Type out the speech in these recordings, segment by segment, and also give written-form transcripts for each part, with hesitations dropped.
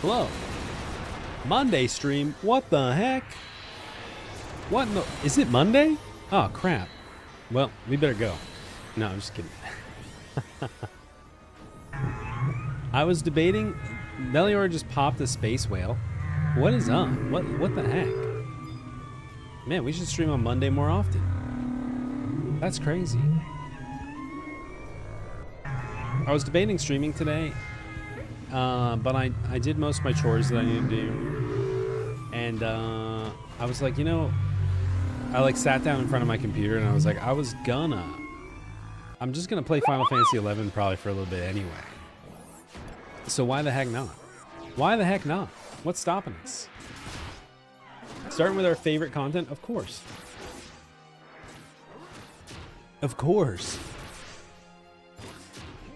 Hello. Monday stream? What the heck? What in the... Is it Monday? Oh, crap. Well, we better go. No, I'm just kidding. I was debating... Melior just popped a space whale. What is up? What the heck? Man, we should stream on Monday more often. That's crazy. I was debating streaming today, but I did most of my chores that I needed to do. And I was like, you know, I like sat down in front of my computer and I was like, I'm just gonna play Final Fantasy 11 probably for a little bit anyway. So why the heck not? Why the heck not? What's stopping us? Starting with our favorite content, of course. Of course.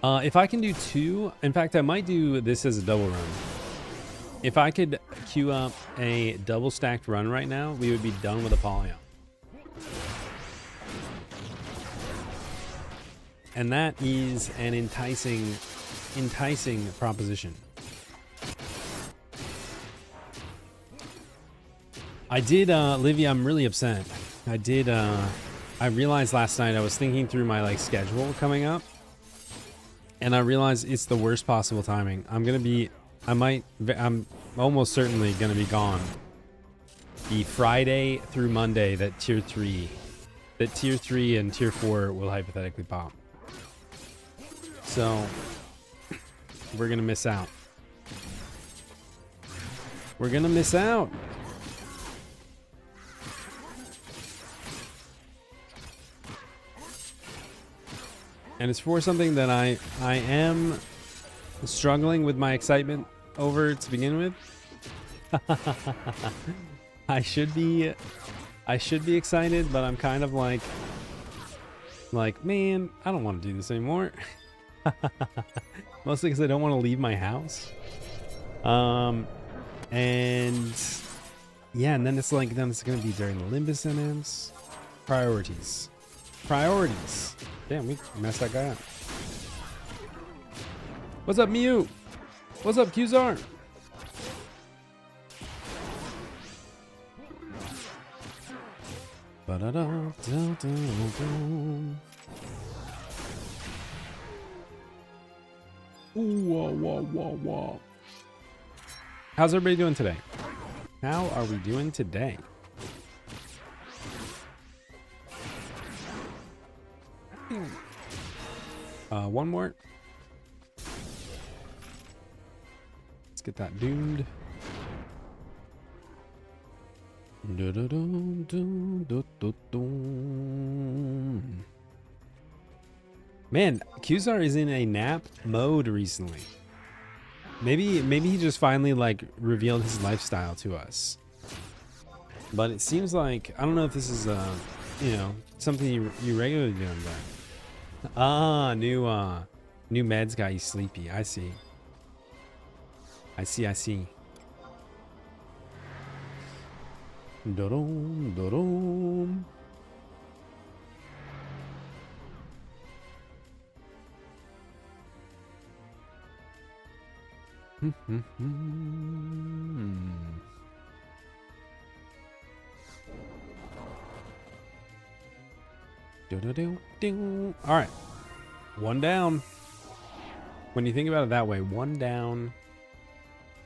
If I can do 2, in fact, I might do this as a double run. If I could queue up a double stacked run right now, we would be done with Apollyon. And that is an enticing proposition. I did, Livia, I'm really upset. I realized last night I was thinking through my like schedule coming up, and I realized it's the worst possible timing. I'm almost certainly gonna be gone the Friday through Monday that tier 3 and tier 4 will hypothetically pop. So we're gonna miss out. We're gonna miss out. And it's for something that I am struggling with my excitement over to begin with. I should be excited, but I'm kind of like, man, I don't want to do this anymore. Mostly because I don't want to leave my house. And yeah, and then it's like, then it's gonna be during the Limbus sentence. Priorities. Damn, we messed that guy up. What's up, Mew? What's up, Qzar? Whoa. How's everybody doing today? How are we doing today? One more. Let's get that doomed. Man, Qzar is in a nap mode recently. Maybe he just finally like revealed his lifestyle to us. But it seems like, I don't know if this is you know, something you regularly do on that. Ah, new meds got you sleepy. I see. Dodom. All right, one down. When you think about it that way, one down.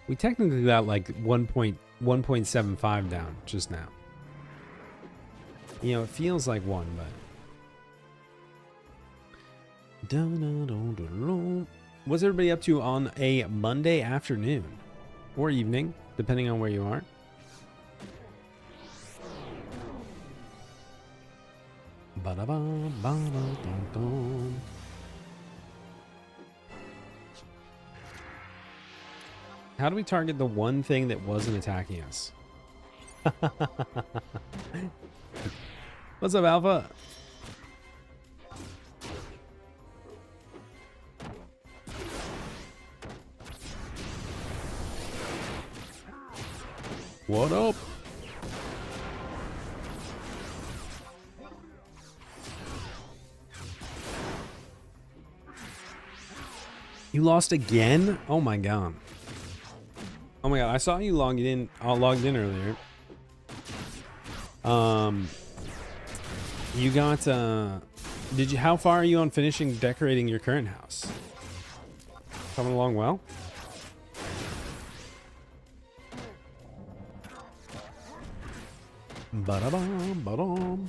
We technically got like 1.75 down just now. You know, it feels like one, but what's everybody up to on a Monday afternoon or evening, depending on where you are? How do we target the one thing that wasn't attacking us? What's up, Alpha? What up? You lost again? Oh my god. Oh my god, I saw you logged in earlier. You got how far are you on finishing decorating your current house? Coming along well? Ba-da-bum, ba-dum.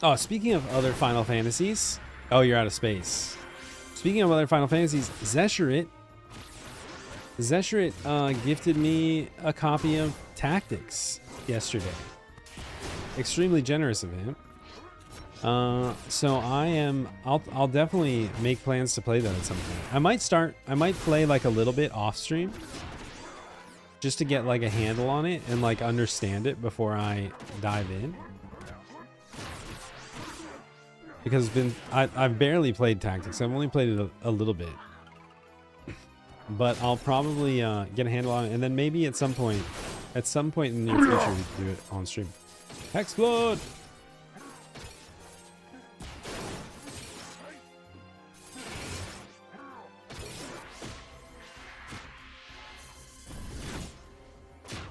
Oh, speaking of other Final Fantasies. Oh, you're out of space. Speaking of other Final Fantasies, Zesherit gifted me a copy of Tactics yesterday. Extremely generous of him. So I'll definitely make plans to play that at some point. I might play like a little bit off stream just to get like a handle on it and like understand it before I dive in. Because I've barely played Tactics. I've only played it a little bit. But I'll probably get a handle on it, and then maybe at some point in the near future we can do it on stream. Explode!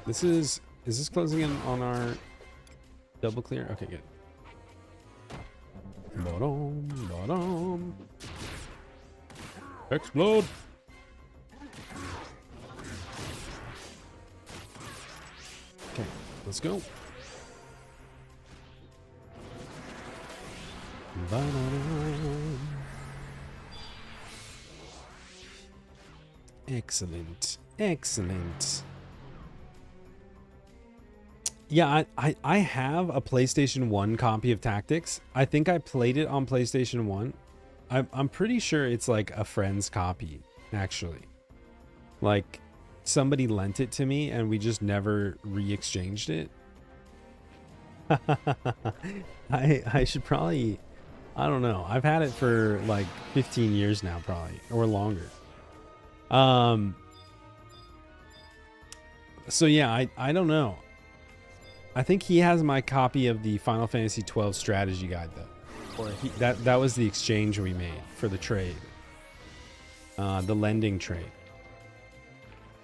Is this closing in on our double clear? Okay, good. Ba-dum, ba-dum. Explode! Okay, let's go. Ba-da-dum. Excellent. Excellent. Yeah, I have a PlayStation 1 copy of Tactics. I think I played it on PlayStation 1. I'm pretty sure it's like a friend's copy, actually. Like, somebody lent it to me and we just never re-exchanged it. I should probably... I don't know. I've had it for like 15 years now, probably, or longer. So yeah, I don't know. I think he has my copy of the Final Fantasy 12 strategy guide though. Or that was the exchange we made for the trade. The lending trade.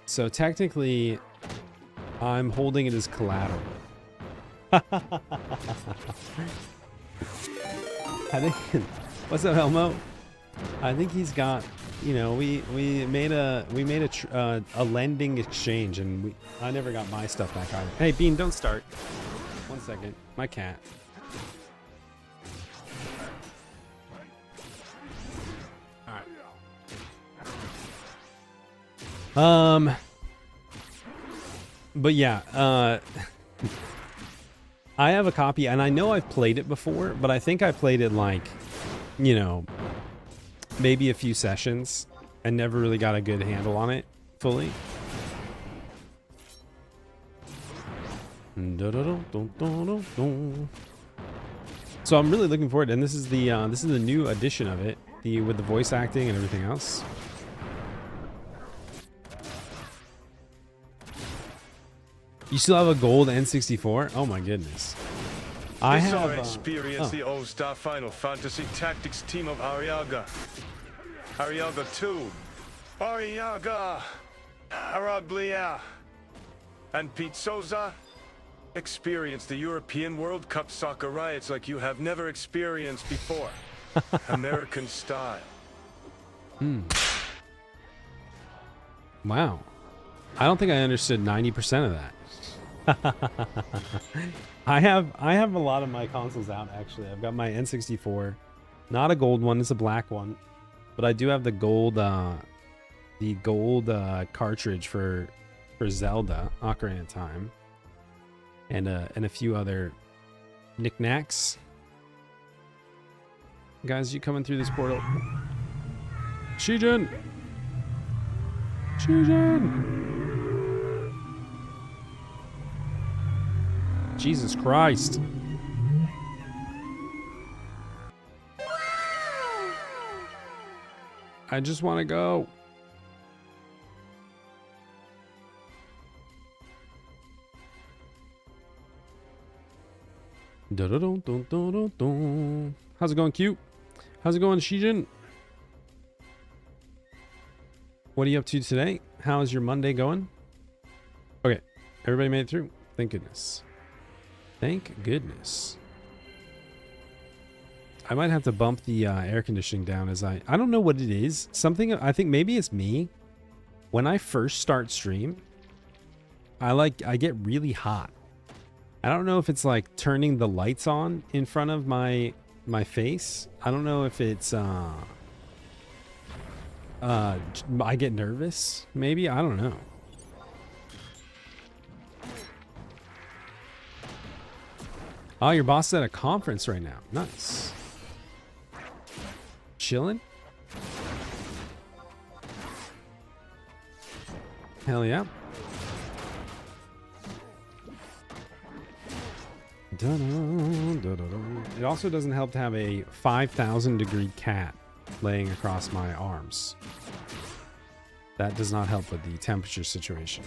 So technically I'm holding it as collateral. I think what's up, Elmo? I think he's got, you know, we made a lending exchange, and I never got my stuff back either. Hey, Bean, don't start. 1 second, my cat. All right. But yeah, I have a copy, and I know I've played it before, but I think I played it like, you know, maybe a few sessions and never really got a good handle on it fully. So I'm really looking forward, and this is the new edition of it, with the voice acting and everything else. You still have a gold N64? Oh my goodness. I have experienced the All-Star Final Fantasy Tactics team of Ariaga. Ariaga 2. Ariaga. Arablia. And Pete Souza. Experience the European World Cup soccer riots like you have never experienced before. American style. Wow. I don't think I understood 90% of that. I have a lot of my consoles out, actually. I've got my N64, not a gold one, it's a black one, but I do have the gold cartridge for Zelda Ocarina of Time, and a few other knickknacks. Guys, you coming through this portal? Shijin! Jesus Christ. I just want to go. How's it going, Q? How's it going, Shijin? What are you up to today? How's your Monday going? Okay, everybody made it through. Thank goodness. Thank goodness. I might have to bump the air conditioning down as I don't know what it is. Something, I think maybe it's me. When I first start stream, I get really hot. I don't know if it's like turning the lights on in front of my face. I don't know if it's I get nervous, maybe. I don't know. Oh, your boss is at a conference right now. Nice. Chilling? Hell yeah. It also doesn't help to have a 5,000 degree cat laying across my arms. That does not help with the temperature situation.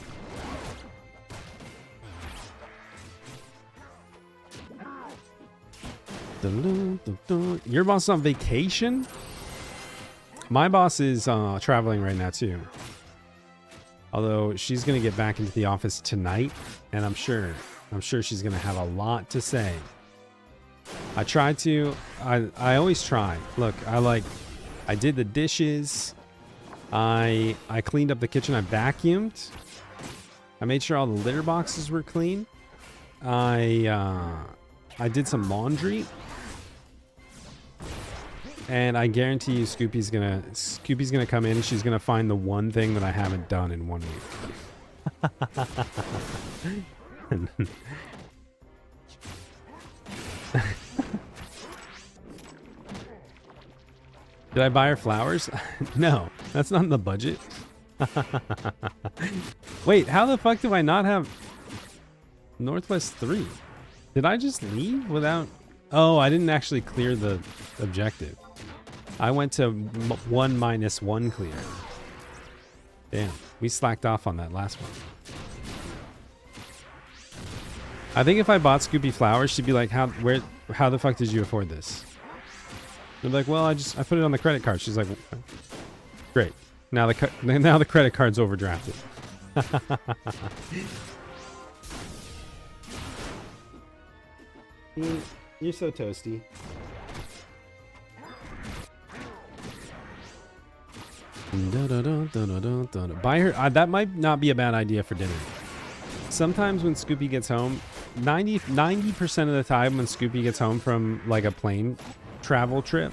Your boss is on vacation? My boss is traveling right now too. Although she's gonna get back into the office tonight, and I'm sure she's gonna have a lot to say. I always try. Look, I did the dishes. I cleaned up the kitchen. I vacuumed. I made sure all the litter boxes were clean. I did some laundry. And I guarantee you Scoopy's gonna come in and she's gonna find the one thing that I haven't done in 1 week. Did I buy her flowers? No, that's not in the budget. Wait, how the fuck do I not have Northwest 3? Did I just leave without... Oh, I didn't actually clear the objective. I went to 1-1 clear. Damn, we slacked off on that last one. I think if I bought Scoopy flowers, she'd be like, how the fuck did you afford this? I'm like, well, I put it on the credit card. She's like, great. Now the credit card's overdrafted. You're so toasty. Buy her. That might not be a bad idea for dinner. Sometimes when Scoopy gets home, 90% of the time when Scoopy gets home from like a plane travel trip,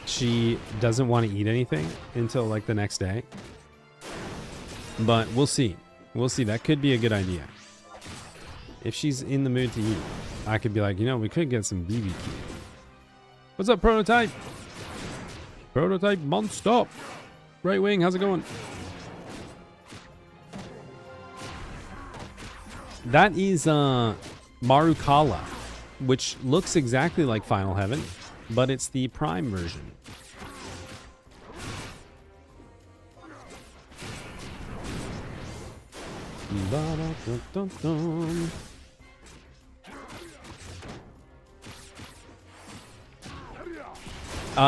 she doesn't want to eat anything until like the next day. But we'll see. We'll see. That could be a good idea. If she's in the mood to eat, I could be like, you know, we could get some BBQ. What's up, Prototype? Prototype monster. Right wing, how's it going? That is Marukala, which looks exactly like Final Heaven, but it's the Prime version.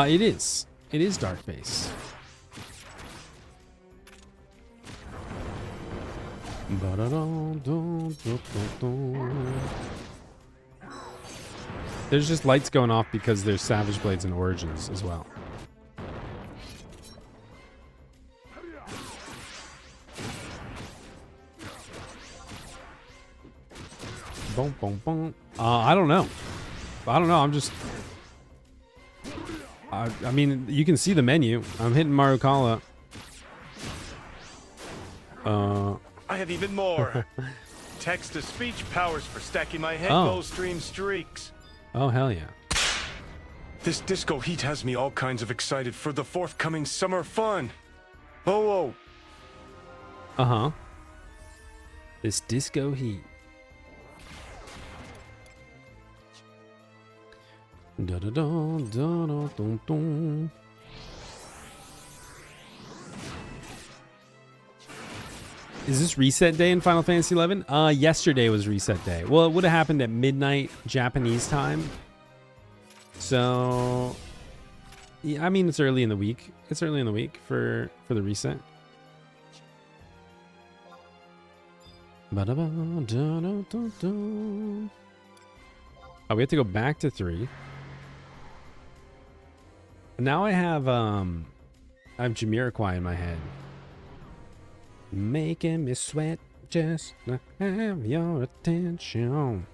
It is. It is Dark Base. There's just lights going off because there's Savage Blades and Origins as well. Boom, boom, boom. I don't know. I'm just... I mean, you can see the menu. I'm hitting Marukala. I have even more. Text-to-speech powers for stacking my headbow stream streaks. Oh, hell yeah. This disco heat has me all kinds of excited for the forthcoming summer fun. Oh. Uh-huh. This disco heat. Da da da da da dum dum. Is this reset day in Final Fantasy XI? Yesterday was reset day. Well, it would have happened at midnight Japanese time. So, yeah, I mean, it's early in the week. It's early in the week for the reset. Ba-da-ba-da-da-da-da. Oh, we have to go back to 3. Now I have Jamiroquai in my head. Making me sweat just to have your attention.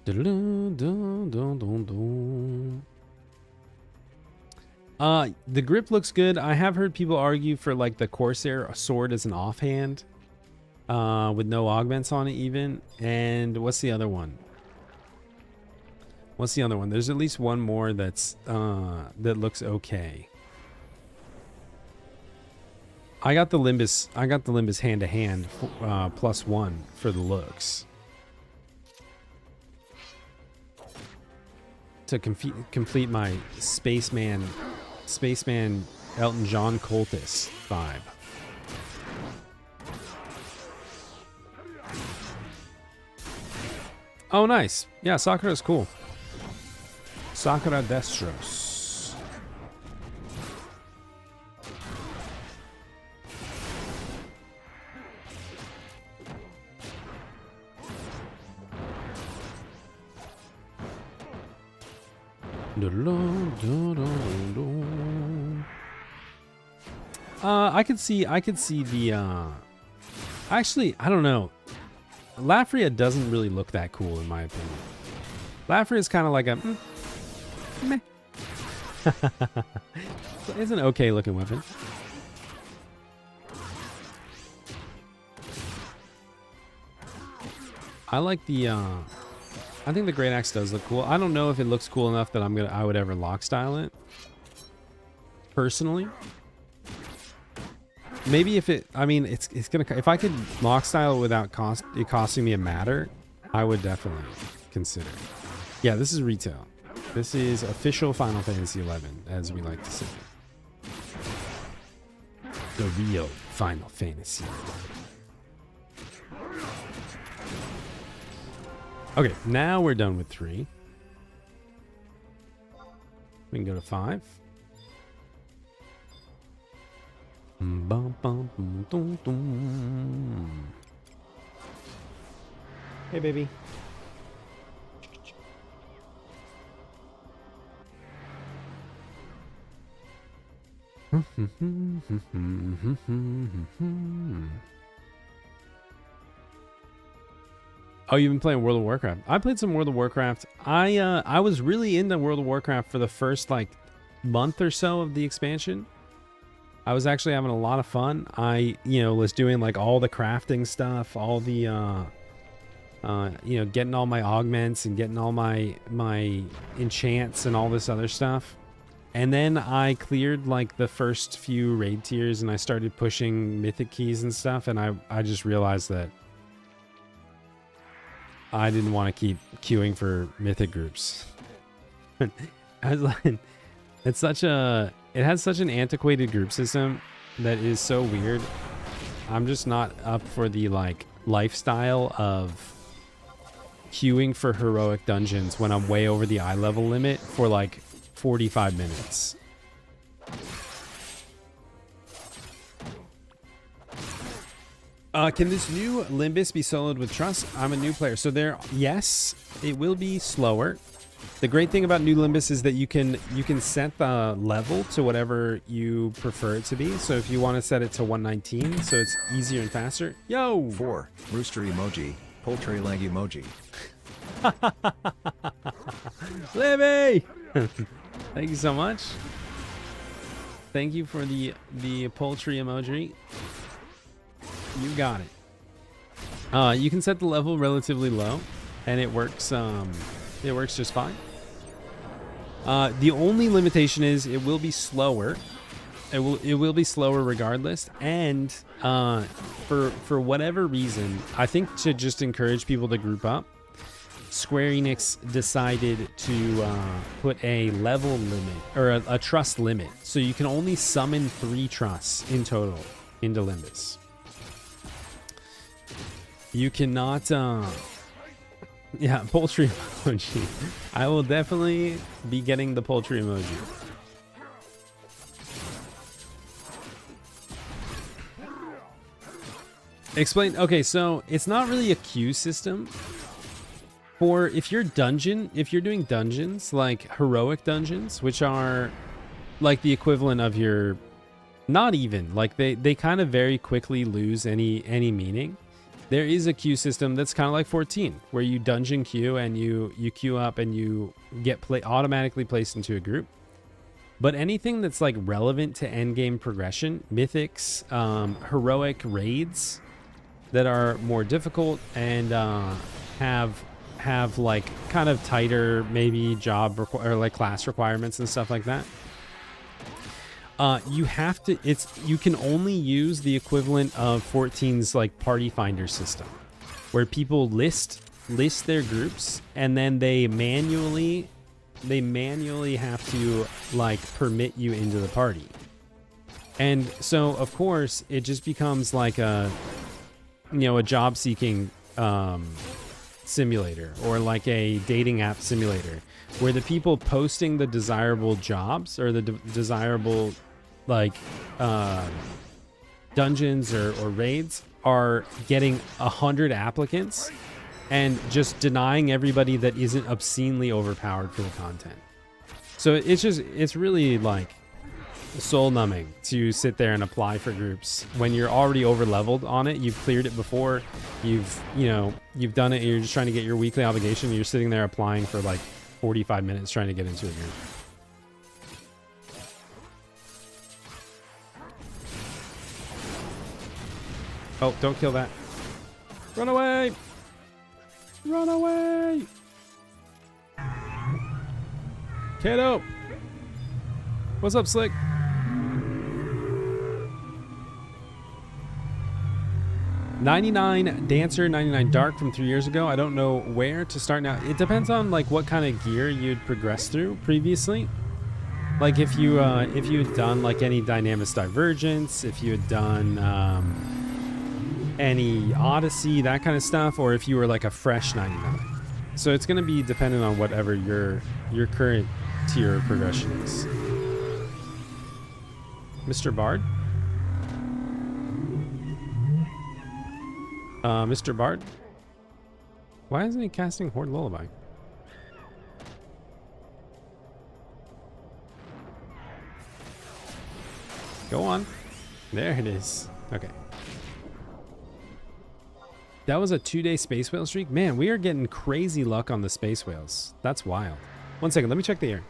The grip looks good. I have heard people argue for like the Corsair sword as an offhand, with no augments on it even. And what's the other one? What's the other one? There's at least one more that's that looks okay. I got the Limbus. I got the Limbus hand to hand +1 for the looks. To complete my spaceman Elton John cultist vibe. Oh, nice. Yeah, Sakura's cool. Sakura Destros. I could see the actually, I don't know. Lafria doesn't really look that cool in my opinion. Lafria is kind of like a meh. It's an okay looking weapon. I like the I think the Great Axe does look cool. I don't know if it looks cool enough that I would ever lock style it. Personally. Maybe if it, I mean, it's gonna, if I could lock style it without it costing me a matter, I would definitely consider. Yeah, this is retail. This is official Final Fantasy XI, as we like to say. The real Final Fantasy. Okay, now we're done with 3. We can go to 5. Hey, baby. Oh, you've been playing World of Warcraft. I played some World of Warcraft. I was really into World of Warcraft for the first like month or so of the expansion. I was actually having a lot of fun. I, was doing like all the crafting stuff, all the, getting all my augments and getting all my enchants and all this other stuff. And then I cleared like the first few raid tiers and I started pushing mythic keys and stuff. And I just realized that I didn't want to keep queuing for mythic groups. I was like, it has such an antiquated group system that is so weird. I'm just not up for the like lifestyle of queuing for heroic dungeons when I'm way over the eye level limit for like 45 minutes. Can this new Limbus be soloed with Trust? I'm a new player. So yes, it will be slower. The great thing about new Limbus is that you can set the level to whatever you prefer it to be. So if you want to set it to 119, so it's easier and faster. Yo! 4. Rooster emoji. Poultry leg emoji. Libby! Thank you so much. Thank you for the poultry emoji. You got it. You can set the level relatively low, and it works. It works just fine. The only limitation is it will be slower. It will be slower regardless. And for whatever reason, I think to just encourage people to group up, Square Enix decided to put a level limit or a trust limit, so you can only summon 3 trusts in total into Limbus. You cannot, yeah, poultry emoji. I will definitely be getting the poultry emoji. Explain. Okay, so it's not really a queue system. For if you're doing dungeons, like heroic dungeons, which are like the equivalent of your, not even, like they kind of very quickly lose any meaning. There is a queue system that's kind of like 14, where you dungeon queue and you queue up and you get automatically placed into a group. But anything that's like relevant to endgame progression, mythics, heroic raids that are more difficult and have like kind of tighter maybe job or like class requirements and stuff like that. You have to, you can only use the equivalent of 14's like party finder system, where people list their groups and then they manually have to like permit you into the party. And so of course it just becomes like a job seeking simulator, or like a dating app simulator, where the people posting the desirable jobs or the desirable like dungeons or raids are getting 100 applicants and just denying everybody that isn't obscenely overpowered for the content. So it's really like soul numbing to sit there and apply for groups when you're already over leveled on it. You've cleared it before, you've done it, and you're just trying to get your weekly obligation, and you're sitting there applying for like 45 minutes trying to get into a group. Oh, don't kill that. Run away! Run away! Kato! What's up, Slick? $99 Dancer, $99 Dark from 3 years ago. I don't know where to start now. It depends on like what kind of gear you'd progress through previously. Like if you had done like any Dynamis Divergence, if you had done any Odyssey, that kind of stuff, or if you were like a fresh 99. So it's going to be dependent on whatever your current tier progression is. Mr. Bard? Mr. Bard? Why isn't he casting Horde Lullaby? Go on. There it is. Okay. That was a 2-day space whale streak? Man, we are getting crazy luck on the space whales. That's wild. 1 second, let me check the air.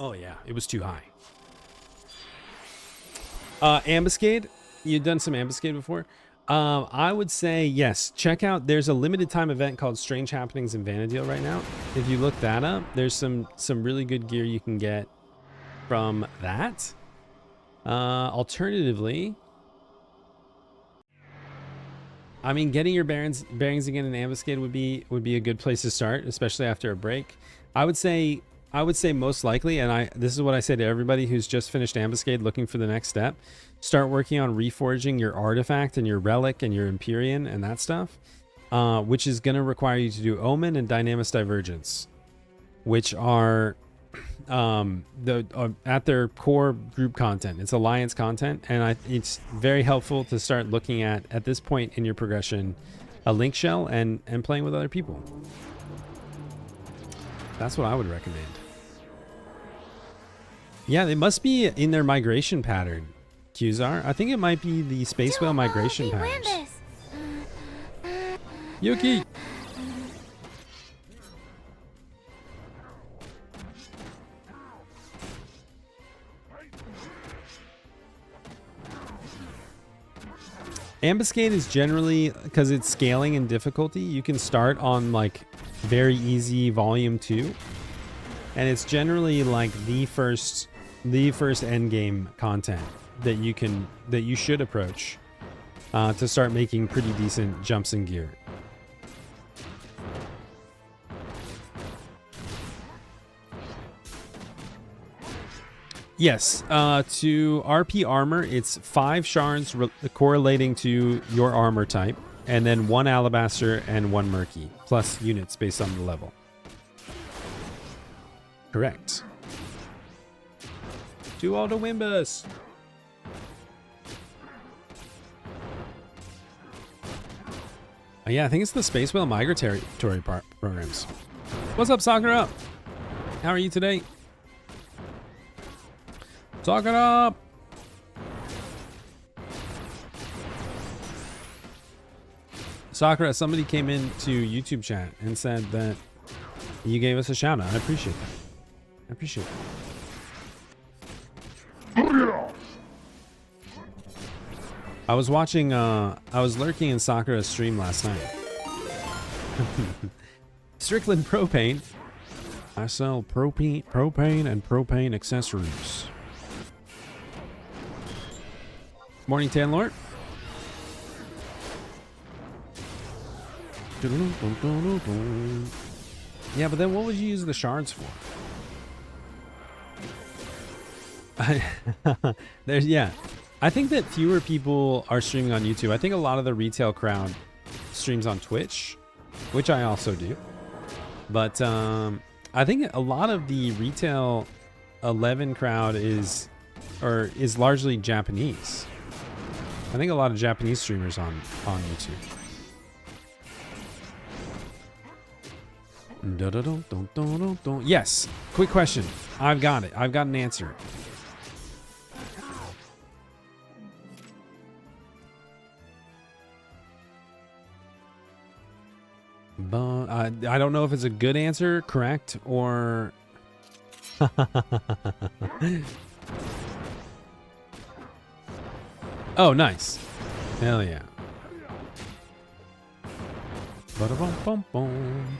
Oh yeah, it was too high. Ambuscade, you've done some Ambuscade before. I would say yes, check out, there's a limited time event called Strange Happenings in Vanadil right now. If you look that up, there's some really good gear you can get from that. Alternatively, I mean, getting your bearings again in Ambuscade would be a good place to start, especially after a break. I would say most likely, and this is what I say to everybody who's just finished Ambuscade looking for the next step: start working on reforging your artifact and your relic and your Empyrean and that stuff, which is going to require you to do Omen and Dynamis Divergence, which are at their core group content. It's alliance content, and it's very helpful to start looking at this point in your progression a link shell and playing with other people. That's what I would recommend. Yeah, they must be in their migration pattern, Qzar. I think it might be the Space Whale migration patterns. Yuki! Ambuscade is generally, because it's scaling in difficulty, you can start on like very easy volume 2, and it's generally like the first end game content that you should approach to start making pretty decent jumps in gear. Yes, to RP armor, it's 5 shards correlating to your armor type, and then 1 alabaster and 1 murky, plus units based on the level. Correct. 2 auto Wimbus. Yeah, I think it's the Space Whale Migratory programs. What's up, Sakura? How are you today? Talk it up. Sakura, somebody came into YouTube chat and said that you gave us a shout out. I appreciate that. I appreciate that. I was watching, I was lurking in Sakura's stream last night. Strickland Propane. I sell propane and propane accessories. Morning, Tanlord. Yeah, but then what would you use the shards for? Yeah. I think that fewer people are streaming on YouTube. I think a lot of the retail crowd streams on Twitch, which I also do. But I think a lot of the retail 11 crowd is largely Japanese. I think a lot of Japanese streamers on YouTube. Yes, quick question. I've got it. I've got an answer. But I don't know if it's a good answer, correct, or... Oh, nice. Hell yeah. Ba-da-bum-bum-bum.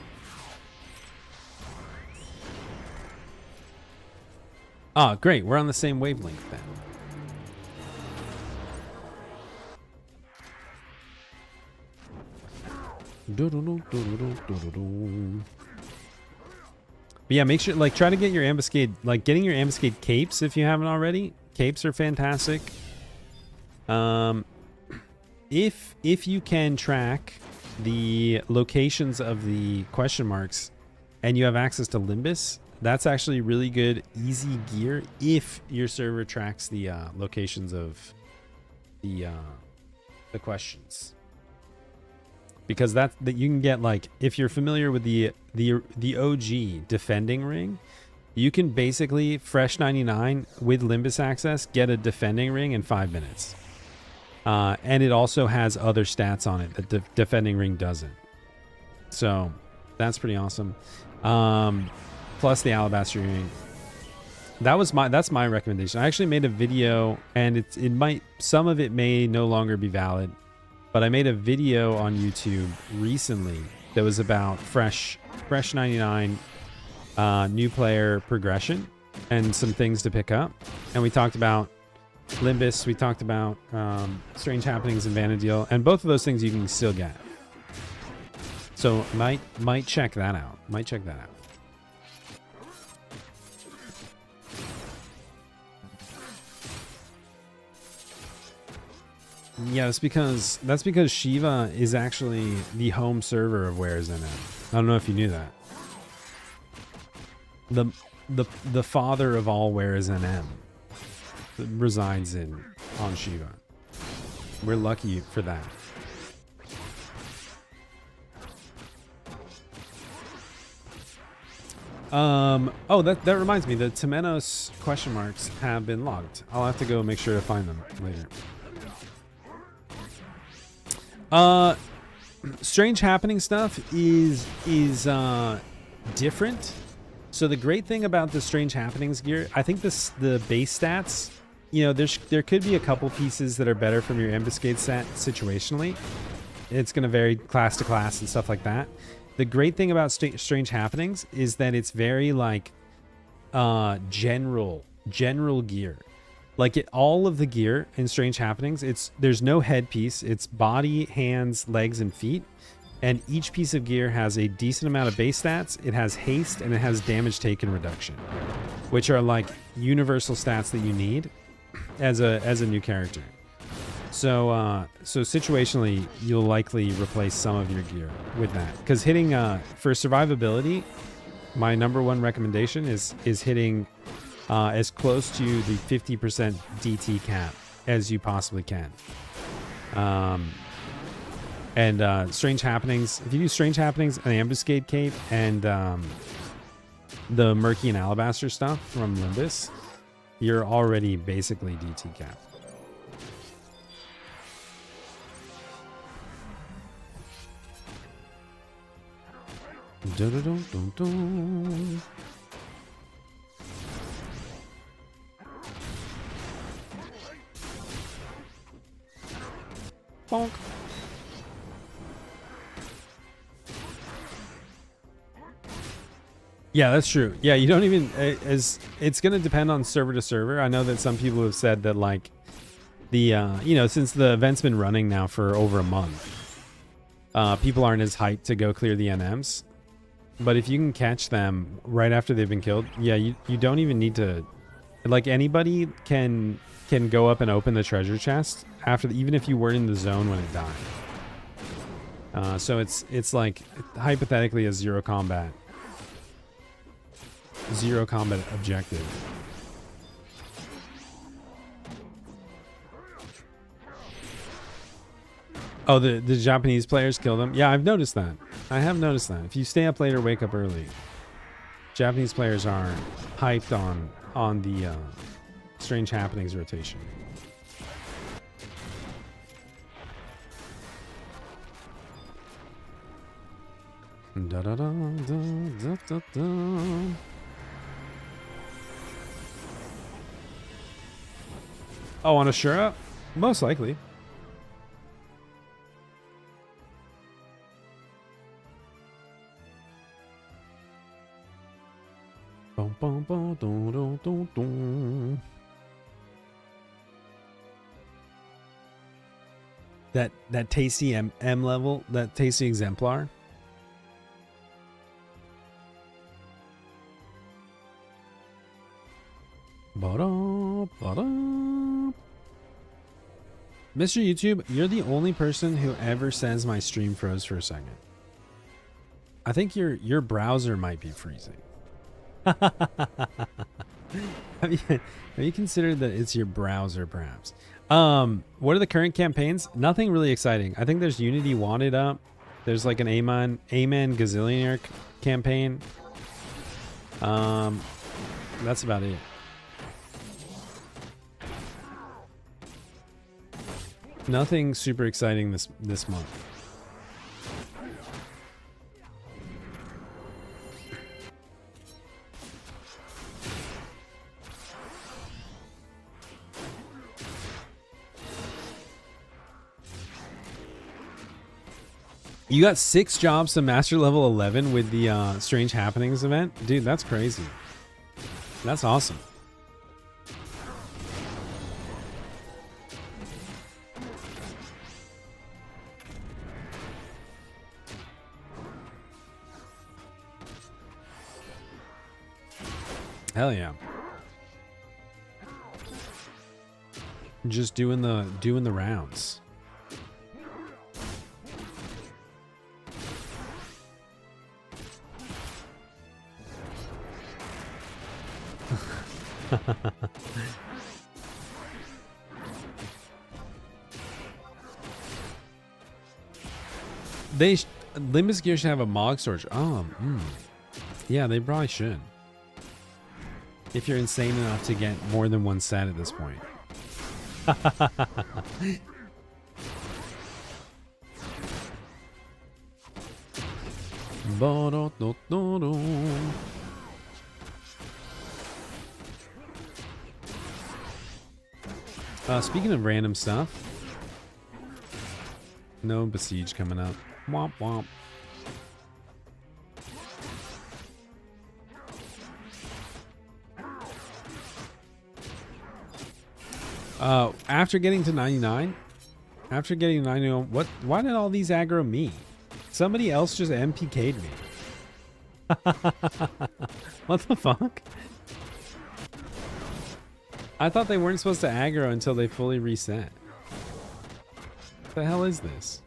Ah, great. We're on the same wavelength then. But yeah, make sure, like, try to get your ambuscade, like, getting your ambuscade capes if you haven't already. Capes are fantastic. If you can track the locations of the question marks and you have access to Limbus, that's actually really good, easy gear if your server tracks the locations of the questions. Because that you can get, like, if you're familiar with the OG defending ring, you can basically fresh 99 with Limbus access get a defending ring in 5 minutes. And it also has other stats on it that the defending ring doesn't. So that's pretty awesome. Plus the alabaster ring. That's my recommendation. I actually made a video, and some of it may no longer be valid, but I made a video on YouTube recently that was about fresh 99 new player progression and some things to pick up. And we talked about Limbus, we talked about Strange Happenings and Vanadil, and both of those things you can still get. So might check that out. Might check that out. Yeah, that's because Shiva is actually the home server of Where Is NM. I don't know if you knew that. The father of all Where Is NM resides on Shiva. We're lucky for that. Oh, that reminds me, the Temenos question marks have been logged. I'll have to go make sure to find them later. Strange Happening stuff is different. So the great thing about the Strange Happenings gear, I think the base stats, you know, there could be a couple pieces that are better from your ambuscade set situationally. It's going to vary class to class and stuff like that. The great thing about Strange Happenings is that it's very like general gear. Like all of the gear in Strange Happenings, there's no headpiece. It's body, hands, legs, and feet. And each piece of gear has a decent amount of base stats. It has haste and it has damage taken reduction, which are like universal stats that you need as a new character. So so situationally, you'll likely replace some of your gear with that. Because hitting for survivability, my #1 recommendation is hitting as close to the 50% DT cap as you possibly can. And Strange Happenings, if you do Strange Happenings, an Ambuscade Cape, and the Murky and Alabaster stuff from Limbus, you're already basically DT cap. Dun-dun-dun-dun-dun. Bonk. Yeah, that's true. Yeah, you don't even as it's going to depend on server to server. I know that some people have said that like the you know, since the event's been running now for over a month, people aren't as hyped to go clear the NMs. But if you can catch them right after they've been killed, yeah, you don't even need to, like, anybody can go up and open the treasure chest after even if you weren't in the zone when it died. So it's like hypothetically a zero combat objective. Oh, the Japanese players kill them. Yeah, I've noticed that. I have noticed that. If you stay up late or wake up early, Japanese players are hyped on the Strange Happenings rotation. Da da da da da da da. Oh, on Ashura? Most likely. Bum, bum, bum, dun, dun, dun, dun. That tasty M level, that tasty exemplar. Ba-da, ba-da. Mr. YouTube, you're the only person who ever says my stream froze for a second. I think your browser might be freezing. have you considered that it's your browser, perhaps? What are the current campaigns? Nothing really exciting. I think there's Unity Wanted up. There's like an Amen Gazillionaire campaign. That's about it. Nothing super exciting this month. You got 6 jobs to master level 11 with the Strange Happenings event? Dude, that's crazy. That's awesome. Hell yeah. Just doing the rounds. Limbus Gear should have a Mog storage. Yeah, they probably should. If you're insane enough to get more than one set at this point. Speaking of random stuff, no Besiege coming up. Womp womp. After getting to 99, why did all these aggro me? Somebody else just MPK'd me. What the fuck? I thought they weren't supposed to aggro until they fully reset. What the hell is this?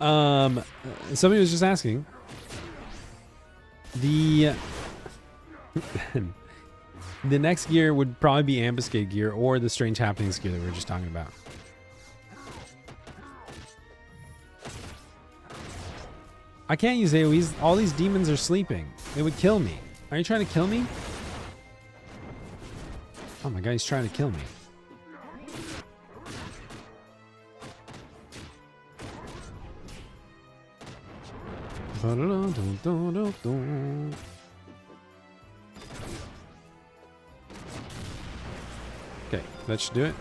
Somebody was just asking. The the next gear would probably be Ambuscade gear or the Strange Happenings gear that we were just talking about. I can't use AoEs. All these demons are sleeping. It would kill me. Are you trying to kill me? Oh my god, he's trying to kill me. Okay, that should do it.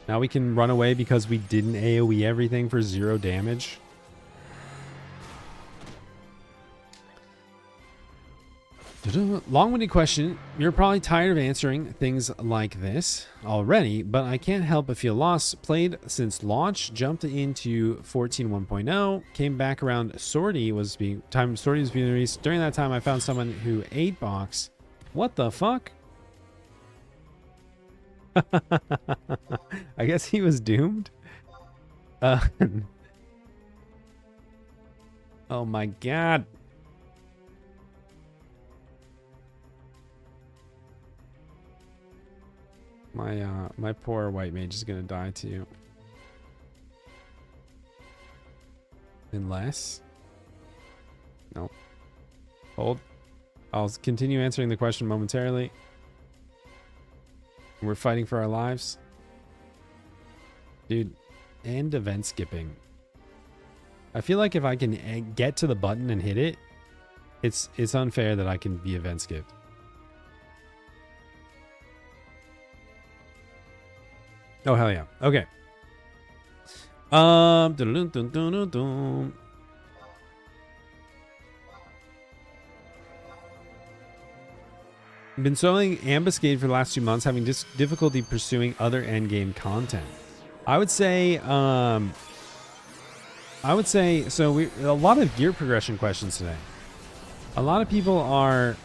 Now we can run away because we didn't AoE everything for 0 damage. Long-winded question. You're probably tired of answering things like this already, but I can't help but feel lost. Played since launch, jumped into 14.1.0, came back around Sortie was being released. During that time, I found someone who 8 box. What the fuck? I guess he was doomed. Oh my god. My poor white mage is gonna die too. Unless... Nope. Hold. I'll continue answering the question momentarily. We're fighting for our lives. Dude, and event skipping. I feel like if I can get to the button and hit it, it's unfair that I can be event skipped. Oh, hell yeah. Okay. Been soloing Ambuscade for the last 2 months, having difficulty pursuing other endgame content. I would say, so a lot of gear progression questions today. A lot of people are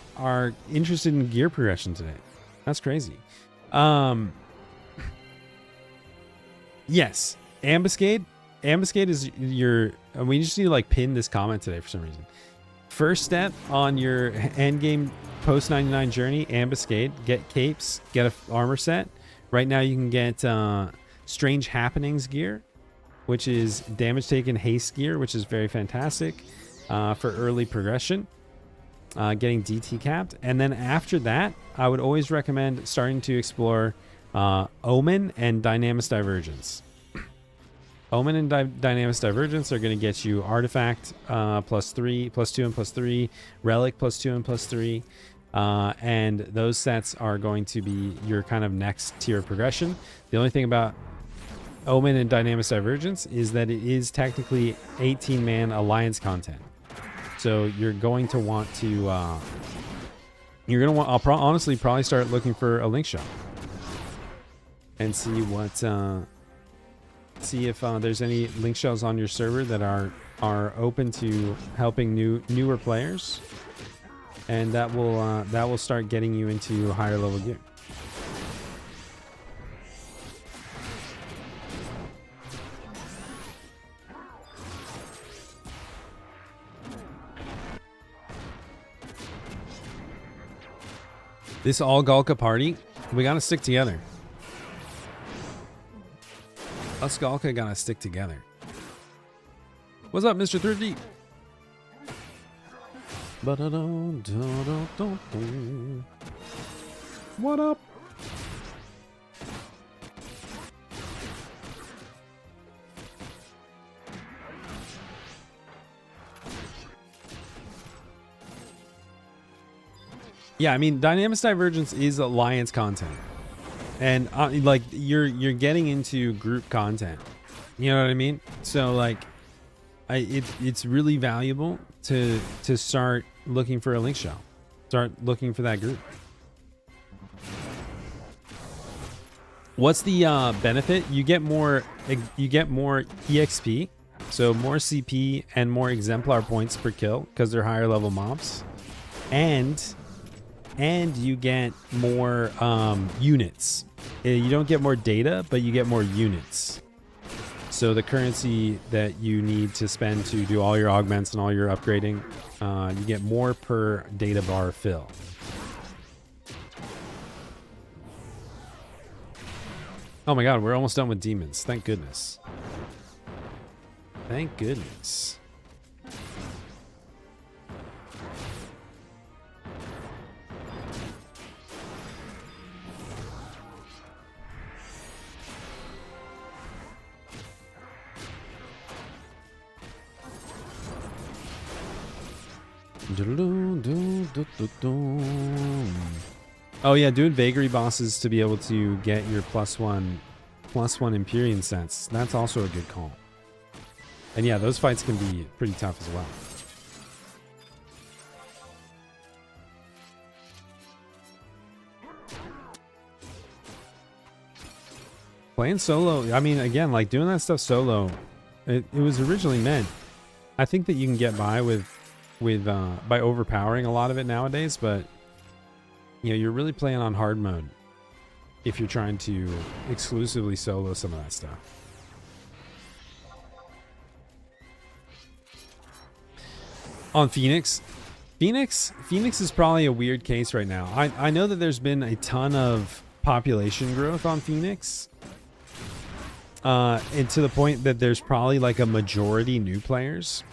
interested in gear progression today. That's crazy. Yes, Ambuscade. Ambuscade is your... we just need to like pin this comment today for some reason. First step on your endgame post 99 journey, Ambuscade. Get capes, get a armor set. Right now you can get Strange Happenings gear, which is damage taken haste gear, which is very fantastic for early progression. Getting DT capped. And then after that, I would always recommend starting to explore Omen and Dynamis Divergence. Omen and Dynamis Divergence are going to get you Artifact +3, +2 and +3, Relic +2 and +3, and those sets are going to be your kind of next tier of progression. The only thing about Omen and Dynamis Divergence is that it is technically 18-man alliance content. So you're going to want to, I'll honestly probably start looking for a link shop and see what, see if there's any link shells on your server that are open to helping newer players, and that will start getting you into higher level gear. This all Galka party, we gotta stick together. Us Galka gotta stick together. What's up, Mr. Thrifty? What up? Yeah, I mean, Dynamis Divergence is alliance content, and like you're getting into group content. You know what I mean? So like, it's really valuable to start looking for a link shell, start looking for that group. What's the benefit? You get more EXP, so more CP and more exemplar points per kill because they're higher level mobs, and you get more units. You don't get more data, but you get more units. So the currency that you need to spend to do all your augments and all your upgrading, you get more per data bar fill. Oh my god, we're almost done with demons. Thank goodness. Thank goodness. Oh yeah, doing vagary bosses to be able to get your +1 Empyrean sets. That's also a good call. And yeah, those fights can be pretty tough as well. Playing solo, I mean, again, like doing that stuff solo, it was originally meant. I think that you can get by by overpowering a lot of it nowadays, but you know, you're really playing on hard mode if you're trying to exclusively solo some of that stuff. On Phoenix is probably a weird case right now. I know that there's been a ton of population growth on Phoenix, and to the point that there's probably like a majority new players.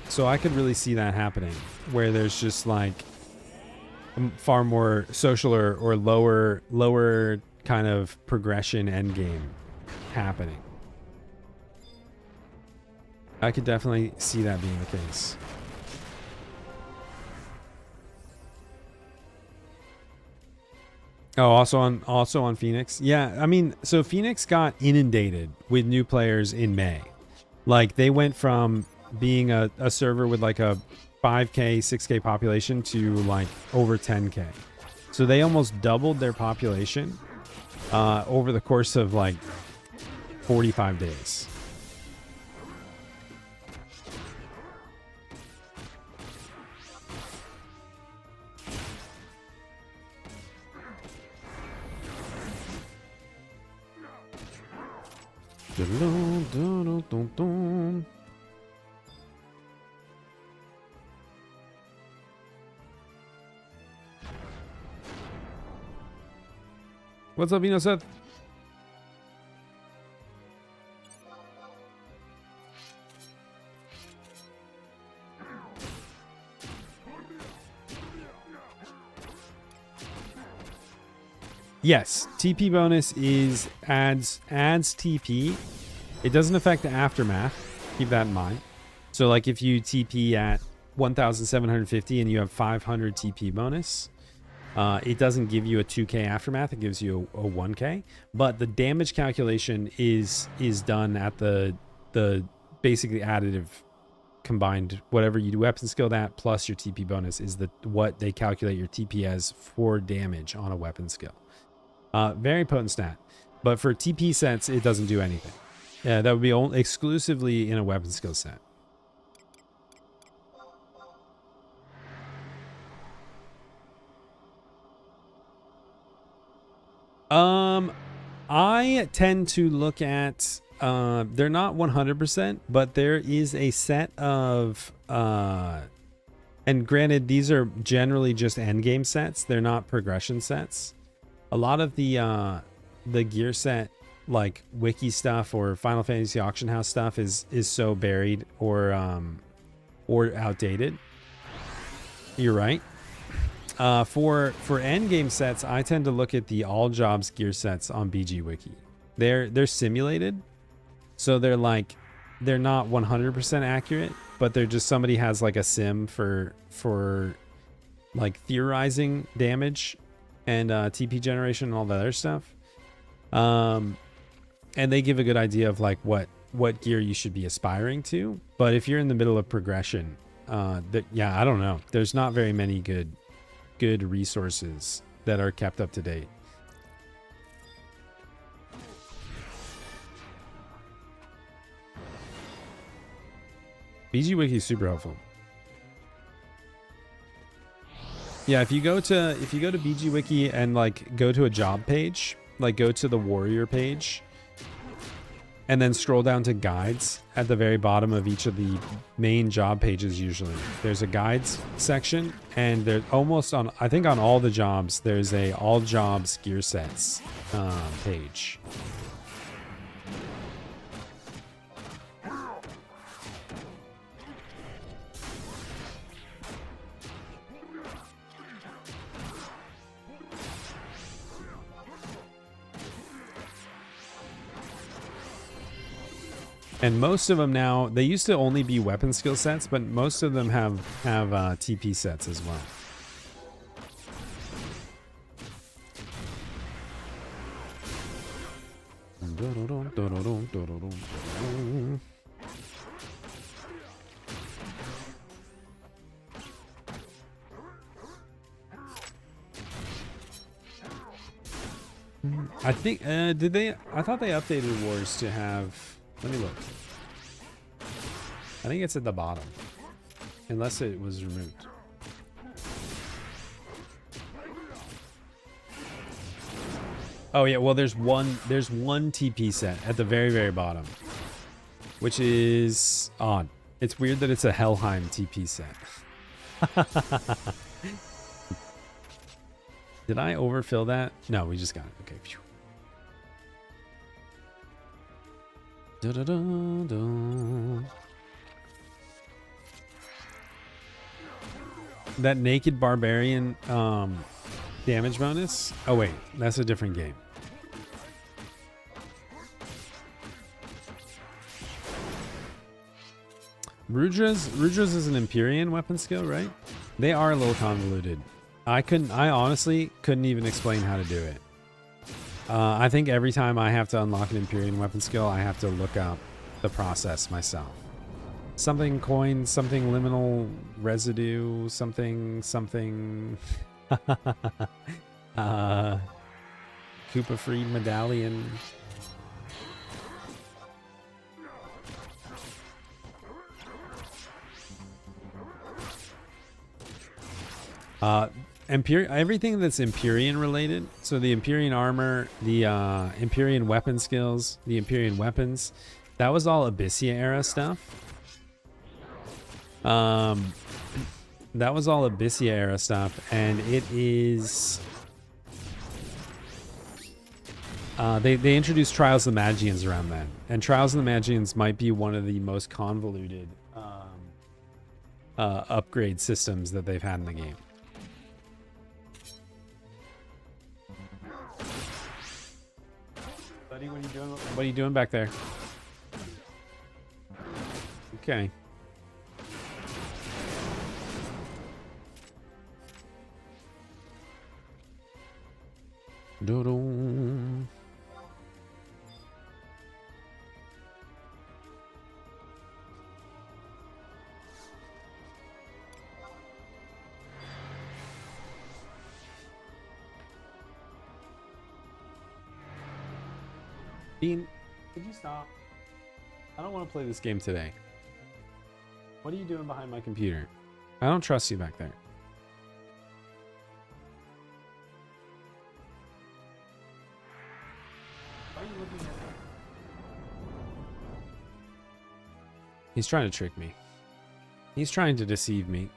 So I could really see that happening, where there's just like far more social or lower kind of progression end game happening. I could definitely see that being the case. Oh, also on Phoenix. Yeah, I mean, so Phoenix got inundated with new players in May. Like they went from being a server with like a 5k 6k population to like over 10k, so they almost doubled their population over the course of like 45 days. What's up, Vino Seth? Yes, TP bonus adds TP. It doesn't affect the aftermath. Keep that in mind. So like if you TP at 1,750 and you have 500 TP bonus, it doesn't give you a 2k aftermath. It gives you a 1k. But the damage calculation is done at the basically additive combined. Whatever you do weapon skill that plus your TP bonus is what they calculate your TP as for damage on a weapon skill. Very potent stat. But for TP sets, it doesn't do anything. Yeah, that would be only exclusively in a weapon skill set. I tend to look at they're not 100%, but there is a set of and granted these are generally just end game sets, they're not progression sets. A lot of the gear set like wiki stuff or Final Fantasy auction house stuff is so buried or outdated. You're right. For end game sets, I tend to look at the all jobs gear sets on BG Wiki. They're simulated, so they're not 100% accurate, but they're just somebody has like a sim for like theorizing damage and TP generation and all the other stuff. And they give a good idea of like what gear you should be aspiring to. But if you're in the middle of progression, yeah, I don't know. There's not very many good resources that are kept up to date. BG Wiki is super helpful. Yeah, if you go to BG Wiki and like go to a job page, like go to the warrior page, and then scroll down to guides at the very bottom of each of the main job pages. Usually, there's a guides section, and there's almost on I think on all the jobs there's a all jobs gear sets page. And most of them now, they used to only be weapon skill sets, but most of them have TP sets as well. I think did they? I thought they updated Wars to have. Let me look. I think it's at the bottom, unless it was removed. Oh yeah, well there's one TP set at the very very bottom, which is odd. It's weird that it's a Helheim TP set. Did I overfill that? No, we just got it. Okay. Phew. Da, da, da, da. That naked barbarian damage bonus. Oh wait, that's a different game. Rudra's is an Empyrean weapon skill, right? They are a little convoluted. I honestly couldn't even explain how to do it. I think every time I have to unlock an Empyrean weapon skill, I have to look up the process myself. Something coin, something liminal residue, something. Koopa Free medallion. Everything that's Empyrean related, so the Empyrean armor, the Empyrean weapon skills, the Empyrean weapons, that was all Abyssia era stuff. That was all Abyssia era stuff, and it is they introduced Trials of the Magians around then, and Trials of the Magians might be one of the most convoluted upgrade systems that they've had in the game. Buddy, what are you doing? What are you doing back there? Okay. Do-do. Dean, could you stop? I don't want to play this game today. What are you doing behind my computer? I don't trust you back there. Why are you looking at me? He's trying to trick me. He's trying to deceive me.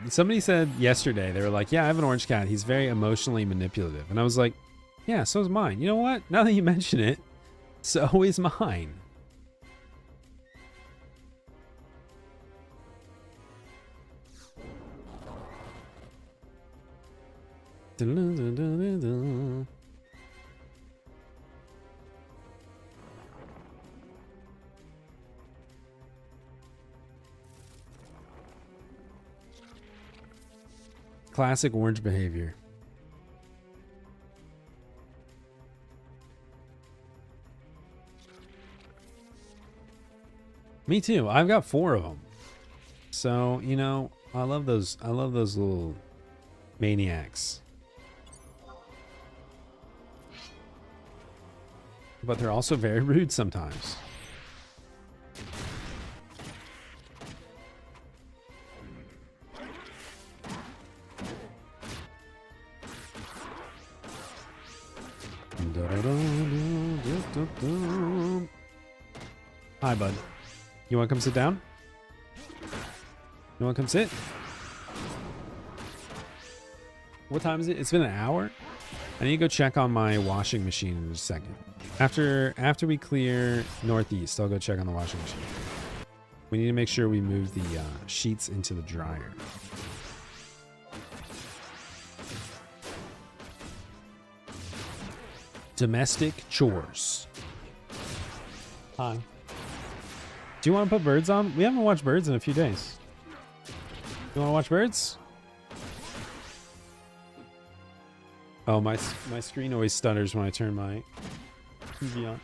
Somebody said yesterday, they were like, yeah, I have an orange cat. He's very emotionally manipulative. And I was like, yeah, so is mine. You know what? Now that you mention it, so is mine. Classic orange behavior. Me too. I've got 4 of them. So, you know, I love those little maniacs. but they're also very rude sometimes. Hi, bud. You want to come sit down? You want to come sit? What time is it? It's been an hour. I need to go check on my washing machine in just a second. After we clear northeast, I'll go check on the washing machine. We need to make sure we move the sheets into the dryer. Domestic chores. Hi. Do you want to put birds on? We haven't watched birds in a few days. You want to watch birds? Oh, my screen always stutters when I turn my TV on.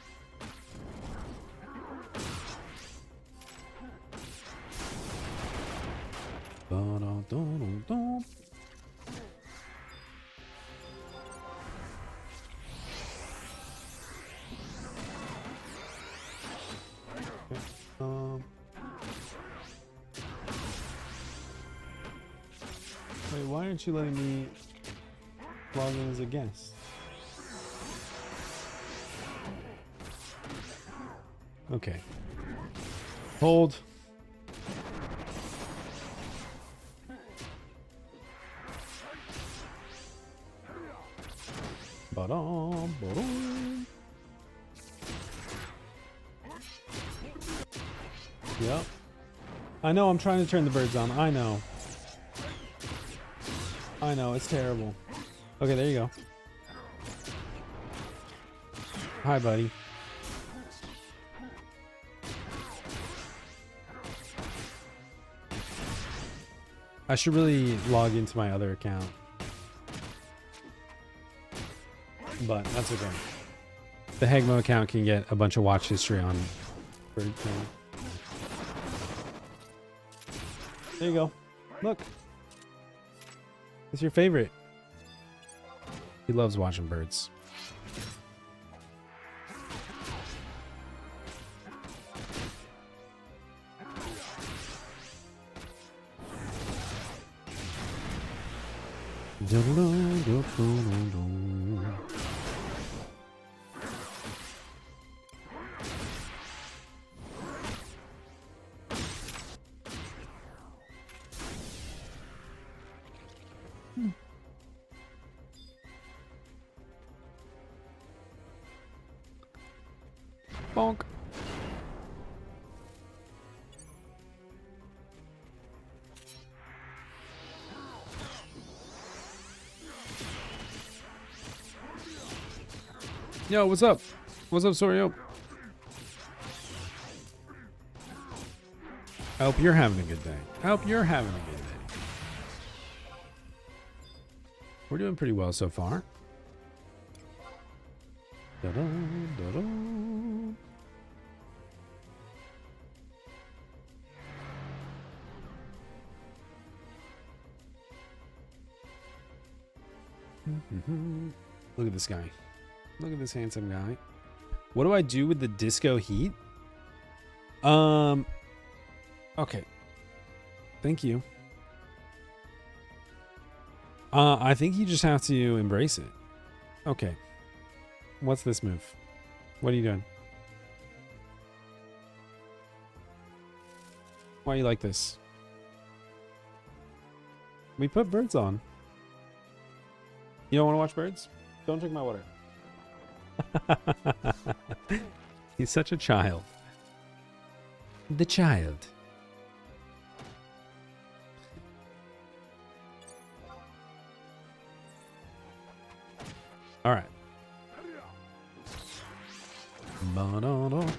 Wait, why aren't you letting me log in as a guest? Okay. Hold. Ba-dum, ba-dum. Yep. I know, I'm trying to turn the birds on. I know. I know, it's terrible. Okay, there you go. Hi, buddy. I should really log into my other account. But that's okay. The Hegmo account can get a bunch of watch history on Bird Cam. There you go. Look. It's your favorite. He loves watching birds. Bonk. Yo, what's up? What's up, Sorio? I hope you're having a good day. I hope you're having a good day. We're doing pretty well so far. Da-da, da-da. Look at this guy. Look at this handsome guy. What do I do with the disco heat? Okay. Thank you. I think you just have to embrace it. Okay. What's this move? What are you doing? Why are you like this? We put birds on. You don't want to watch birds? Don't drink my water. He's such a child. The child. All right.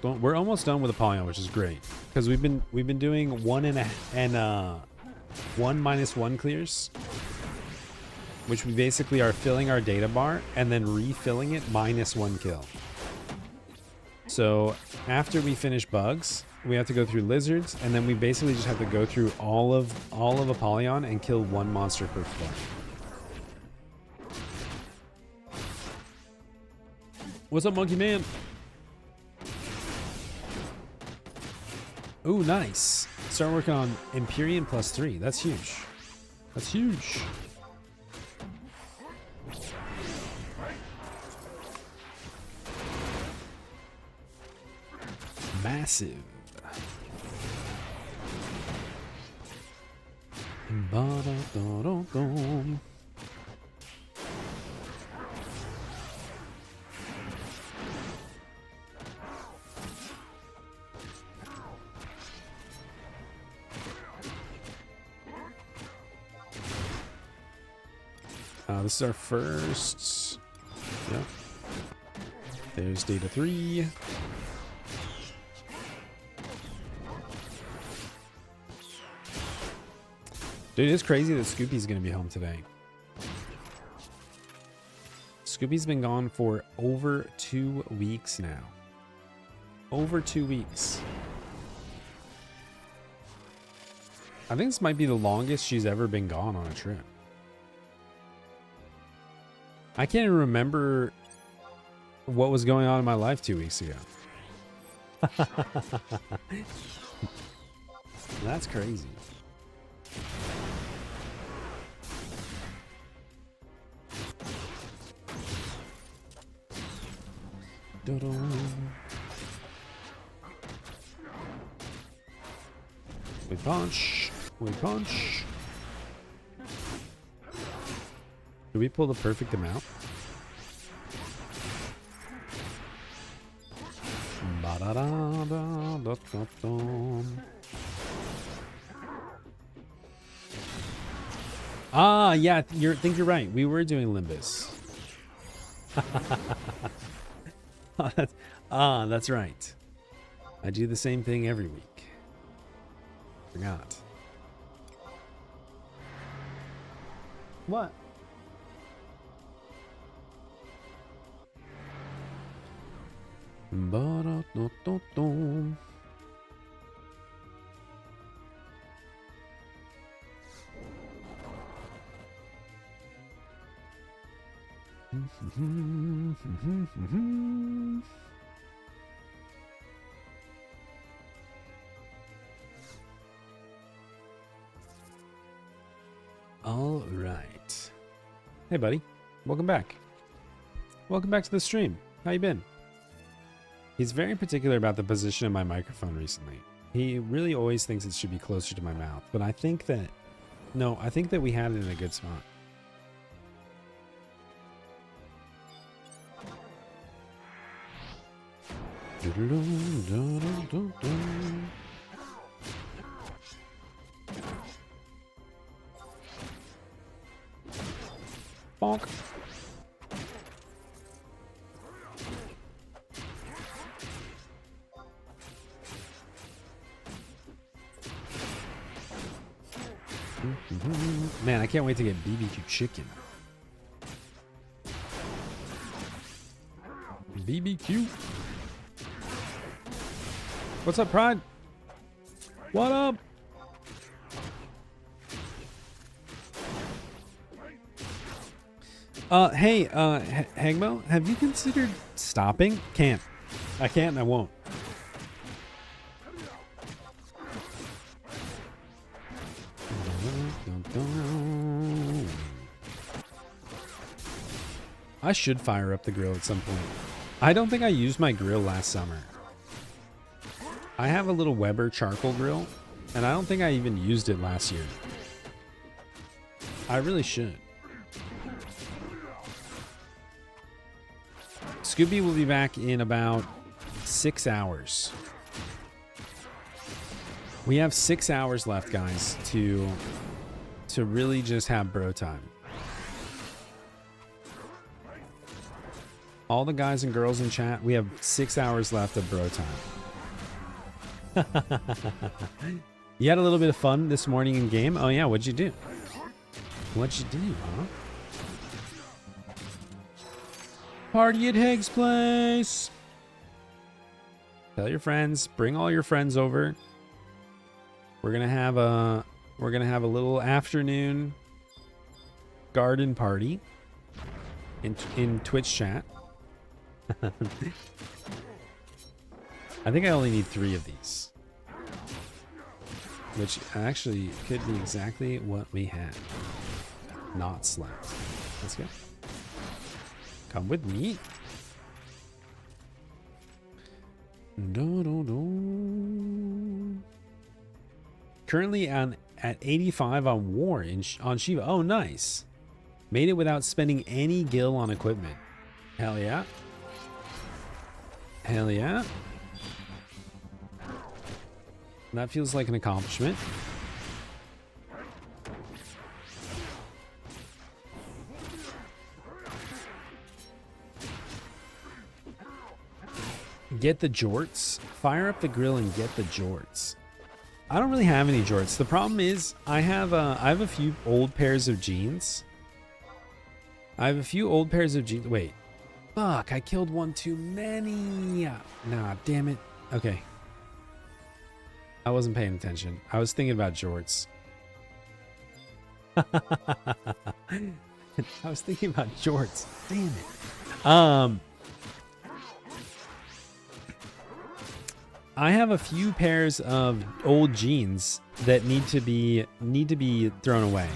We're almost done with Apollyon, which is great because we've been doing 1 and 1 minus 1 clears, which we basically are filling our data bar and then refilling it minus 1 kill. So after we finish bugs, we have to go through lizards, and then we basically just have to go through all of Apollyon and kill 1 monster per floor. What's up, Monkey Man? Ooh, nice. Start working on Empyrean +3. That's huge. That's huge. Massive. Ba-da-da-da-dum. This is our first. Yep. There's data 3. Dude, it's crazy that Scoopy's gonna be home today. Scoopy's been gone for over 2 weeks now. Over 2 weeks. I think this might be the longest she's ever been gone on a trip. I can't even remember what was going on in my life 2 weeks ago. That's crazy. We punch. We punch. Did we pull the perfect amount? Ah, yeah, I think you're right. We were doing Limbus. That's right. I do the same thing every week. Forgot. What? Ba-da-da-da-dum. All right. Hey, buddy. Welcome back. Welcome back to the stream. How you been? He's very particular about the position of my microphone recently. He really always thinks it should be closer to my mouth, but I think that... No, I think that we had it in a good spot. Bonk. Man, I can't wait to get BBQ chicken. BBQ. What's up, Pride? What up? Hey, Hagmo, have you considered stopping? Can't. I can't and I won't. I should fire up the grill at some point. I don't think I used my grill last summer. I have a little Weber charcoal grill, and I don't think I even used it last year. I really should. Scooby will be back in about 6 hours. We have 6 hours left, guys, to really just have bro time. All the guys and girls in chat, we have 6 hours left of bro time. You had a little bit of fun this morning in game? Oh yeah, what'd you do? What'd you do, huh? Party at Haig's place. Tell your friends, bring all your friends over. We're gonna have a little afternoon garden party in Twitch chat. I think I only need 3 of these. which actually could be exactly what we had. Not slept. Let's go. Come with me. Currently at 85 on war on Shiva. Oh, nice. Made it without spending any gil on equipment. Hell yeah. Hell yeah. That feels like an accomplishment. Get the jorts. Fire up the grill and get the jorts. I don't really have any jorts. The problem is I have a few old pairs of jeans. Wait. Fuck, I killed one too many. Nah, damn it. Okay. I wasn't paying attention. I was thinking about jorts. I was thinking about jorts. Damn it. I have a few pairs of old jeans that need to be thrown away.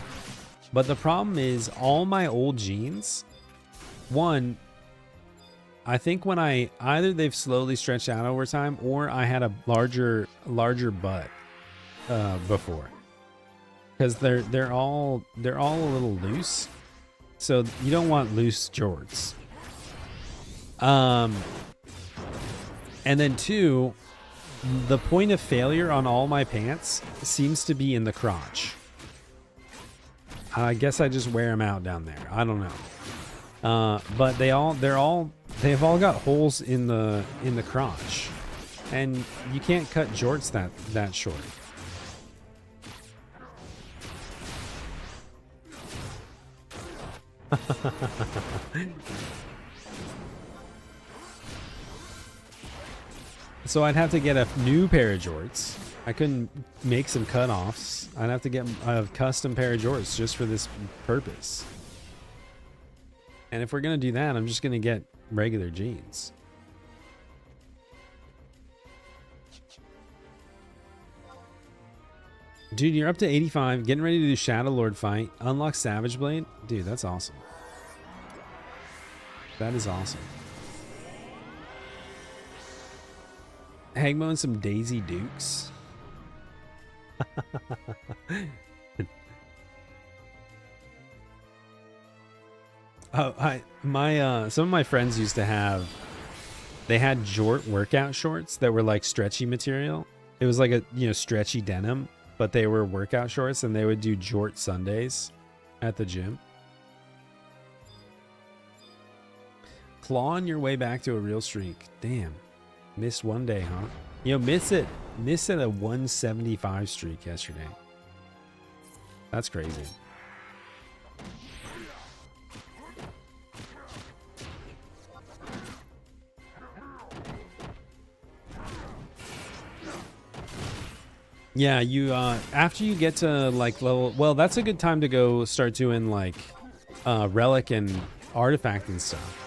But the problem is all my old jeans, one, I think when either they've slowly stretched out over time or I had a larger butt before. Cuz they're all a little loose. So you don't want loose jorts. And then two, the point of failure on all my pants seems to be in the crotch. I guess I just wear them out down there. I don't know. But they've all got holes in the crotch, and you can't cut jorts that short. So I'd have to get a new pair of jorts. I couldn't make some cutoffs. I'd have to get a custom pair of jorts just for this purpose. And if we're going to do that, I'm just going to get regular jeans. Dude, you're up to 85. Getting ready to do Shadow Lord fight. Unlock Savage Blade. Dude, that's awesome. That is awesome. Hagmo and some Daisy Dukes. Some of my friends used to have, they had jort workout shorts that were like stretchy material. It was like a, stretchy denim, but they were workout shorts, and they would do jort Sundays at the gym. Clawing your way back to a real streak. Damn. Missed one day, huh? Missed at a 175 streak yesterday. That's crazy. Yeah, you after you get to like level, well, that's a good time to go start doing like relic and artifact and stuff.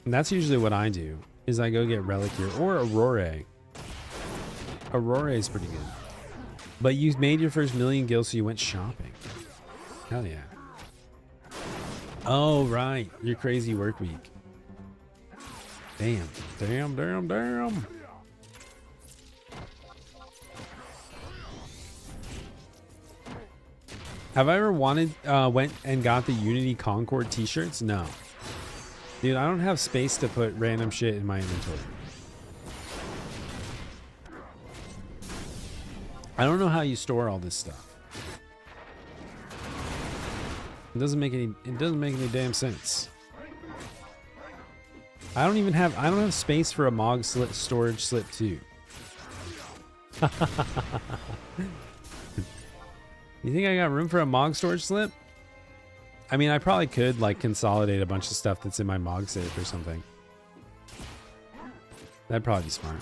And that's usually what I do, is I go get relic gear or Aurora. Aurora is pretty good. But you made your first million gil, so you went shopping. Hell yeah. Oh, right. Your crazy work week. Damn. Have I ever went and got the Unity Concord t-shirts? No. Dude, I don't have space to put random shit in my inventory. I don't know how you store all this stuff. It doesn't make any damn sense. I don't have space for a Mog storage slip too. You think I got room for a Mog storage slip? I mean, I probably could like consolidate a bunch of stuff that's in my Mog safe or something. That'd probably be smart.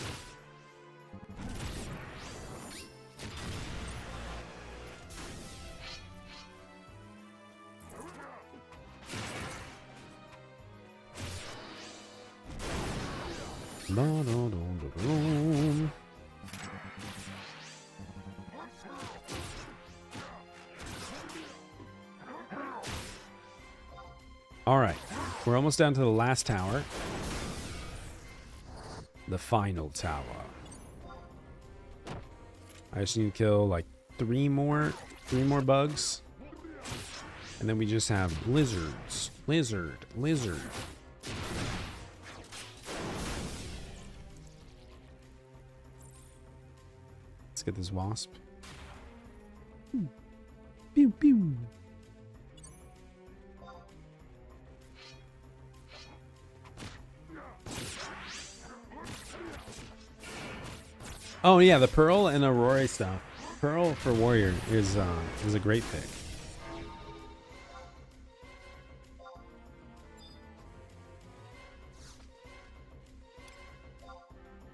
All right, we're almost down to the last tower. The final tower. I just need to kill like three more bugs. And then we just have lizards. Lizard. Let's get this wasp. Pew, pew. Oh yeah, the Pearl and Aurora stuff. Pearl for Warrior is a great pick.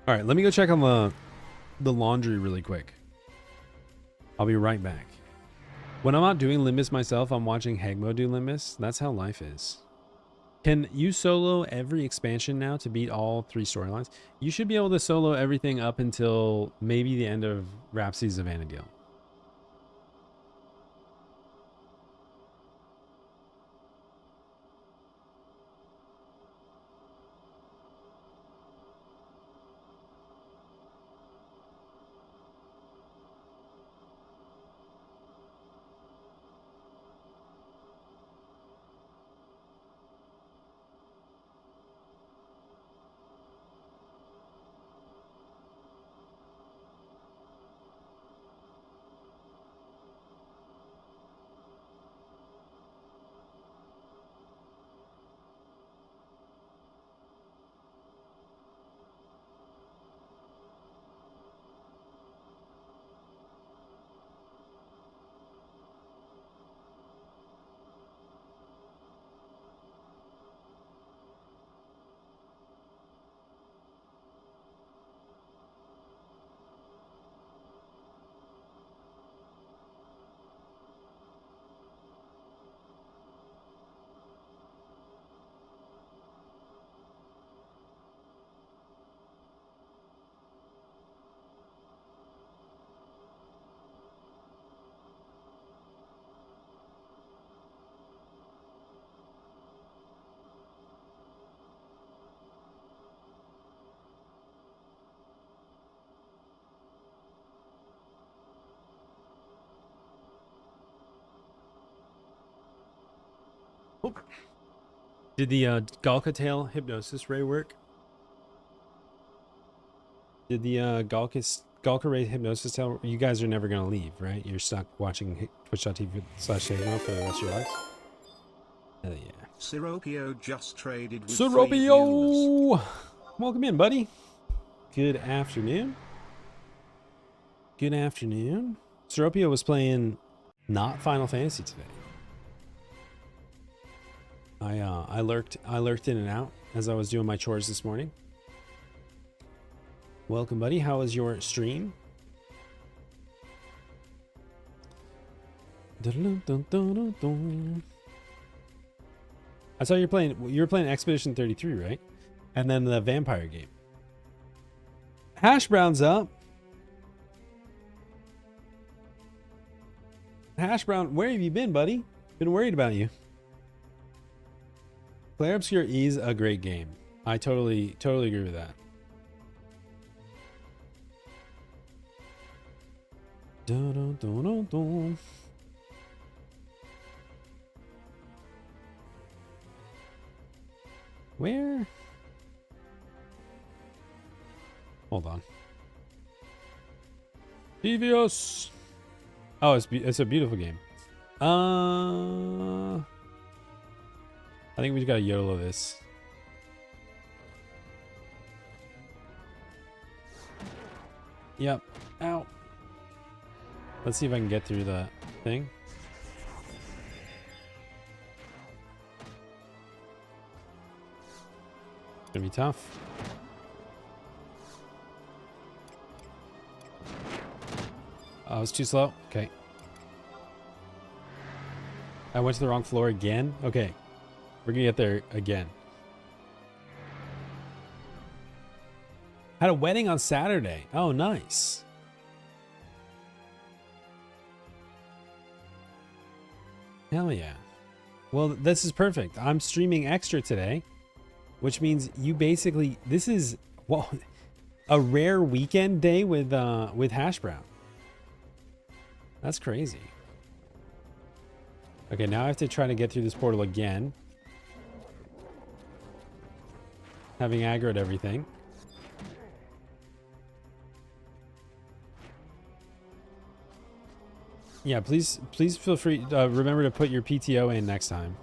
All right, let me go check on the laundry really quick. I'll be right back. When I'm not doing Limbus myself, I'm watching Hegmo do Limbus. That's how life is. Can you solo every expansion now to beat all 3 storylines? You should be able to solo everything up until maybe the end of Rhapsodies of Vana'diel. Did the Galka Tail Hypnosis Ray work? Did the Galka Ray Hypnosis Tail... You guys are never going to leave, right? You're stuck watching twitch.tv/Hegmo for the rest of your lives? Hell yeah. Siropio just traded with Siropio! Welcome in, buddy. Good afternoon. Good afternoon. Siropio was not Final Fantasy today. I lurked in and out as I was doing my chores this morning. Welcome, buddy. How was your stream? I saw you were playing Expedition 33, right? And then the vampire game. Hash Brown's up. Hash Brown, where have you been, buddy? Been worried about you. Clair Obscure is a great game. I totally agree with that. Dun, dun, dun, dun, dun. Where? Hold on. Devious. Oh, it's a beautiful game. I think we just gotta YOLO this. Yep. Ow. Let's see if I can get through the thing. It's gonna be tough. Oh, it's too slow. Okay. I went to the wrong floor again. Okay. We're gonna get there again. Had a wedding on Saturday. Oh, nice. Hell yeah. Well, this is perfect. I'm streaming extra today, which means you basically, this is, well, a rare weekend day with Hash Brown. That's crazy. Okay, now I have to try to get through this portal again. Having aggroed everything. Yeah, please feel free. Remember to put your PTO in next time.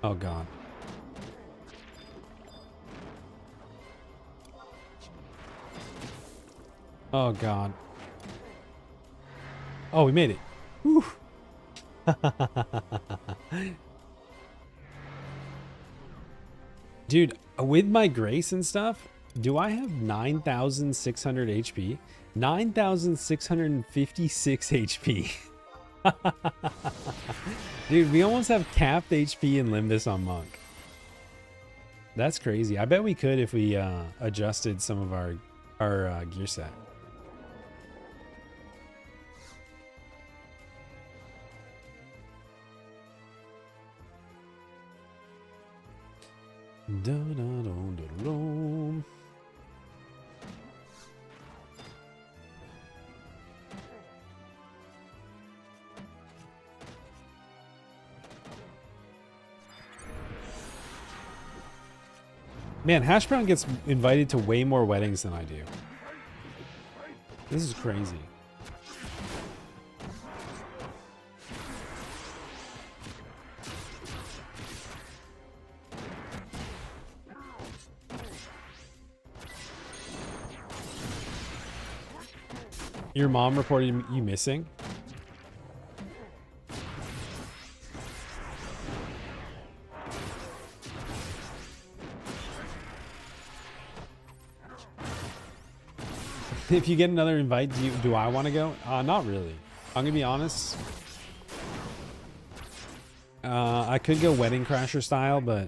Oh God. Oh God. Oh, we made it. Whew. Dude, with my grace and stuff, do I have 9,600 HP? 9,656 HP. Dude, we almost have capped HP in Limbus on Monk. That's crazy. I bet we could if we adjusted some of our gear set. Man, Hash Brown gets invited to way more weddings than I do. This is crazy. Your mom reported you missing? If you get another invite, do I want to go? Not really. I'm gonna be honest. I could go Wedding Crasher style, but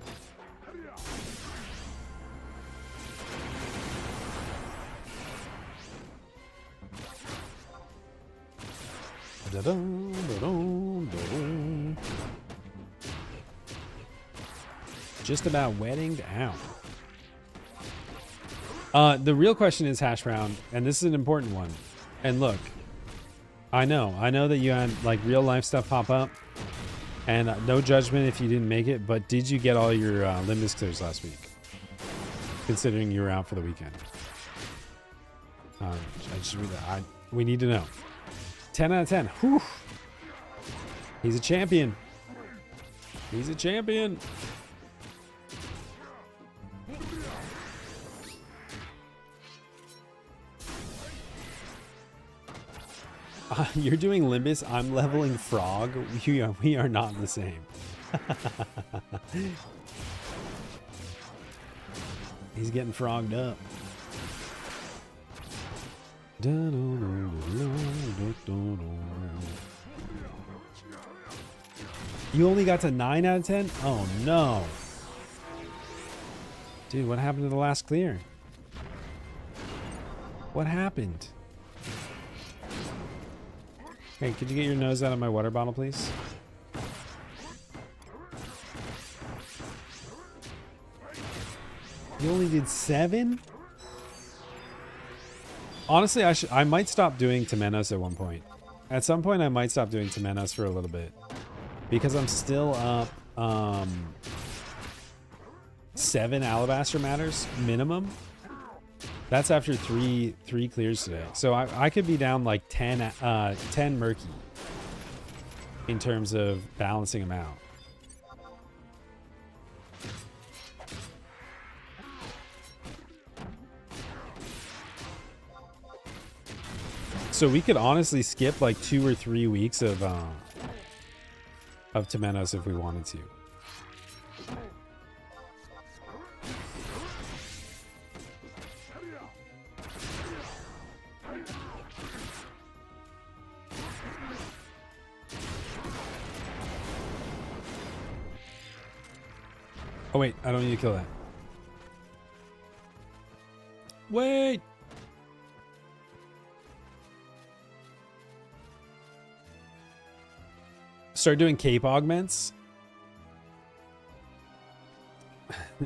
just about weddinged out. The real question is, Hash Brown, and this is an important one. And look, I know that you had like real life stuff pop up, and no judgment if you didn't make it, but did you get all your Limbus clears last week? Considering you were out for the weekend. We need to know. 10 out of 10. Whew. He's a champion. He's a champion. You're doing Limbus. I'm leveling Frog. We are not the same. He's getting frogged up. You only got to 9 out of 10? Oh no. Dude, what happened to the last clear? What happened? Hey, could you get your nose out of my water bottle, please? You only did 7? Honestly, I might stop doing Temenos at one point. At some point, I might stop doing Temenos for a little bit. Because I'm still up 7 Alabaster Matters minimum. That's after three clears today. So I could be down like 10 Murky in terms of balancing them out. So we could honestly skip like 2 or 3 weeks of Temenos if we wanted to. Oh wait, I don't need to kill that. Wait! Start doing cape augments.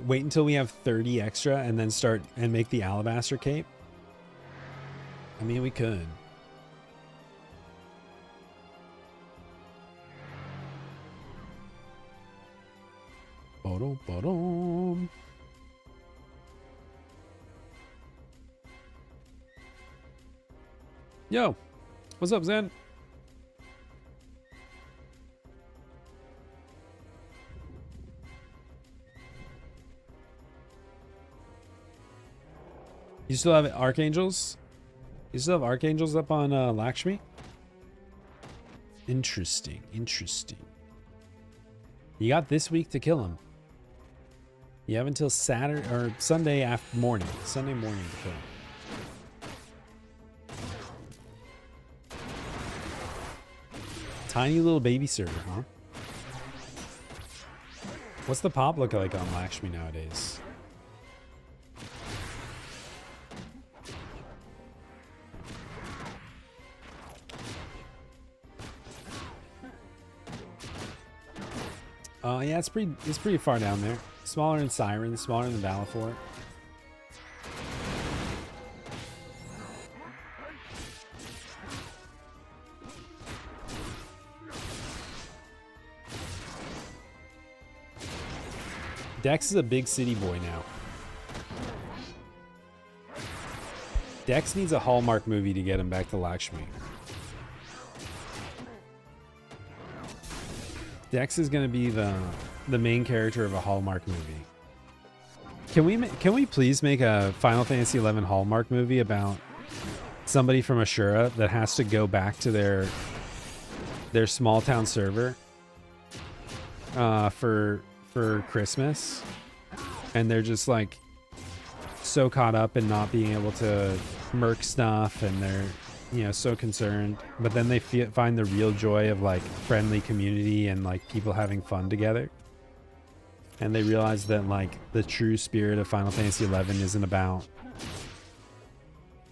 Wait until we have 30 extra and then start and make the alabaster cape. I mean, we could. Ba-dum. Yo, what's up, Zen? You still have archangels? You still have archangels up on Lakshmi? Interesting, interesting. You got this week to kill him. You have until Saturday or Sunday after morning. Sunday morning to kill him. Tiny little baby server, huh? What's the pop look like on Lakshmi nowadays? Yeah, it's pretty far down there. Smaller than Siren, smaller than Balafort. Dex is a big city boy now. Dex needs a Hallmark movie to get him back to Lakshmi. Dex is going to be the main character of a Hallmark movie. Can we please make a Final Fantasy XI Hallmark movie about somebody from Ashura that has to go back to their small town server for Christmas, and they're just like so caught up in not being able to merc stuff, and they're, you know, so concerned, but then they find the real joy of like friendly community and like people having fun together, and they realize that like the true spirit of Final Fantasy XI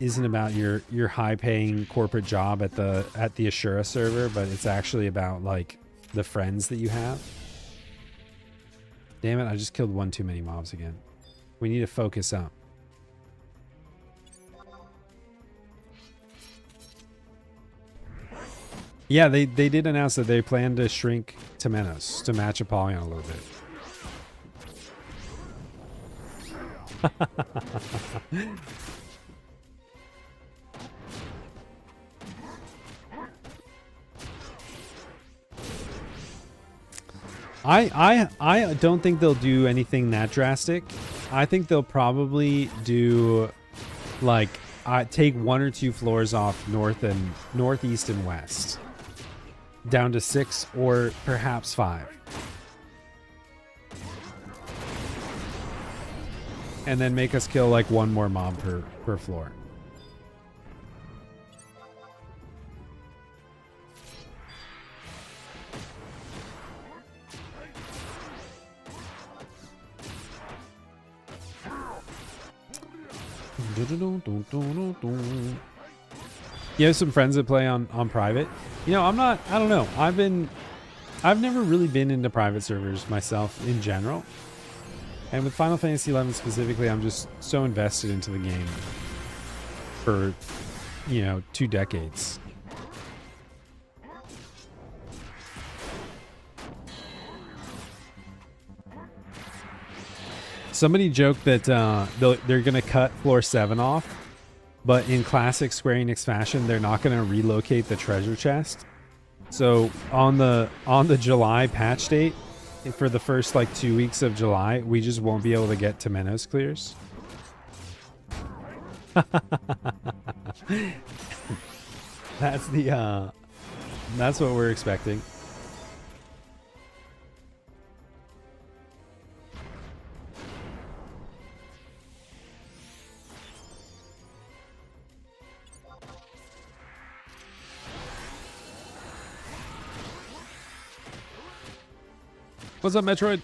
isn't about your high-paying corporate job at the Ashura server, but it's actually about like the friends that you have. Damn it, I just killed one too many mobs again. We need to focus up. Yeah, they did announce that they plan to shrink Temenos to match Apollyon a little bit. I don't think they'll do anything that drastic. I think they'll probably do like take 1 or 2 floors off northeast and west, down to 6 or perhaps 5, and then make us kill like 1 more mob per floor. You have some friends that play on private? You know, I don't know. I've never really been into private servers myself in general. And with Final Fantasy XI specifically, I'm just so invested into the game for, you know, 2 decades. Somebody joked that they're going to cut floor 7 off, but in classic Square Enix fashion, they're not going to relocate the treasure chest. So on the July patch date, for the first like 2 weeks of July, we just won't be able to get Temenos clears. That's what we're expecting. What's up, Metroid?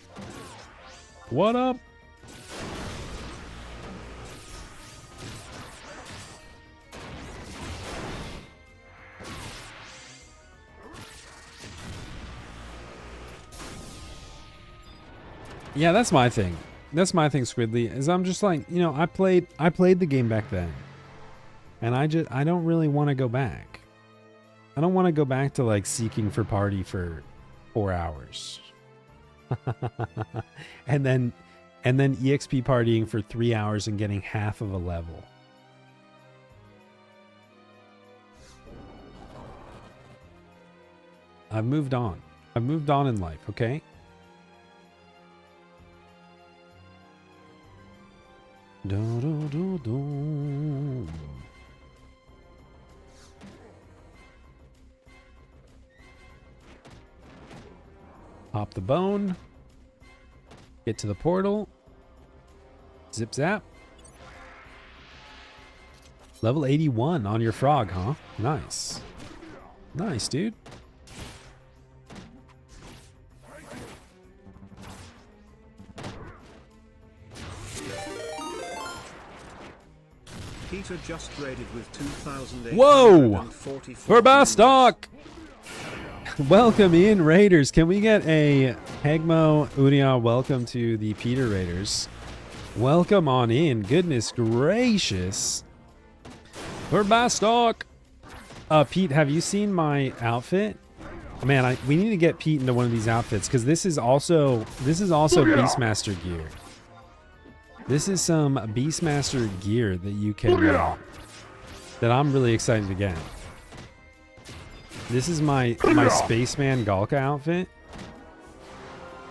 What up? Yeah, that's my thing. That's my thing, Squidly, is I'm just like, you know, I played the game back then. And I don't really want to go back. I don't want to go back to like seeking for party for 4 hours. and then EXP partying for 3 hours and getting half of a level. I've moved on. I've moved on in life, okay? Do, do, do, do. Pop the bone. Get to the portal. Zip zap. Level 81 on your frog, huh? Nice. Nice, dude. Peter just raided with 2,844. Whoa! We're Bastock! Welcome in, Raiders. Can we get a Hegmo Unia welcome to the Peter Raiders? Welcome on in. Goodness gracious. We're Bastock! Pete, have you seen my outfit? Man, we need to get Pete into one of these outfits because this is also Beastmaster gear. This is some Beastmaster gear that you can that I'm really excited to get. This is my Spaceman Galka outfit.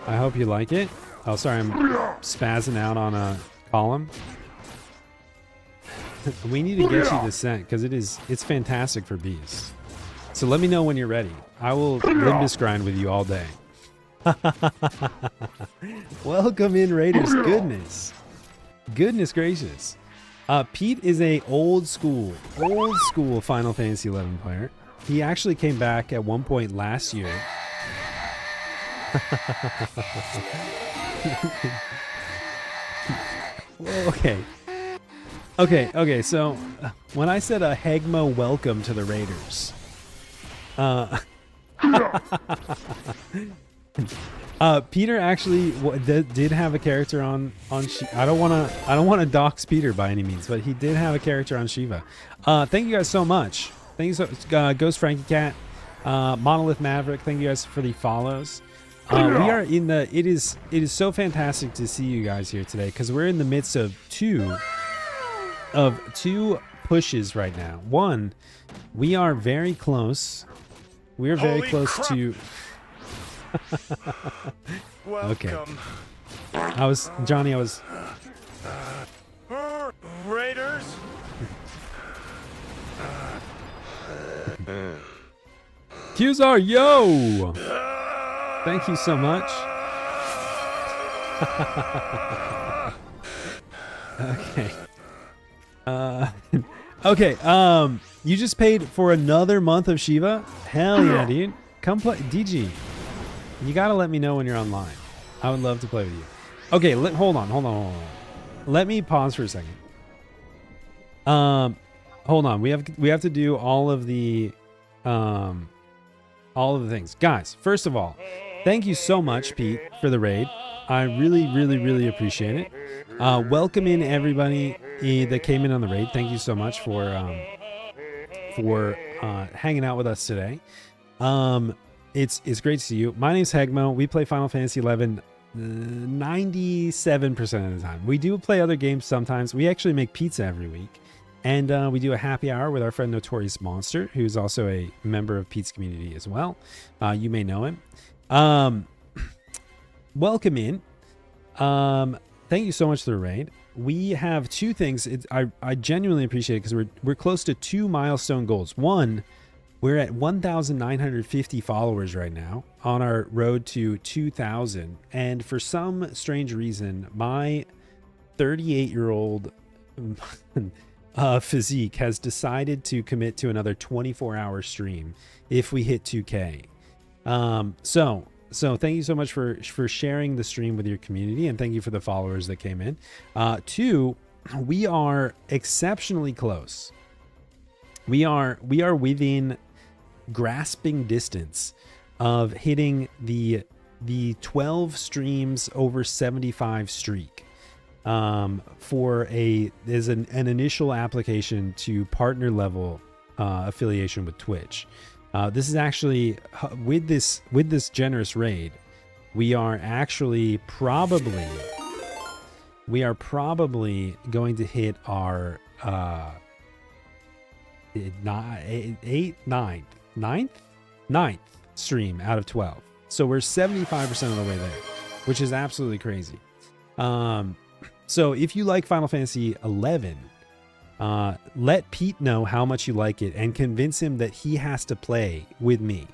I hope you like it. Oh, sorry, I'm spazzing out on a column. We need to get you this scent because it's fantastic for bees. So let me know when you're ready. I will Limbus grind with you all day. Welcome in, Raiders. Goodness gracious. Pete is a old school Final Fantasy XI player. He actually came back at one point last year. Okay, so when I said a Hegmo welcome to the Raiders, Peter actually did have a character on I don't want to dox Peter by any means, but he did have a character on Shiva. Thank you guys so much. Thank you so Ghost Frankie Cat, Monolith Maverick. Thank you guys for the follows. We are in the it is so fantastic to see you guys here today because we're in the midst of two pushes right now. One, we are very close. We are very close to. Okay. Johnny. I was. Raiders. Qzar, yo! Thank you so much. Okay. Okay. You just paid for another month of Shiva? Hell yeah, dude. Come play. DG. You gotta let me know when you're online. I would love to play with you. Okay, hold on. Let me pause for a second. Hold on. We have to do all of the things. Guys, first of all, thank you so much, Pete, for the raid. I really appreciate it. Welcome in everybody that came in on the raid. Thank you so much for hanging out with us today. It's great to see you. My name's Hegmo. We play Final Fantasy XI 97% of the time. We do play other games sometimes. We actually make pizza every week. And we do a happy hour with our friend Notorious Monster, who's also a member of Pete's community as well. You may know him. Welcome in. Thank you so much for the raid. We have two things. I genuinely appreciate it because we're close to 2 milestone goals. One, we're at 1,950 followers right now on our road to 2,000. And for some strange reason, my 38-year-old physique has decided to commit to another 24-hour stream if we hit 2K. So thank you so much for sharing the stream with your community, and thank you for the followers that came in. Two, we are exceptionally close. We are within grasping distance of hitting the the 12 streams over 75 streak for as an initial application to partner level affiliation with Twitch. This is actually with this generous raid, we are probably going to hit our ninth stream out of 12. So we're 75% of the way there, which is absolutely crazy. So if you like Final Fantasy 11, let Pete know how much you like it and convince him that he has to play with me.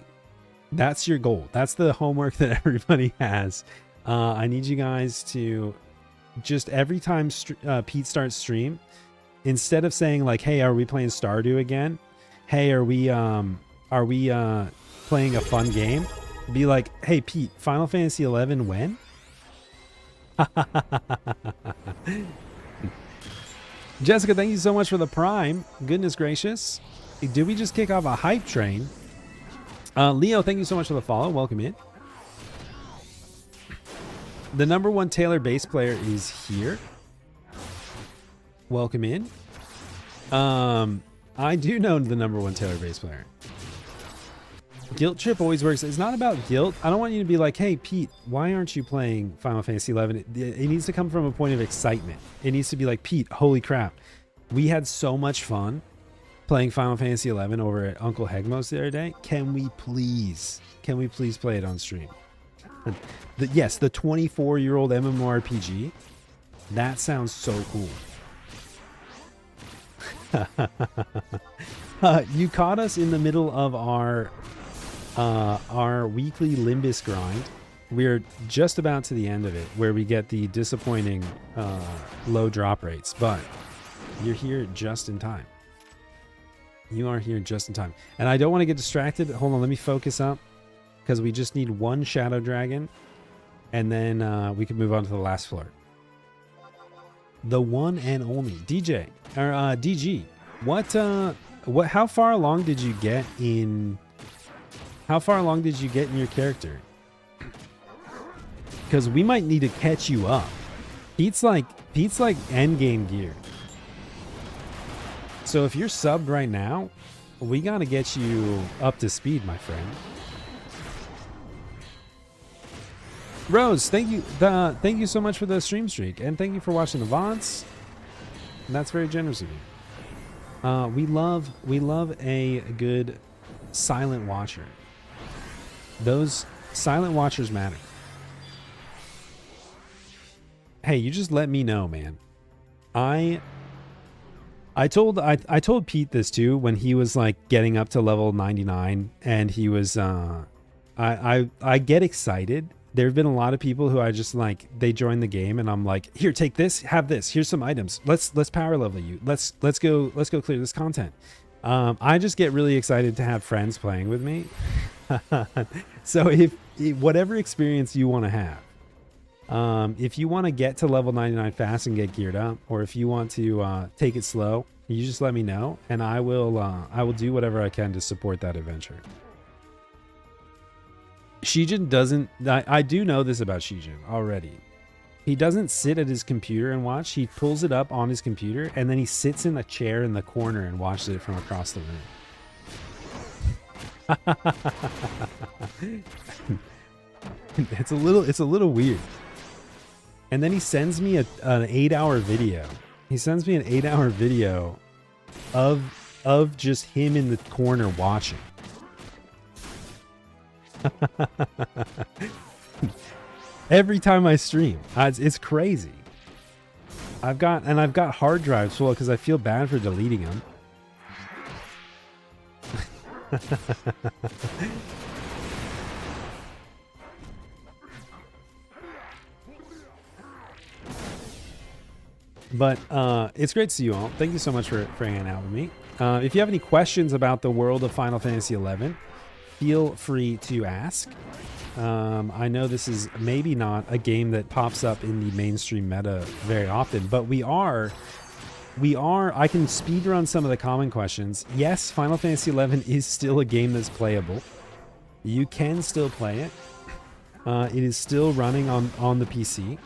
That's your goal. That's the homework that everybody has. I need you guys to just every time Pete starts stream, instead of saying like, "Hey, are we playing Stardew again? Hey, are we playing a fun game?" Be like, "Hey, Pete, Final Fantasy 11 when?" Jessica, thank you so much for the Prime. Goodness gracious. Did we just kick off a hype train? Leo, thank you so much for the follow. Welcome in. The #1 Taylor bass player is here. Welcome in. I do know the #1 Taylor bass player. Guilt trip always works. It's not about guilt. I don't want you to be like, "Hey, Pete, why aren't you playing Final Fantasy 11? It needs to come from a point of excitement. It needs to be like, "Pete, holy crap. We had so much fun playing Final Fantasy 11 over at Uncle Hegmo's the other day. Can we please play it on stream?" Yes, the 24-year-old MMORPG. That sounds so cool. You caught us in the middle of our weekly Limbus grind. We're just about to the end of it, where we get the disappointing low drop rates, but you're here just in time. You are here just in time. And I don't want to get distracted. Hold on, let me focus up, because we just need one Shadow Dragon, and then we can move on to the last floor. The one and only DJ, or DG. How far along did you get in your character? Because we might need to catch you up. Pete's like end game gear. So if you're subbed right now, we gotta get you up to speed, my friend. Rose, thank you so much for the stream streak, and thank you for watching the VODs. That's very generous of you. We love a good silent watcher. Those silent watchers matter. Hey, you just let me know, man. I told Pete this too when he was like getting up to level 99, and he was I get excited. There have been a lot of people who I just like, they join the game and I'm like, "Here, take this, have this. Here's some items. Let's power level you. Let's go clear this content." I just get really excited to have friends playing with me. So if whatever experience you want to have, if you want to get to level 99 fast and get geared up, or if you want to take it slow, you just let me know, and I will do whatever I can to support that adventure. Shijin doesn't... I do know this about Shijin already. He doesn't sit at his computer and watch. He pulls it up on his computer, and then he sits in a chair in the corner and watches it from across the room. It's a little weird. And then he sends me an 8-hour video. He sends me an 8-hour video of just him in the corner watching. Every time I stream, it's crazy. I've got hard drives full because I feel bad for deleting them. But it's great to see you all. Thank you so much for hanging out with me. If you have any questions about the world of Final Fantasy XI, feel free to ask. I know this is maybe not a game that pops up in the mainstream meta very often, but we are, I can speedrun some of the common questions. Yes, Final Fantasy XI is still a game that's playable. You can still play it. It is still running on the PC.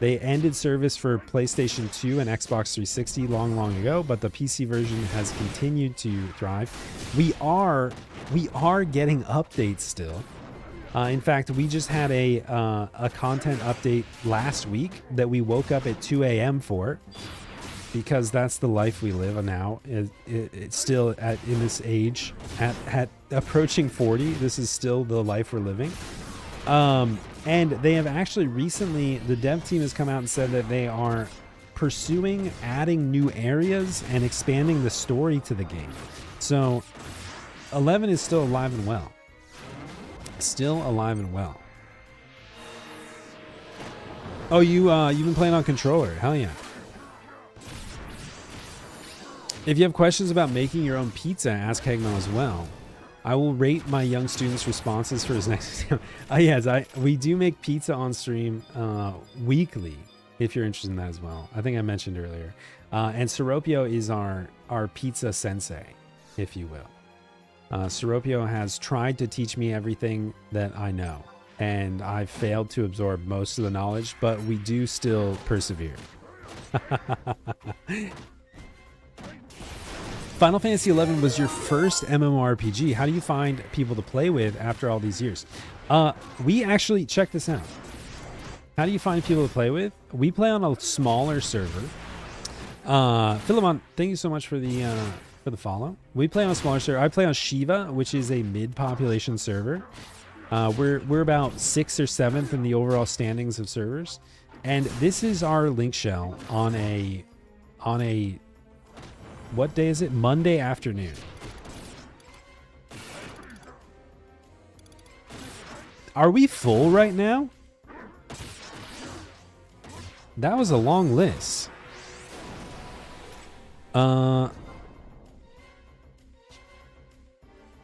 They ended service for PlayStation 2 and Xbox 360 long ago, but the PC version has continued to thrive. We are getting updates still. In fact, we just had a content update last week that we woke up at 2 a.m. for, because that's the life we live now. It's still in this age, at approaching 40. This is still the life we're living. And they have actually recently, the dev team has come out and said that they are pursuing adding new areas and expanding the story to the game. So 11 is still alive and well. Still alive and well. Oh, you've been playing on controller. Hell yeah. If you have questions about making your own pizza, ask Hegmo as well. I will rate my young student's responses for his next exam. Yes, we do make pizza on stream weekly, if you're interested in that as well. I think I mentioned earlier. And Seropio is our pizza sensei, if you will. Seropio has tried to teach me everything that I know, and I've failed to absorb most of the knowledge, but we do still persevere. Final Fantasy XI was your first MMORPG. How do you find people to play with after all these years? We actually, check this out. How do you find people to play with? We play on a smaller server. Philemon, thank you so much for the follow. We play on a smaller server. I play on Shiva, which is a mid-population server. We're about 6th or 7th in the overall standings of servers, and this is our link shell on a what day is it? Monday afternoon. Are we full right now? That was a long list.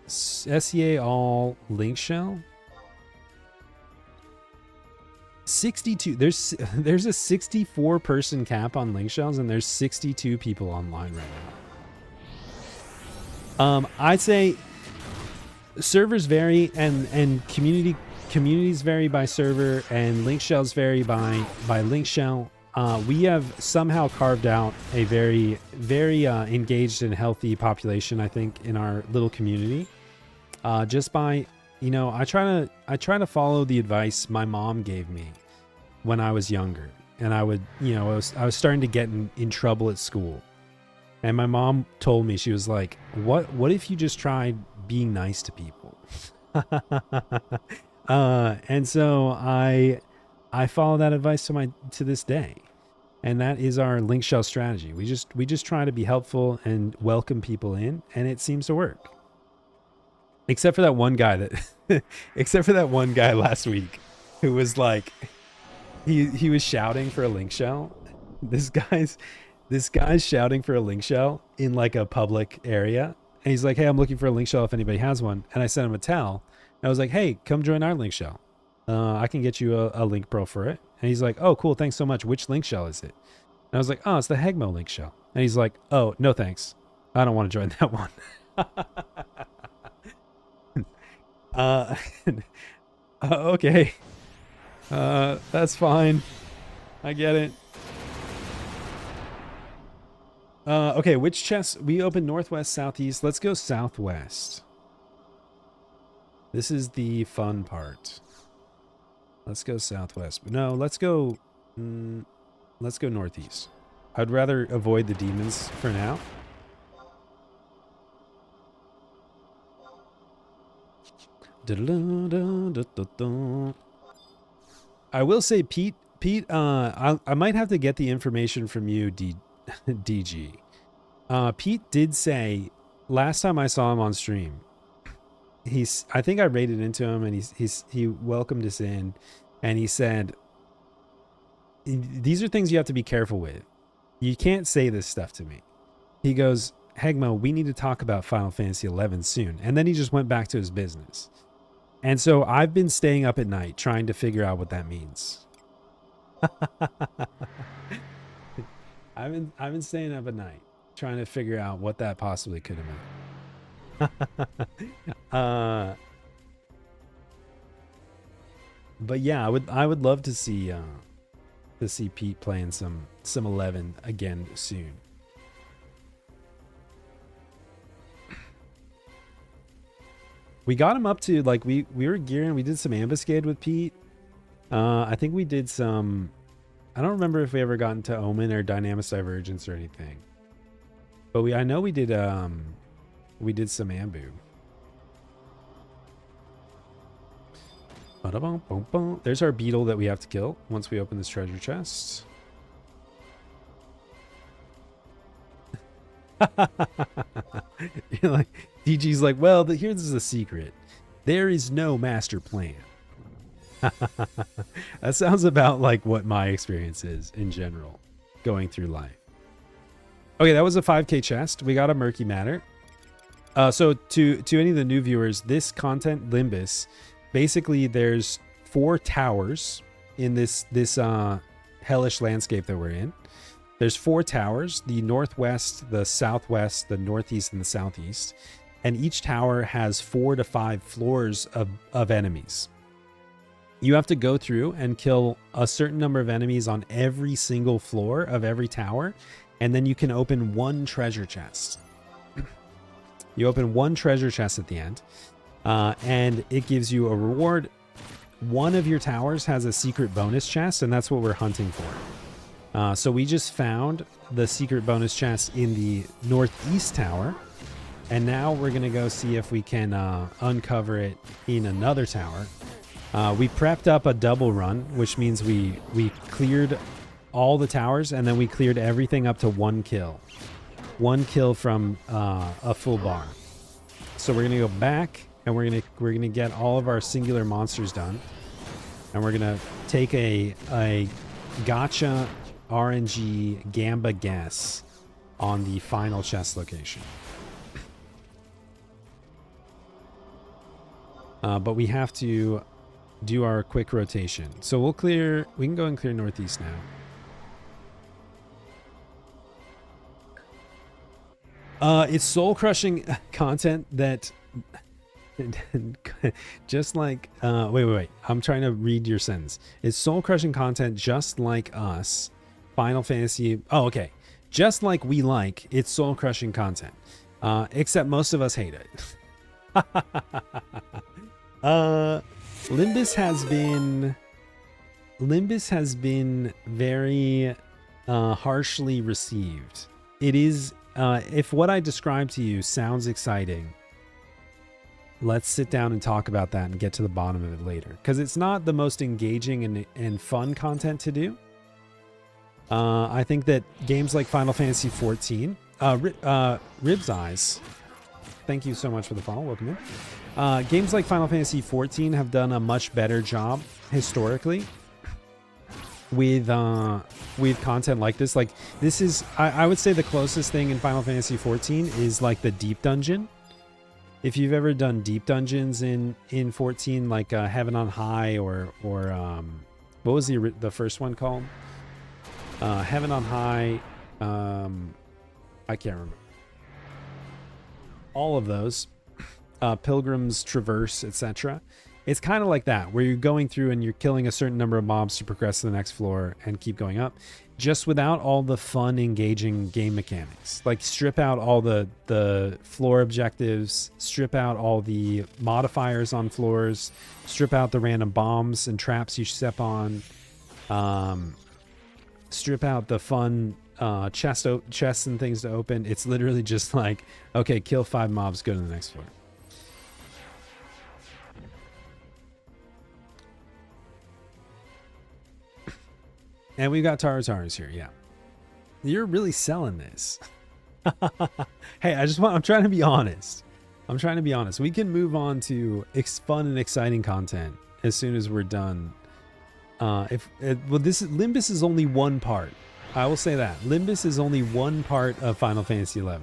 SEA all link shell. 62. There's a 64 person cap on link shells, and there's 62 people online right now. I'd say servers vary, and communities vary by server, and link shells vary by link shell. We have somehow carved out a very engaged and healthy population, I think, in our little community. Just by, I try to follow the advice my mom gave me when I was younger, and I would, I was starting to get in trouble at school, and my mom told me, she was like, "What if you just tried being nice to people?" And so I follow that advice to this day, and that is our link shell strategy. We just try to be helpful and welcome people in, and it seems to work. Except for that one guy last week who was like, he was shouting for a link shell. This guy's shouting for a link shell in like a public area. And he's like, "Hey, I'm looking for a link shell if anybody has one." And I sent him a tell. And I was like, "Hey, come join our link shell. I can get you a link pro for it." And he's like, "Oh, cool. Thanks so much. Which link shell is it?" And I was like, "Oh, it's the Hegmo link shell." And he's like, "Oh, no, thanks. I don't want to join that one." Okay. That's fine. I get it. Okay, which chest? We open northwest, southeast. Let's go southwest. This is the fun part. Let's go southwest. No, let's go northeast. I'd rather avoid the demons for now. I will say, Pete, I might have to get the information from you, DG. Pete did say last time I saw him on stream, I think I raided into him, and he welcomed us in, and he said, "These are things you have to be careful with. You can't say this stuff to me." He goes, "Hegmo, we need to talk about Final Fantasy XI soon." And then he just went back to his business. And so I've been staying up at night trying to figure out what that means. I've been staying up at night trying to figure out what that possibly could have meant. But yeah, I would love to see Pete playing some 11 again soon. We got him up to like we were gearing. We did some ambuscade with Pete. I think we did some. I don't remember if we ever got into Omen or Dynamis Divergence or anything. But I know we did some Ambu. There's our beetle that we have to kill once we open this treasure chest. You're like, DG's like, well, here's the secret. There is no master plan. That sounds about like what my experience is in general going through life. Okay, that was a 5k chest. We got a murky matter. So to any of the new viewers, this content Limbus, basically there's 4 towers in this hellish landscape that we're in. There's 4 towers, the northwest, the southwest, the northeast, and the southeast. And each tower has 4 to 5 floors of enemies. You have to go through and kill a certain number of enemies on every single floor of every tower. And then you can open 1 treasure chest. You open 1 treasure chest at the end. And it gives you a reward. One of your towers has a secret bonus chest, and that's what we're hunting for. So we just found the secret bonus chest in the northeast tower. And now we're going to go see if we can uncover it in another tower. We prepped up a double run, which means we cleared all the towers, and then we cleared everything up to 1 kill. 1 kill from a full bar. So we're going to go back, and we're going to get all of our singular monsters done. And we're going to take a gotcha RNG Gamba guess on the final chest location. But we have to do our quick rotation. So we can go and clear northeast now. It's soul crushing content that just like wait, I'm trying to read your sentence. It's soul crushing content just like us. Final Fantasy, okay, just like we like, it's soul crushing content, except most of us hate it. Limbus has been very harshly received. It is, if what I described to you sounds exciting, let's sit down and talk about that and get to the bottom of it later, because it's not the most engaging and fun content to do. I think that games like Final Fantasy 14, Ribs Eyes, thank you so much for the follow, welcome in. Games like Final Fantasy 14 have done a much better job historically with content like this. Like this is, I would say the closest thing in Final Fantasy 14 is like the deep dungeon. If you've ever done deep dungeons in 14, like Heaven on High or what was the first one called? Heaven on High. I can't remember. All of those. Pilgrim's Traverse, etc. It's kind of like that, where you're going through and you're killing a certain number of mobs to progress to the next floor and keep going up, just without all the fun, engaging game mechanics. Like strip out all the floor objectives, strip out all the modifiers on floors, strip out the random bombs and traps you step on, strip out the fun chests and things to open. It's literally just like, okay, kill 5 mobs, go to the next floor. And we've got Taras here, yeah. You're really selling this. Hey, I'm trying to be honest. We can move on to fun and exciting content as soon as we're done. Limbus is only one part. I will say that. Limbus is only one part of Final Fantasy XI.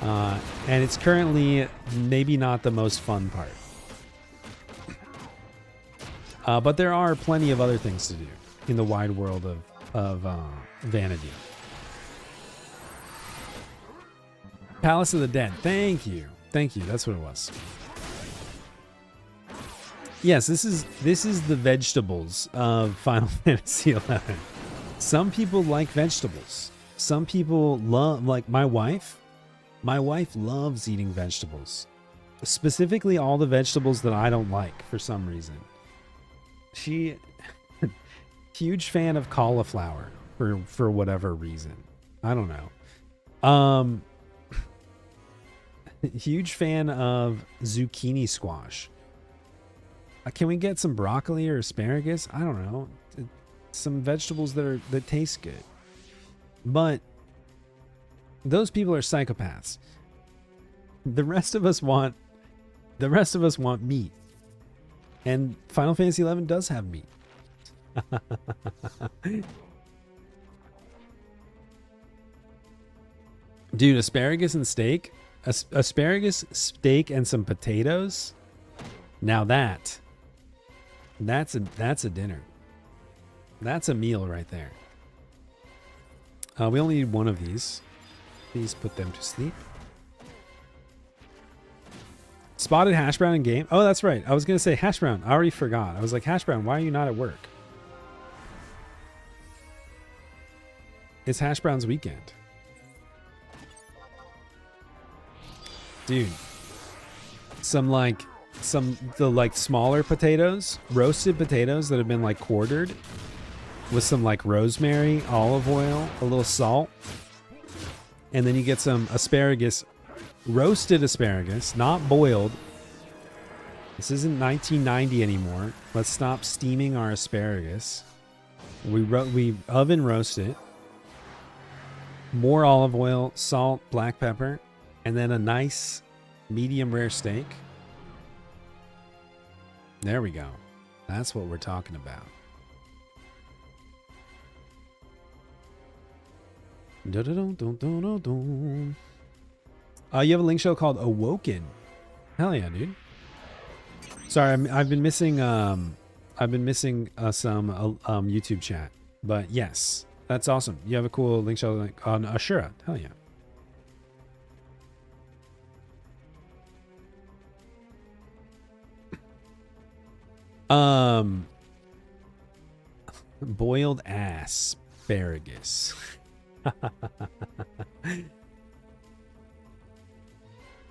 And it's currently maybe not the most fun part. But there are plenty of other things to do in the wide world of Vanity. Palace of the Dead. Thank you. That's what it was. Yes, this is the vegetables of Final Fantasy 11. Some people like vegetables. Some people love, like my wife. My wife loves eating vegetables. Specifically all the vegetables that I don't like for some reason. She huge fan of cauliflower for whatever reason. I don't know. Huge fan of zucchini squash. Can we get some broccoli or asparagus? I don't know. Some vegetables that taste good. But those people are psychopaths. The rest of us want meat. And Final Fantasy 11 does have meat. Dude, asparagus and steak? Asparagus, steak, and some potatoes? Now that's a dinner. That's a meal right there. We only need one of these. Please put them to sleep. Spotted Hash Brown in game. Oh, that's right. I was going to say Hash Brown. I already forgot. I was like, Hash Brown, why are you not at work? It's Hash Brown's weekend. Dude. The smaller potatoes, roasted potatoes that have been like quartered with some like rosemary, olive oil, a little salt. And then you get some asparagus, roasted asparagus, not boiled. This isn't 1990 anymore. Let's stop steaming our asparagus. We oven roast it. More olive oil, salt, black pepper, and then a nice medium rare steak. There we go. That's what we're talking about. You have a link show called Awoken. Hell yeah, dude. Sorry, I've been missing some YouTube chat, but yes, that's awesome. You have a cool link show on Ashura. Hell yeah. Boiled asparagus.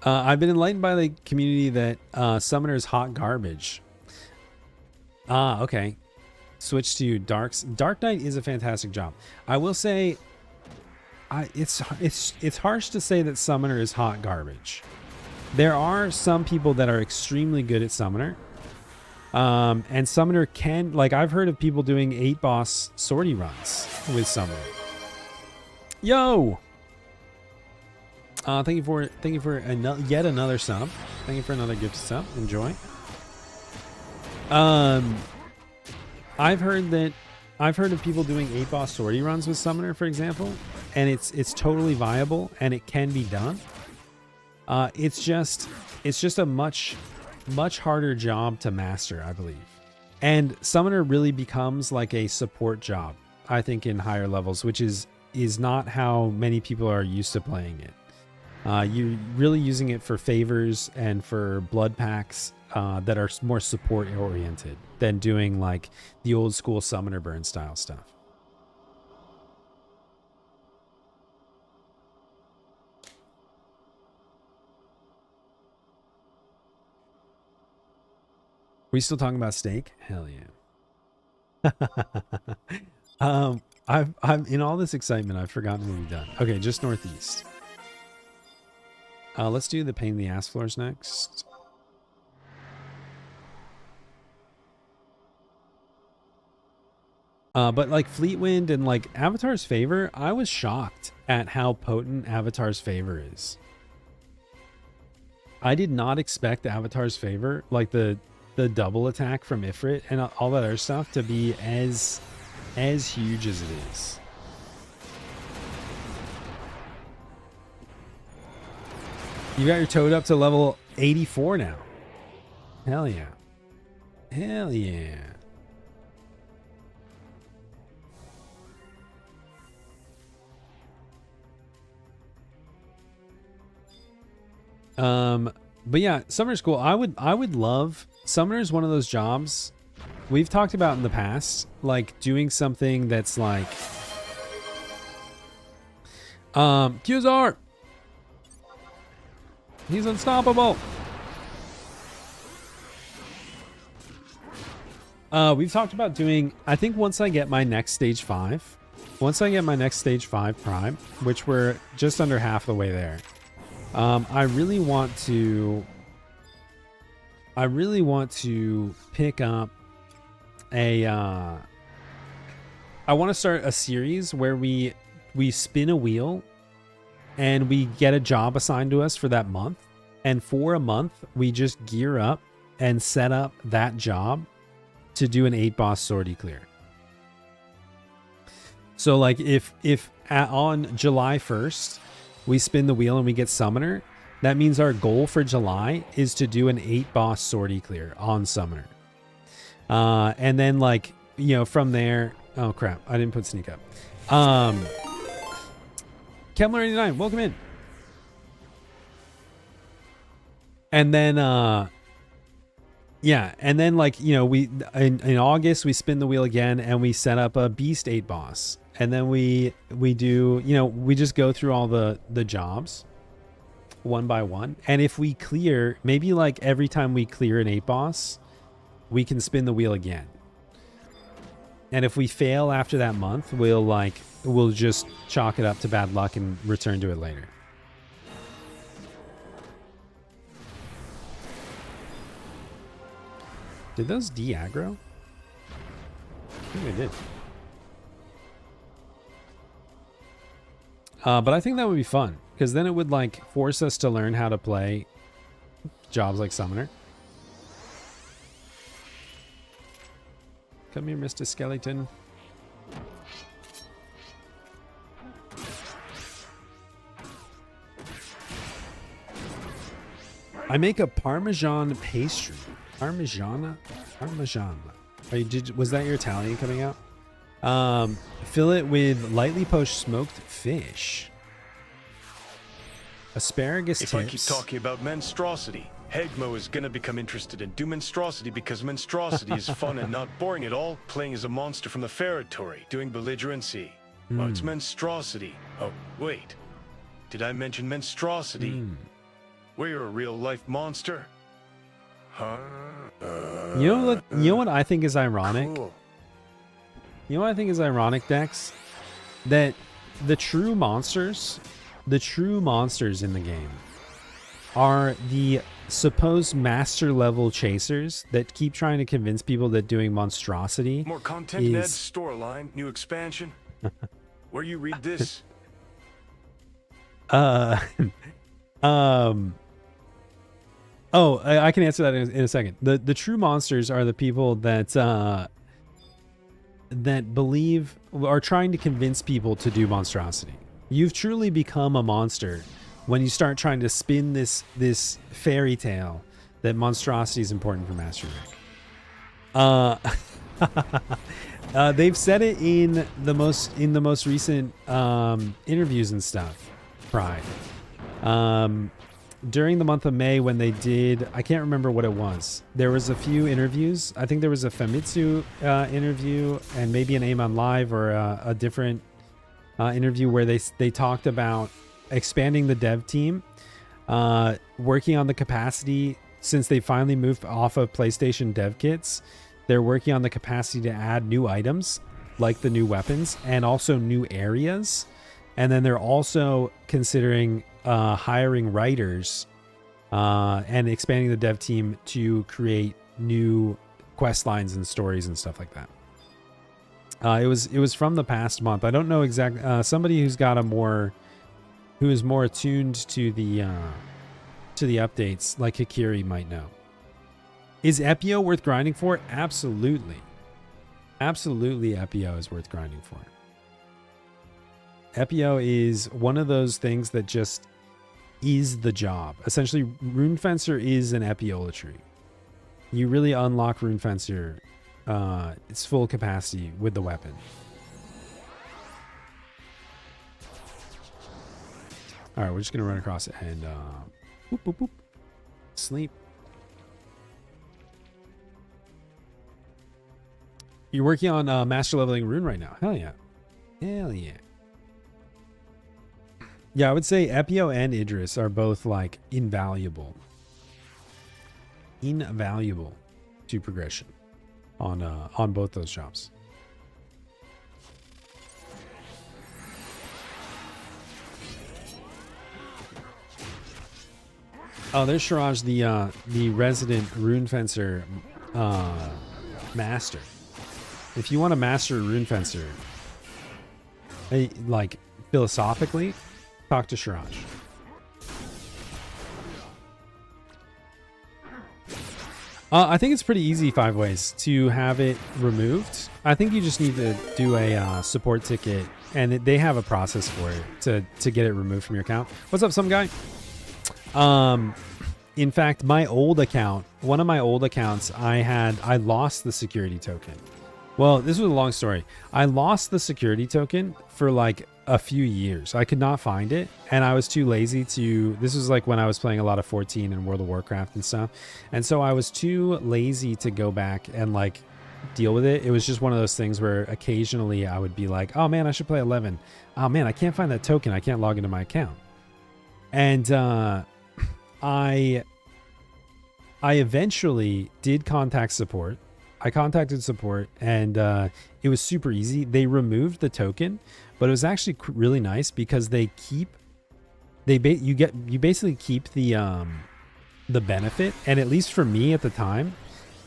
I've been enlightened by the community that Summoner is hot garbage. Okay. Switch to Dark Knight is a fantastic job. I will say, it's harsh to say that Summoner is hot garbage. There are some people that are extremely good at Summoner. And Summoner can, like, I've heard of people doing 8-boss sortie runs with Summoner. Yo! Thank you for yet another sub. Thank you for another gift sub. Enjoy. I've heard of people doing 8-boss sortie runs with Summoner, for example, and it's totally viable and it can be done. It's just a much harder job to master, I believe. And Summoner really becomes like a support job, I think, in higher levels, which is not how many people are used to playing it. You're really using it for favors and for blood packs that are more support oriented than doing like the old school Summoner burn style stuff. We still talking about steak? Hell yeah. I'm in all this excitement, I've forgotten what we've done. Okay, just northeast. Let's do the pain in the ass floors next. But like Fleetwind and like Avatar's Favor, I was shocked at how potent Avatar's Favor is. I did not expect Avatar's Favor, like the double attack from Ifrit and all that other stuff, to be as huge as it is. You got your Toad up to level 84 now. Hell yeah. Hell yeah. But yeah, Summoner's cool. I would love Summoner's one of those jobs we've talked about in the past, like doing something that's like Qzar. He's unstoppable. We've talked about doing, I think once I get my next stage 5, prime, which we're just under half the way there. I really want to pick up a I want to start a series where we spin a wheel and we get a job assigned to us for that month, and for a month we just gear up and set up that job to do an 8 boss sortie clear. So like if on July 1st we spin the wheel and we get Summoner, that means our goal for July is to do an 8 boss sortie clear on Summoner. And then like, you know, from there, oh crap, I didn't put sneak up. Kemler89, welcome in. And then yeah, and then like, you know, we in August we spin the wheel again and we set up a Beast 8 boss. And then we do, you know, we just go through all the jobs one by one. And if we clear, maybe like every time we clear an 8 boss, we can spin the wheel again. And if we fail after that month, we'll just chalk it up to bad luck and return to it later. Did those de-aggro? I think they did. But I think that would be fun, because then it would like force us to learn how to play jobs like Summoner. Come here, Mr. Skeleton. I make a Parmesan pastry. Parmigiana? Was that your Italian coming out? Fill it with lightly poached smoked fish. Asparagus If tips. I keep talking about monstrosity, Hegmo is gonna become interested in monstrosity because monstrosity is fun and not boring at all, playing as a monster from the Ferritory, doing belligerency. Oh, it's monstrosity. Oh, wait. Did I mention monstrosity? Were you a real-life monster? Huh? You know what I think is ironic? Cool. You know what I think is ironic, Dex? That the true monsters in the game are the supposed master level chasers that keep trying to convince people that doing monstrosity More content in Ed's store line, new expansion. Where you read this? Oh, I can answer that in a second. The true monsters are the people that believe, are trying to convince people to do monstrosity. You've truly become a monster when you start trying to spin this fairy tale that monstrosity is important for Master Rank. They've said it in the most recent interviews and stuff. Pride. During the month of May when they did, I can't remember what it was. There was a few interviews. I think there was a Famitsu interview and maybe an Aim on Live or a different interview where they talked about expanding the dev team, working on the capacity since they finally moved off of PlayStation dev kits. They're working on the capacity to add new items like the new weapons and also new areas. And then they're also considering hiring writers and expanding the dev team to create new quest lines and stories and stuff like that. It was from the past month. I don't know exactly. Somebody who is more attuned to the updates, like Hikiri, might know. Is Epio worth grinding for? Absolutely. Absolutely, Epio is worth grinding for. Epio is one of those things that just is the job. Essentially, Rune Fencer is an Epiola tree. You really unlock Rune Fencer its full capacity with the weapon. All right, we're just going to run across it and boop, boop, boop. sleep. You're working on master leveling rune right now. Hell yeah. Hell yeah. Yeah, I would say Epio and Idris are both like invaluable. Invaluable to progression on both those jobs. Oh, there's Shiraj, the resident rune fencer master. If you want to master a rune fencer, like philosophically, talk to Shiraj. I think it's pretty easy 5 ways to have it removed. I think you just need to do a support ticket, and they have a process for it to get it removed from your account. What's up, some guy? In fact, my old account, one of my old accounts, I lost the security token. Well, this was a long story. I lost the security token for like a few years. I could not find it, and I was too lazy to. This was like when I was playing a lot of 14 and World of Warcraft and stuff, and so I was too lazy to go back and like deal with it. It was just one of those things where occasionally I would be like, oh man, I should play 11. Oh man, I can't find that token. I can't log into my account. And I eventually did contact support. I contacted support, and it was super easy. They removed the token, but it was actually really nice because you basically keep the benefit. And at least for me at the time,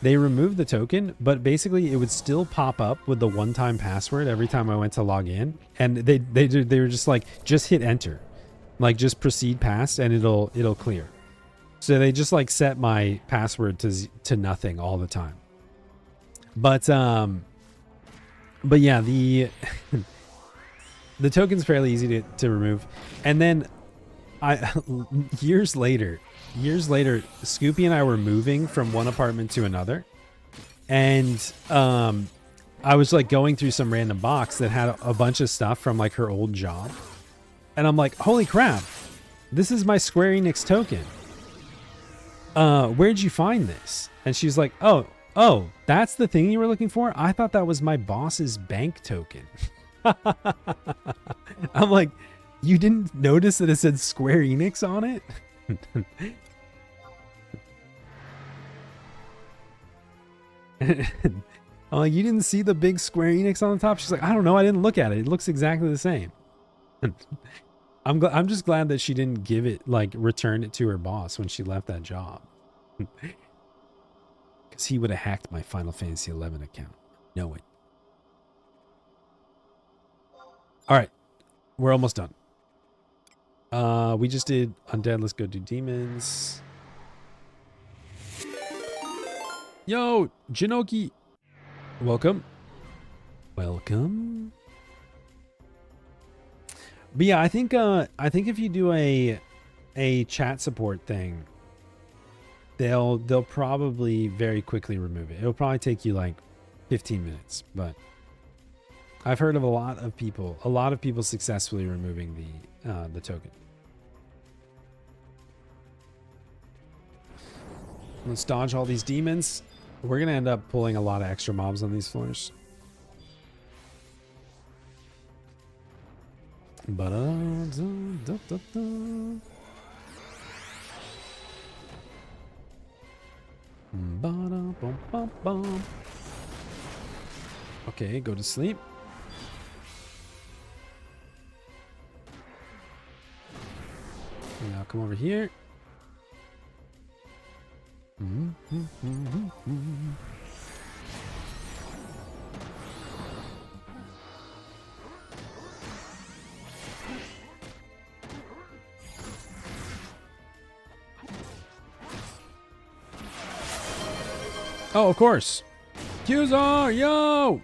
they removed the token, but basically it would still pop up with the one-time password every time I went to log in, and they were just like, just hit enter, like just proceed past, and it'll clear. So they just like set my password to nothing all the time. But yeah, the token's fairly easy to remove. And then years later, Scoopy and I were moving from one apartment to another, and I was like going through some random box that had a bunch of stuff from like her old job, and I'm like, holy crap, this is my Square Enix token. Where'd you find this? And she's like, oh, that's the thing you were looking for? I thought that was my boss's bank token. I'm like, you didn't notice that it said Square Enix on it? I'm like, you didn't see the big Square Enix on the top? She's like, I don't know, I didn't look at it. It looks exactly the same. I'm just glad that she didn't give it, like, return it to her boss when she left that job. Because he would have hacked my Final Fantasy XI account. Know it. All right. We're almost done. We just did Undead. Let's go do Demons. Yo, Jinoki. Welcome. Welcome. But yeah, I think if you do a chat support thing, they'll probably very quickly remove it. It'll probably take you like 15 minutes, but I've heard of a lot of people successfully removing the token. Let's dodge all these demons. We're gonna end up pulling a lot of extra mobs on these floors. Okay, go to sleep. Now come over here. Oh, of course. Qzar, yo!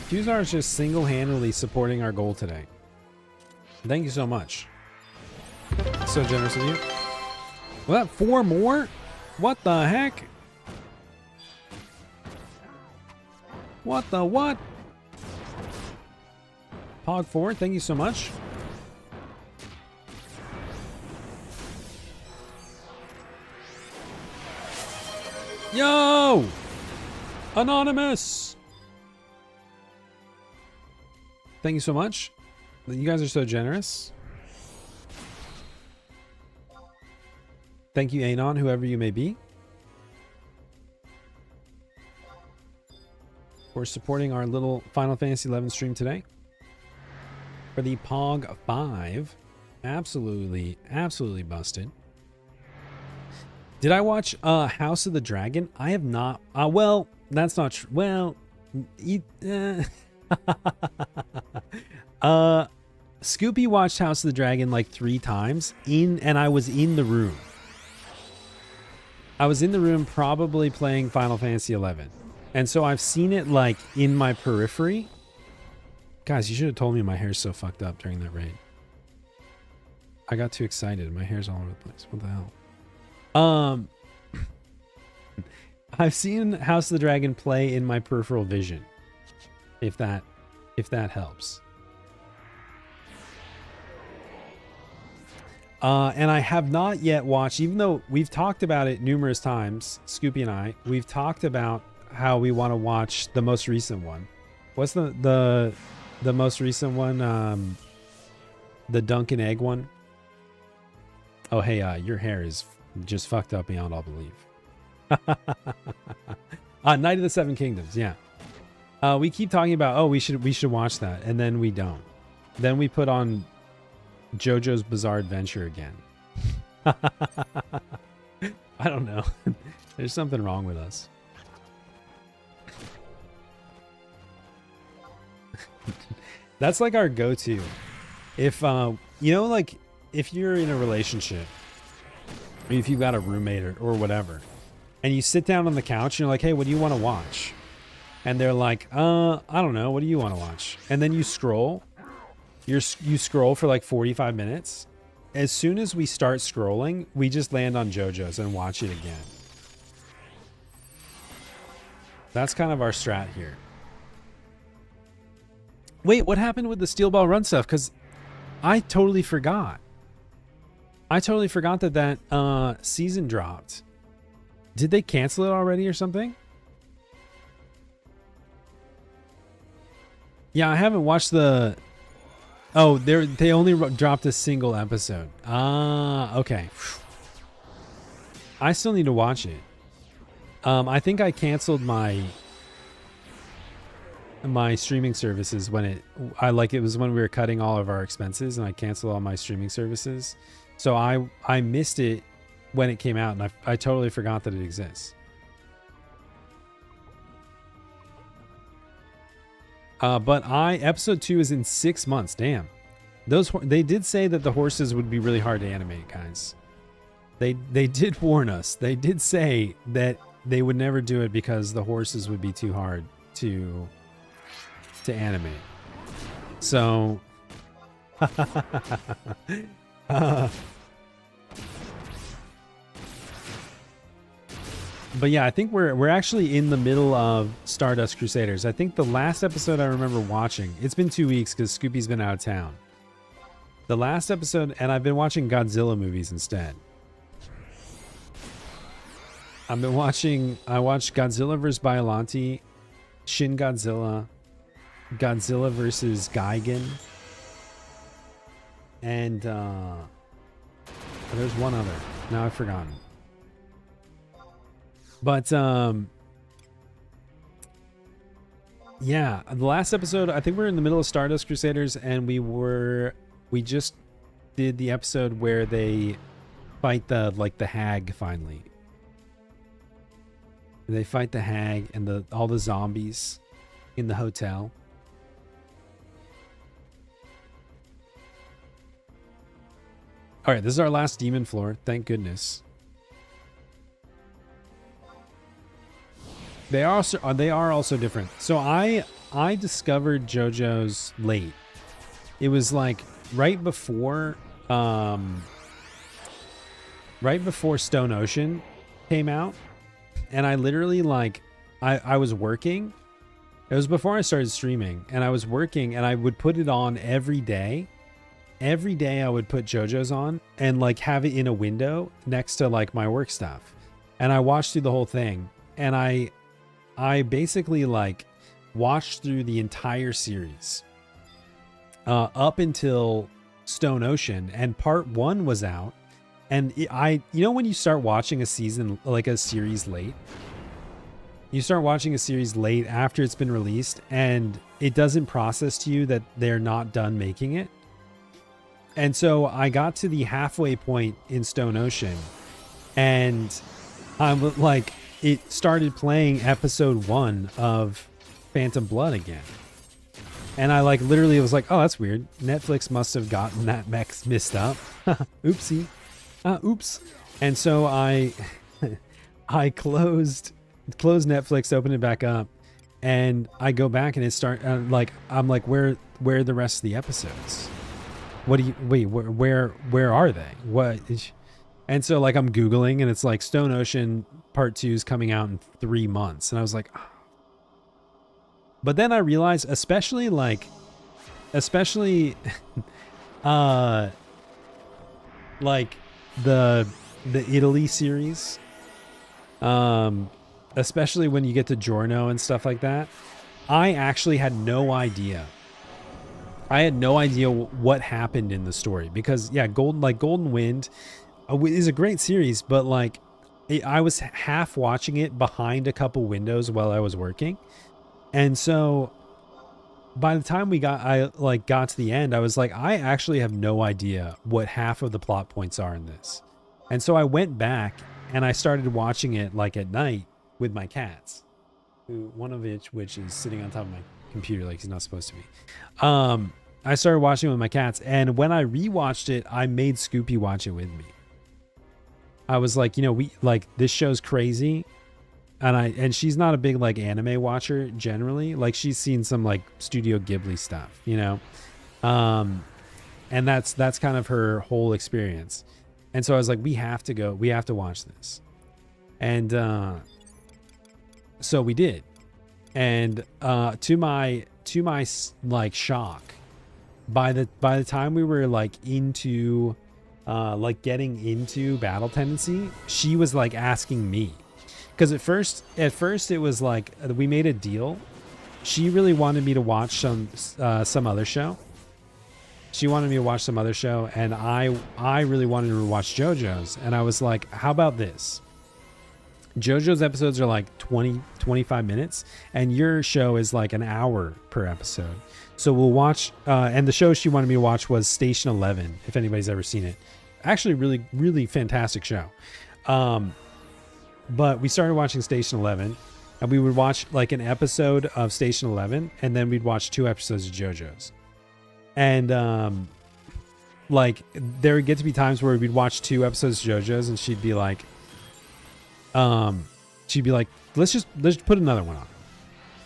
Qzar is just single-handedly supporting our goal today. Thank you so much. So generous of you. Well, that 4 more? What the heck? What the what? Pog 4, thank you so much. Yo! Anonymous! Thank you so much. You guys are so generous. Thank you, Anon, whoever you may be, for supporting our little Final Fantasy XI stream today. For the Pog 5. Absolutely, absolutely busted. Did I watch House of the Dragon? I have not. Well, that's not true. Well, Scoopy watched House of the Dragon like 3 times and I was in the room. I was in the room probably playing Final Fantasy XI. And so I've seen it like in my periphery. Guys, you should have told me my hair's so fucked up during that raid. I got too excited. My hair's all over the place. What the hell? I've seen House of the Dragon play in my peripheral vision. If that helps. And I have not yet watched, even though we've talked about it numerous times, Scoopy and I, we've talked about how we want to watch the most recent one. What's the most recent one? The Dunk and Egg one. Oh, hey, your hair is just fucked up beyond all belief. Night of the Seven Kingdoms, yeah. We keep talking about, oh, we should watch that, and then we don't. Then we put on JoJo's Bizarre Adventure again. I don't know. There's something wrong with us. That's like our go-to. If you know, like if you're in a relationship, or if you've got a roommate or whatever, and you sit down on the couch and you're like, hey, what do you want to watch? And they're like, I don't know, what do you want to watch? And then you scroll. You scroll for like 45 minutes. As soon as we start scrolling, we just land on JoJo's and watch it again. That's kind of our strat here. Wait, what happened with the Steel Ball Run stuff? Because I totally forgot. I totally forgot that season dropped. Did they cancel it already or something? Yeah, I haven't watched the... Oh, they only dropped a single episode. Ah, okay. I still need to watch it. I think I canceled my streaming services when it was when we were cutting all of our expenses, and I canceled all my streaming services. So I missed it when it came out, and I totally forgot that it exists. But episode 2 is in 6 months. Damn. They did say that the horses would be really hard to animate, guys. They did warn us. They did say that they would never do it because the horses would be too hard to animate. So but yeah, I think we're actually in the middle of Stardust Crusaders. I think the last episode I remember watching, it's been 2 weeks because Scoopy's been out of town. The last episode, and I've been watching Godzilla movies instead. I watched Godzilla vs. Biollante, Shin Godzilla, Godzilla vs. Gigan, and there's one other. Now I've forgotten. But yeah, the last episode, I think we're in the middle of Stardust Crusaders, and we just did the episode where they fight the hag finally. They fight the hag and all the zombies in the hotel. All right, this is our last demon floor. Thank goodness. They are also different. So I discovered JoJo's late. It was like right before Stone Ocean came out, and I literally I was working. It was before I started streaming, and I was working, and I would put it on every day. Every day I would put JoJo's on and have it in a window next to my work stuff. And I watched through the whole thing. and I basically like watched through the entire series up until Stone Ocean, and part 1 was out. And you know, when you start watching a season, like a series late, you start watching a series late after it's been released, and it doesn't process to you that they're not done making it. And so I got to the halfway point in Stone Ocean, and I'm like, it started playing episode 1 of Phantom Blood again. And I like literally was like, oh, that's weird. Netflix must have gotten that mixed up. Oopsie. Oops. And so I closed Netflix, opened it back up, and I go back and I'm like, where are the rest of the episodes? Where are they? What? And so like I'm Googling, and it's like Stone Ocean Part 2 is coming out in 3 months. And I was like, oh. But then I realized, especially like the Italy series, especially when you get to Giorno and stuff like that, I actually had no idea. I had no idea what happened in the story, because yeah, Golden Wind is a great series, but like I was half watching it behind a couple windows while I was working. And so by the time I got to the end, I was like, I actually have no idea what half of the plot points are in this. And so I went back and I started watching it like at night with my cats, one of which is sitting on top of my computer like he's not supposed to be. I started watching it with my cats, and when I rewatched it, I made Scoopy watch it with me. I was like, you know, this show's crazy. And she's not a big like anime watcher generally. Like she's seen some like Studio Ghibli stuff, you know? And that's kind of her whole experience. And so I was like, we have to watch this. And so we did. And to my like shock, by the time we were like into like getting into Battle Tendency, she was like asking me. Because at first it was like we made a deal. She really wanted me to watch some other show. She wanted me to watch some other show, and I really wanted her to watch JoJo's. And I was like, how about this? JoJo's episodes are like 25 minutes, and your show is like an hour per episode. So we'll watch, and the show she wanted me to watch was Station 11, if anybody's ever seen it. Actually, really, really fantastic show. But we started watching Station 11, and we would watch like an episode of Station 11, and then we'd watch 2 episodes of JoJo's. And like there would get to be times where we'd watch 2 episodes of JoJo's, and she'd be like, let's put another one on.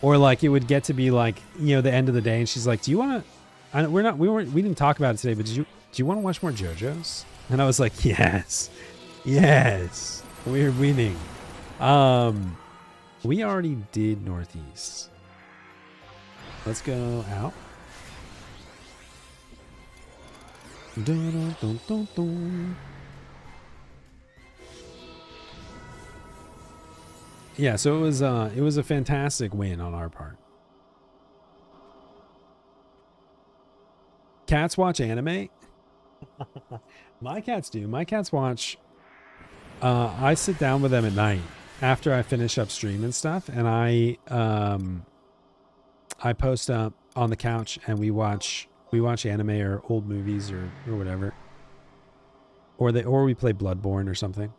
Or like it would get to be like, you know, the end of the day, and she's like, do you want to? We didn't talk about it today, but do you want to watch more JoJo's? And I was like, yes, we're winning. We already did Northeast. Let's go out. Dun, dun, dun, dun. Yeah, so it was a fantastic win on our part. Cats watch anime? My cats do. My cats watch. I sit down with them at night after I finish up stream and stuff, and I post up on the couch and we watch anime or old movies or whatever, or we play Bloodborne or something.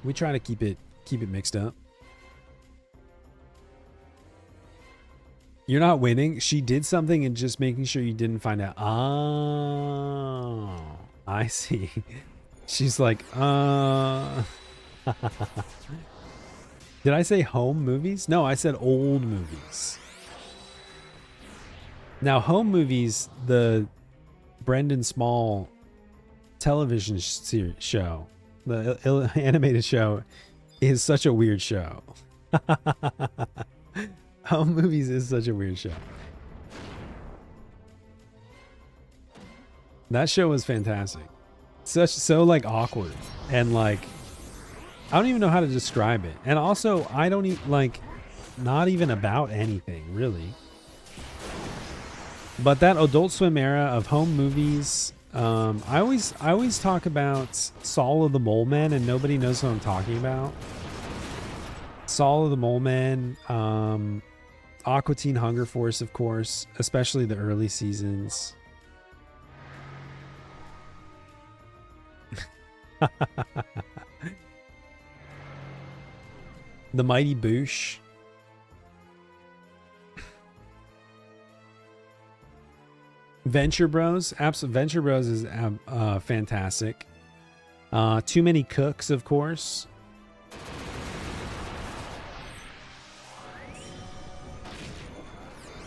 We try to keep it mixed up. You're not winning. She did something and just making sure you didn't find out. Oh, I see. She's like, Did I say home movies? No, I said old movies. Now, home movies, the Brendan Small television show, the animated show, is such a weird show. Home movies is such a weird show. That show was fantastic. So like awkward and like I don't even know how to describe it. And also, I don't like, not even about anything really. But that Adult Swim era of home movies, I always talk about Saul of the Mole Men, and nobody knows what I'm talking about. Saul of the Mole Men, Aqua Teen Hunger Force, of course, especially the early seasons. The Mighty Boosh. Venture Bros. Venture Bros is fantastic. Too Many Cooks, of course.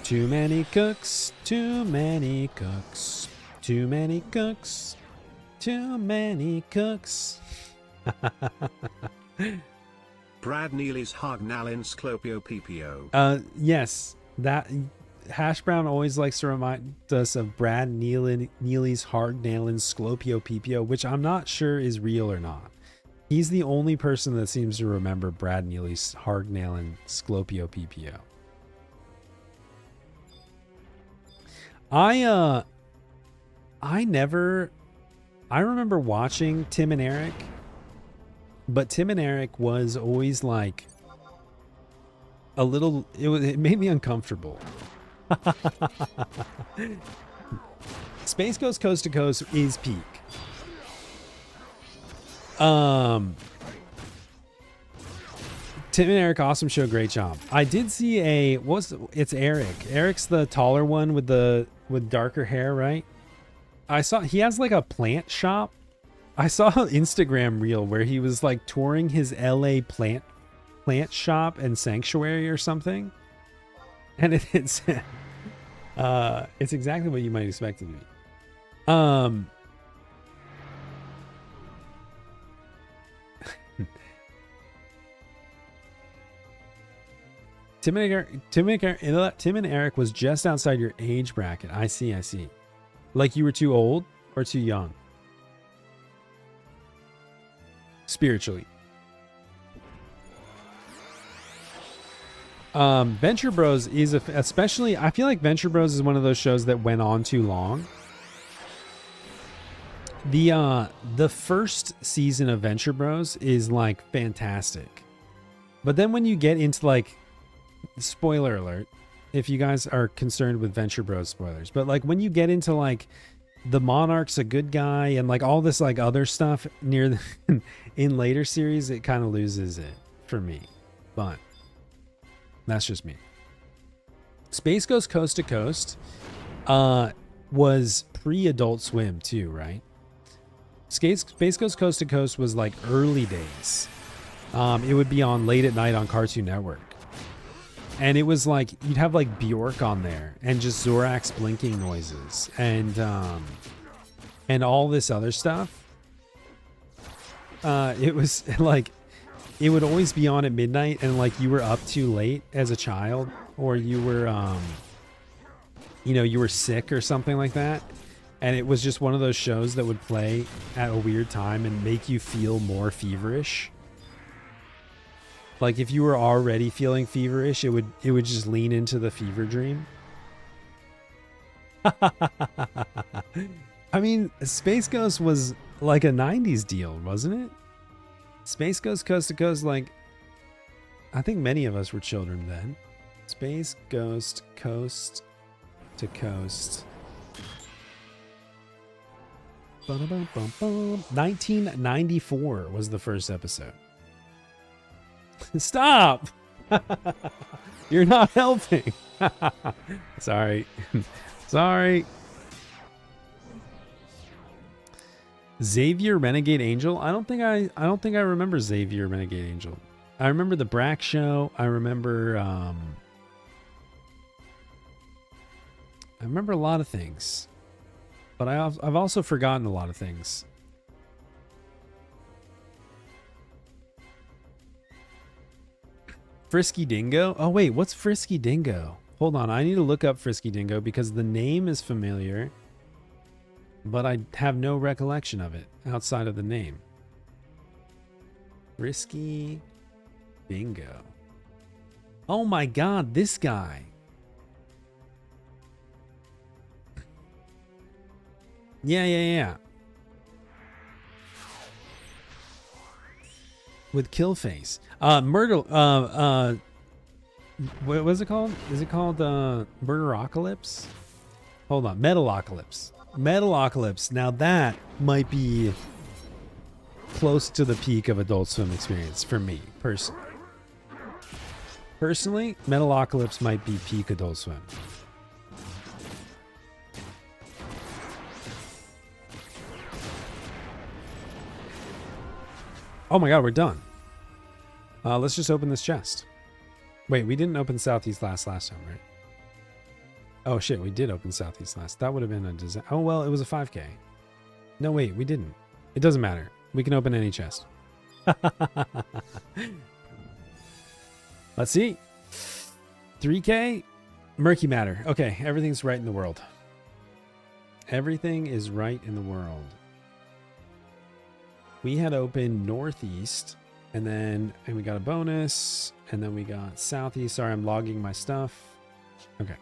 Too many cooks, too many cooks, too many cooks, too many cooks. Brad Neely's Hargnal Sclopio PPO. Yes, that Hash Brown always likes to remind us of Brad Neely's Hargnal Sclopio PPO, which I'm not sure is real or not. He's the only person that seems to remember Brad Neely's Hargnal Sclopio PPO. I remember watching Tim and Eric, but Tim and Eric was always like a little, it made me uncomfortable. Space Ghost Coast to Coast is peak. Tim and Eric, awesome show, great job. I did see it's Eric. Eric's the taller one with darker hair, right? I saw he has like a plant shop. I saw an Instagram reel where he was like touring his LA plant shop and sanctuary or something. And it's it's exactly what you might expect it to be. Tim and Eric was just outside your age bracket. I see. Like you were too old or too young? Spiritually. Venture Bros is especially, I feel like Venture Bros is one of those shows that went on too long. The first season of Venture Bros is like fantastic. But then when you get into like, spoiler alert, if you guys are concerned with Venture Bros spoilers, but like when you get into like the Monarch's a good guy and like all this like other stuff near the in later series, it kind of loses it for me. But that's just me. Space Ghost Coast to Coast was pre-Adult Swim too, right? Space Ghost Coast to Coast was like early days. It would be on late at night on Cartoon Network. And it was like, you'd have like Bjork on there and just Zorax blinking noises and all this other stuff. It was like, it would always be on at midnight and like you were up too late as a child, or you were, you were sick or something like that. And it was just one of those shows that would play at a weird time and make you feel more feverish. Like if you were already feeling feverish, it would just lean into the fever dream. I mean, Space Ghost was like a 90s deal, wasn't it? Space Ghost Coast to Coast, like, I think many of us were children then. Space Ghost Coast to Coast. 1994 was the first episode. Stop! You're not helping. Sorry. Sorry. Xavier Renegade Angel? I don't think I remember Xavier Renegade Angel. I remember the Brack show. I remember a lot of things. But I've also forgotten a lot of things. Frisky Dingo? Oh wait, what's Frisky Dingo? Hold on, I need to look up Frisky Dingo because the name is familiar, but I have no recollection of it outside of the name. Risky bingo. Oh my god, this guy. Yeah. With Killface. Myrtle, what was it called? Is it called Murderocalypse? Hold on, Metalocalypse. Metalocalypse. Now that might be close to the peak of Adult Swim experience for me, personally. Personally, Metalocalypse might be peak Adult Swim. Oh my god, we're done. Let's just open this chest. Wait, we didn't open Southeast last time, right? Oh shit, we did open Southeast last. That would have been a disaster. Oh well, it was a 5k. No, wait, we didn't. It doesn't matter. We can open any chest. Let's see. 3k? Murky matter. Okay, everything's right in the world. Everything is right in the world. We had opened Northeast, and we got a bonus, and then we got Southeast. Sorry, I'm logging my stuff. Okay.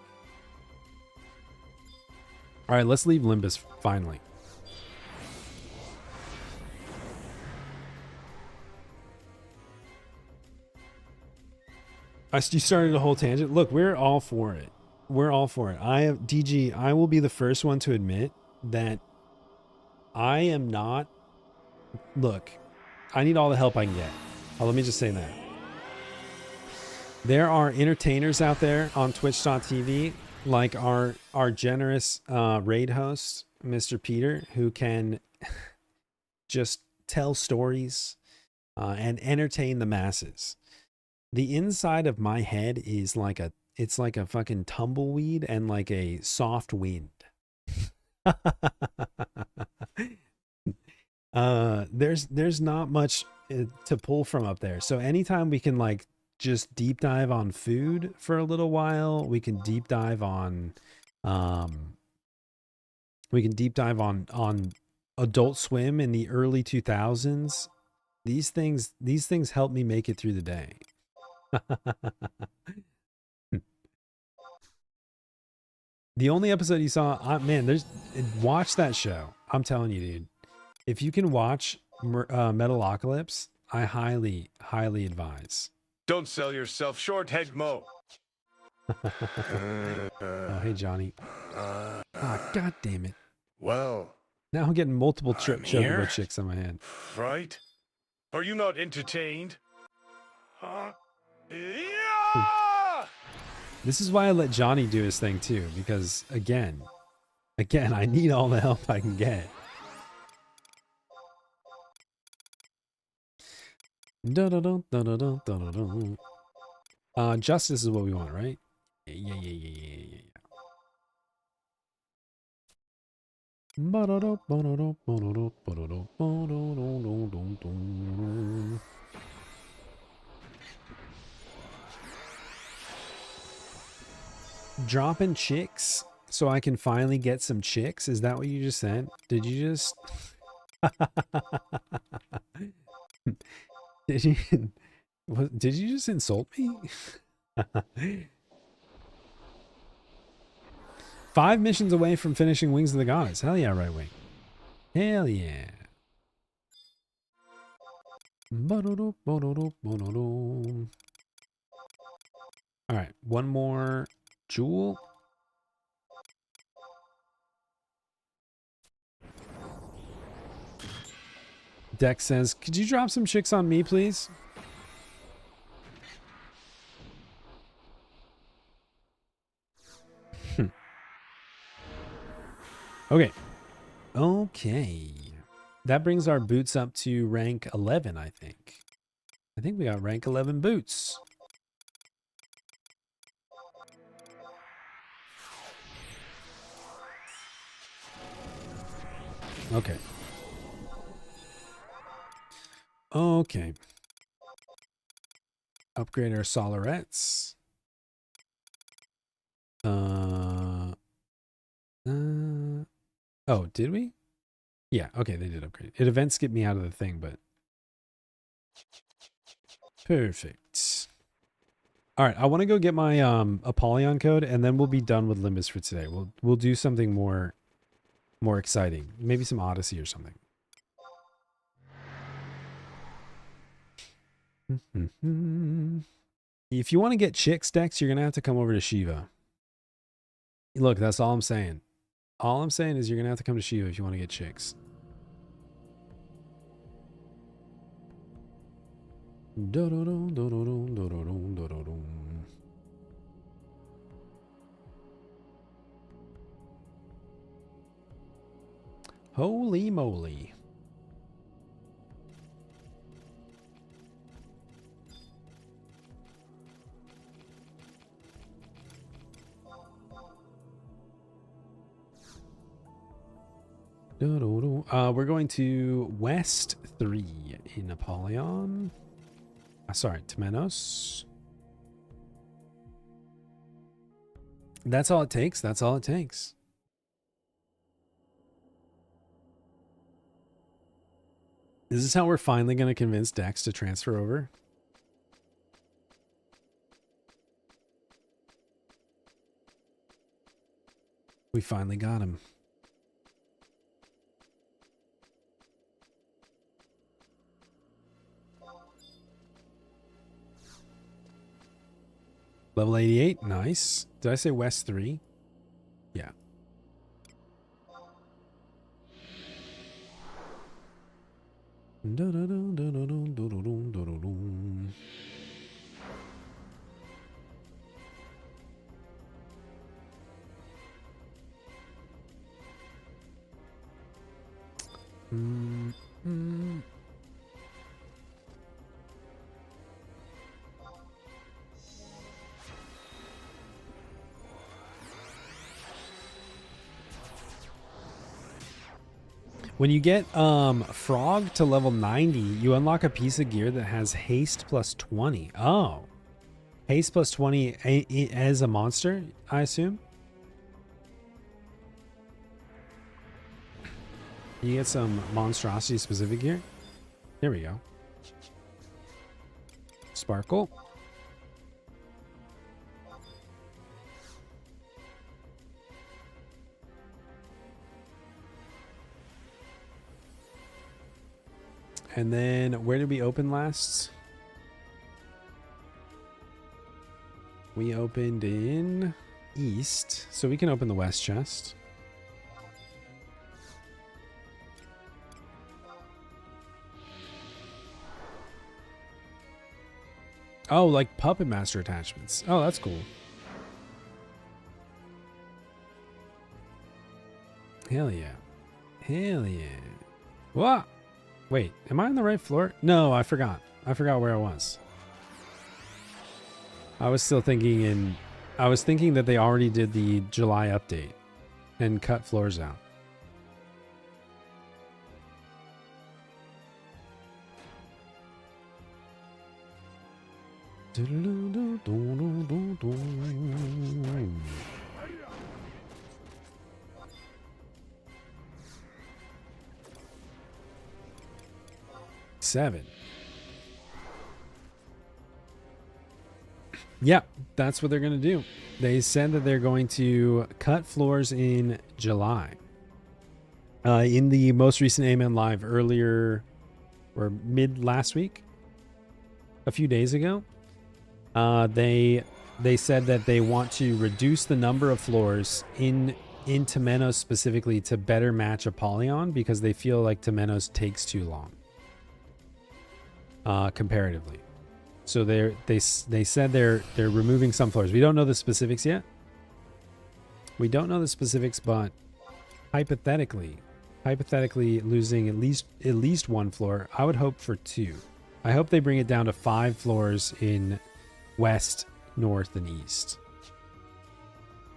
All right, let's leave Limbus finally. You started a whole tangent. Look, we're all for it. We're all for it. DG, I will be the first one to admit that I am not. Look, I need all the help I can get. Let me just say that. There are entertainers out there on twitch.tv, like our generous raid host, Mr. Peter, who can just tell stories and entertain the masses. The inside of my head is like it's like a fucking tumbleweed and like a soft wind. There's not much to pull from up there. So anytime we can like just deep dive on food for a little while, we can deep dive on Adult Swim in the early 2000s. These things help me make it through the day. The only episode you saw, man, watch that show. I'm telling you, dude. If you can watch Metalocalypse, I highly advise. Don't sell yourself short, Headmo. Oh, hey, Johnny. God damn it. Well, now I'm getting multiple here? chocobo chicks on my head. Right? Are you not entertained? Huh? Yeah! This is why I let Johnny do his thing too, because again, I need all the help I can get. Justice is what we want, right? Yeah. Dropping chicks so I can finally get some chicks? Is that what you just said? Did you just... Did you just insult me? 5 missions away from finishing Wings of the Goddess. Hell yeah, right wing. Hell yeah. Alright, one more jewel. Dex says, could you drop some chicks on me, please? Okay. That brings our boots up to rank 11, I think. I think we got rank 11 boots. Okay. Upgrade our solarettes. Oh, did we? Yeah, okay, they did upgrade. It event skipped me out of the thing, but Perfect. All right, I want to go get my Apollyon code, and then we'll be done with Limbus for today. We'll do something more exciting, maybe some Odyssey or something. If you want to get chicks, Dex, you're gonna have to come over to Shiva. Look, that's all I'm saying. All I'm saying is you're gonna have to come to Shiva if you want to get chicks. Holy moly. We're going to West 3 in Apollyon. Sorry, Temenos. That's all it takes. That's all it takes. Is this how we're finally going to convince Dex to transfer over? We finally got him. Level 88, nice. Did I say West 3? Yeah. When you get Frog to level 90, you unlock a piece of gear that has haste plus 20. Oh. Haste plus 20 as a monster, I assume? You get some monstrosity specific gear. There we go. Sparkle. And then where did we open last? We opened in East, so we can open the West chest. Oh, like Puppet Master attachments. Oh, that's cool. Hell yeah. Hell yeah. What? Wait, am I on the right floor? No, I forgot. I forgot where I was. I was still thinking I was thinking that they already did the July update and cut floors out. Seven. Yeah, that's what they're going to do. They said that they're going to cut floors in July. In the most recent Amen Live earlier or mid last week, a few days ago, they said that they want to reduce the number of floors in Temenos specifically to better match Apollyon because they feel like Temenos takes too long. Comparatively. So they said they're removing some floors. We don't know the specifics yet. We don't know the specifics, but hypothetically losing at least one floor, I would hope for 2. I hope they bring it down to 5 floors in West, North, and East.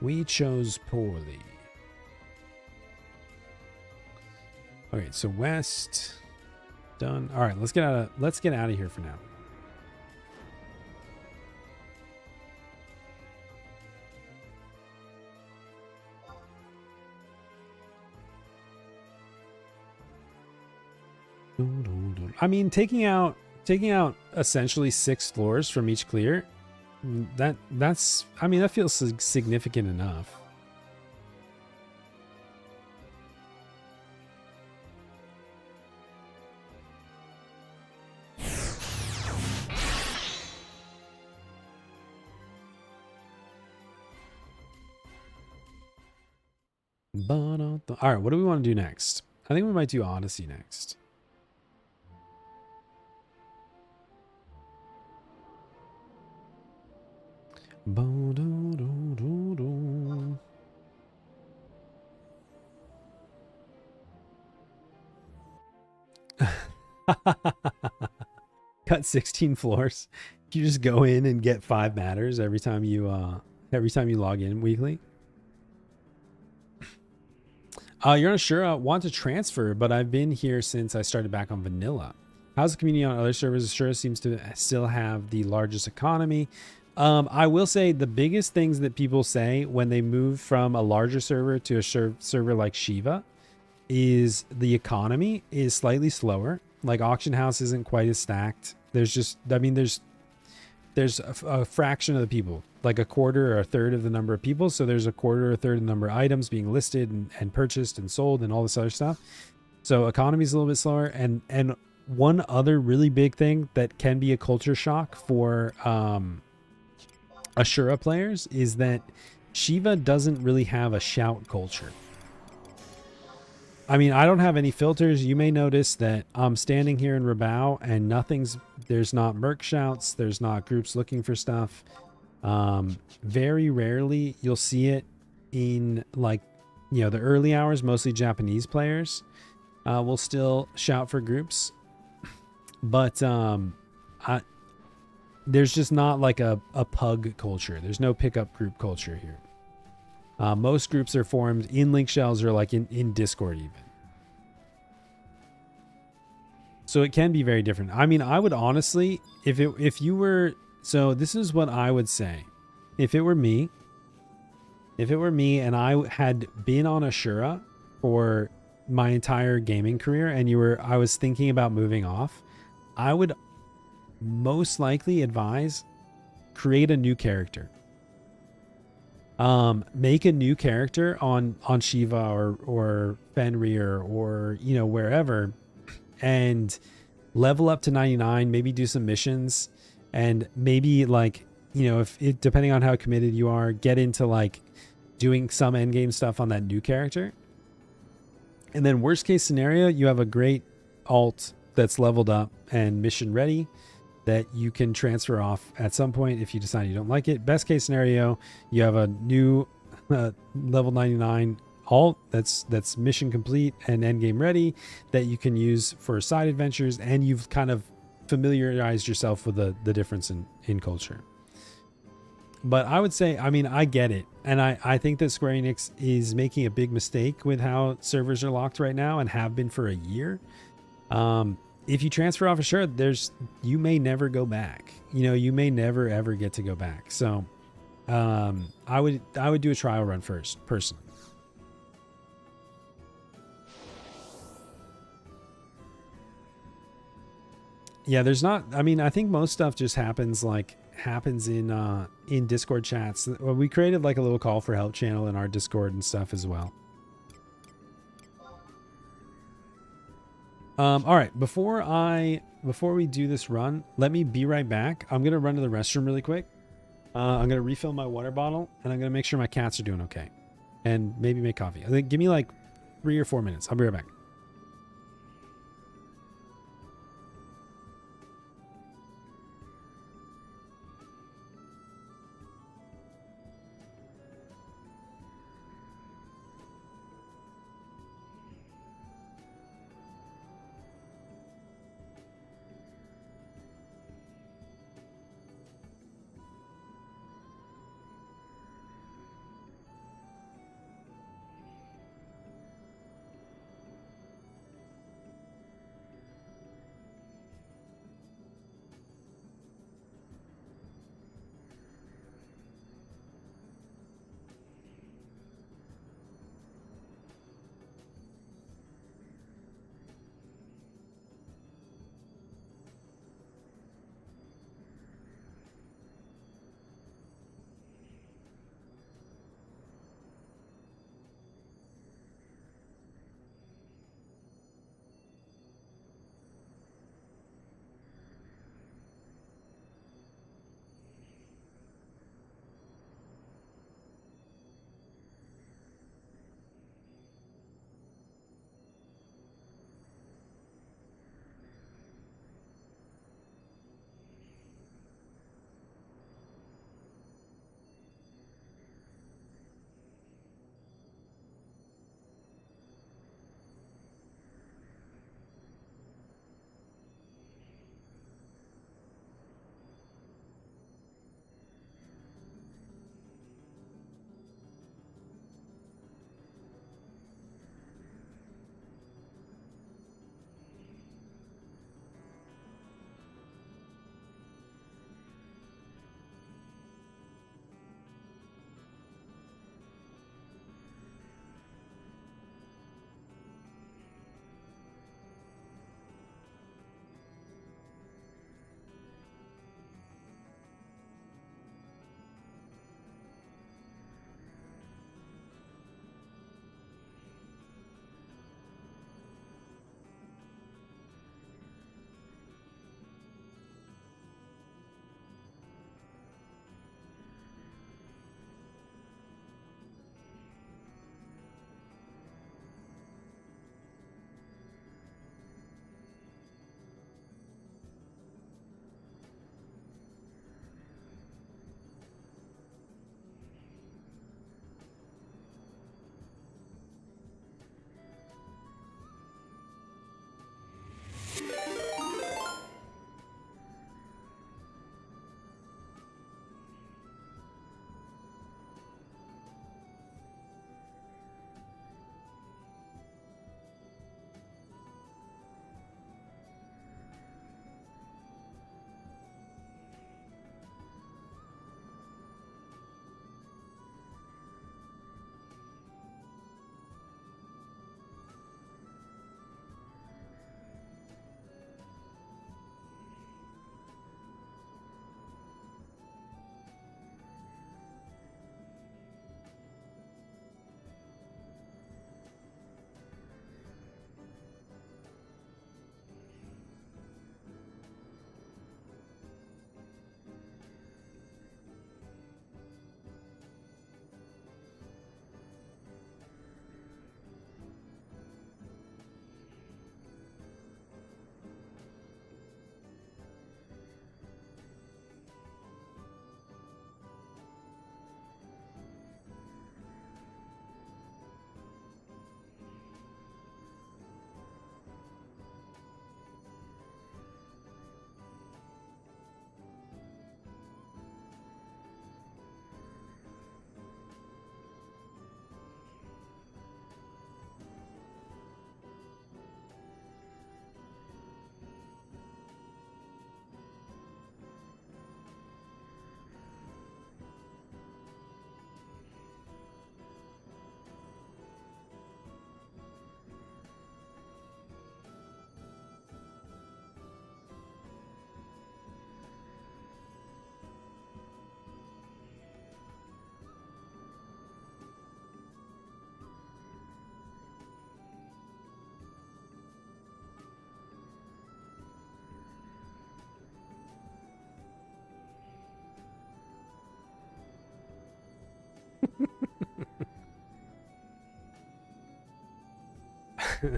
We chose poorly. Okay, so West done. All right, let's get out of here for now. I mean, taking out essentially 6 floors from each clear. That's I mean, that feels significant enough. All right, what do we want to do next? I think we might do Odyssey next. Cut 16 floors. You just go in and get 5 matters every time you log in weekly. You're not sure. I want to transfer, but I've been here since I started back on vanilla. How's the community on other servers? Ashura seems to still have the largest economy. I will say the biggest things that people say when they move from a larger server to a server like Shiva is the economy is slightly slower. Like Auction House isn't quite as stacked. There's just, I mean, there's a fraction of the people, like a quarter or a third of the number of people. So there's a quarter or a third of the number of items being listed and purchased and sold and all this other stuff. So economy is a little bit slower. And one other really big thing that can be a culture shock for Ashura players is that Shiva doesn't really have a shout culture. I mean, I don't have any filters. You may notice that I'm standing here in Rabao and there's not merc shouts. There's not groups looking for stuff. Very rarely you'll see it in like, you know, the early hours. Mostly Japanese players will still shout for groups. But there's just not like a pug culture. There's no pickup group culture here. Most groups are formed in link shells or like in Discord even. So it can be very different. I mean, I would honestly, if you were, so this is what I would say. If it were me and I had been on Ashura for my entire gaming career and I was thinking about moving off, I would most likely advise create a new character. Make a new character on Shiva or Fenrir or you know, wherever, and level up to 99, maybe do some missions, and maybe like, you know, depending on how committed you are, get into like doing some endgame stuff on that new character. And then worst case scenario, you have a great alt that's leveled up and mission ready that you can transfer off at some point if you decide you don't like it. Best case scenario, you have a new level 99 alt that's mission complete and endgame ready that you can use for side adventures, and you've kind of familiarized yourself with the difference in culture. But I would say, I mean, I get it, and I think that Square Enix is making a big mistake with how servers are locked right now and have been for a year. If you transfer off Ashura, you may never go back. You know, you may never ever get to go back. So I would do a trial run first, personally. Yeah, there's not, I mean, I think most stuff just happens in Discord chats. We created like a little call for help channel in our Discord and stuff as well. All right, before we do this run, let me be right back. I'm gonna run to the restroom really quick. I'm gonna refill my water bottle, and I'm gonna make sure my cats are doing okay, and maybe make coffee. I think give me like 3 or 4 minutes. I'll be right back.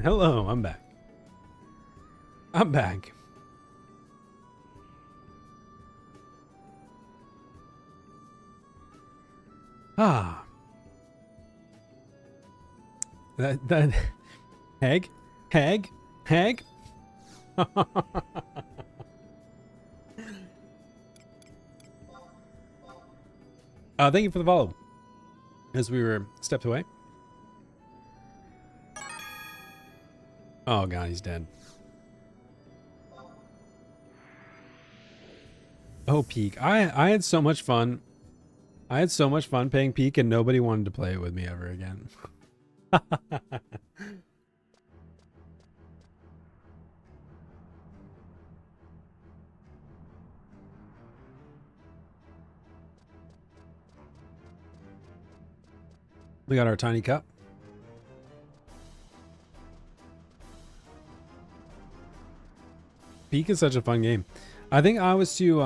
Hello, I'm back. I'm back. Ah. That Heg? Heg? Heg? Thank you for the follow. As we were stepped away. Oh god, he's dead. Oh, Peak. I had so much fun. I had so much fun playing Peak and nobody wanted to play it with me ever again. We got our tiny cup. Peak is such a fun game. I think I was too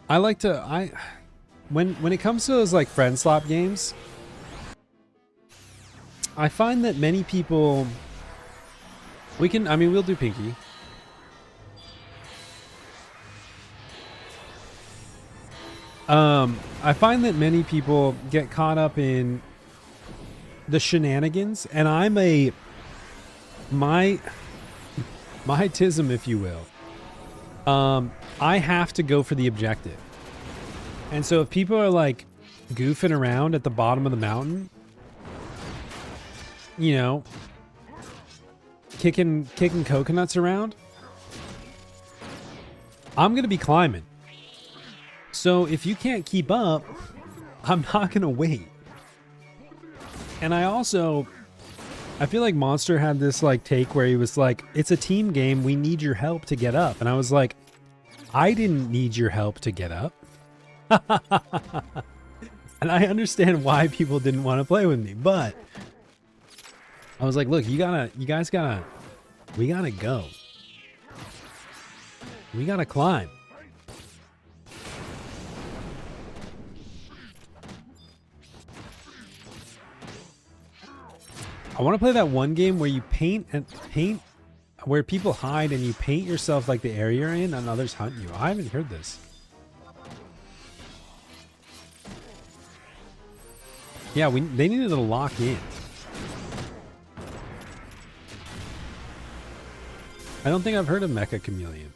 I like to when it comes to those like friend slap games, I find that many people we'll do Pinky. I find that many people get caught up in the shenanigans, and I'm my tism, if you will. I have to go for the objective. And so if people are like goofing around at the bottom of the mountain, you know, kicking coconuts around, I'm going to be climbing. So if you can't keep up, I'm not going to wait. And I feel like Monster had this like take where he was like, it's a team game. We need your help to get up. And I was like, I didn't need your help to get up. And I understand why people didn't want to play with me, but I was like, look, we gotta go. We gotta climb. I want to play that one game where you paint, where people hide and you paint yourself like the area you're in and others hunt you. I haven't heard this. Yeah, they needed to lock in. I don't think I've heard of Mecha Chameleon.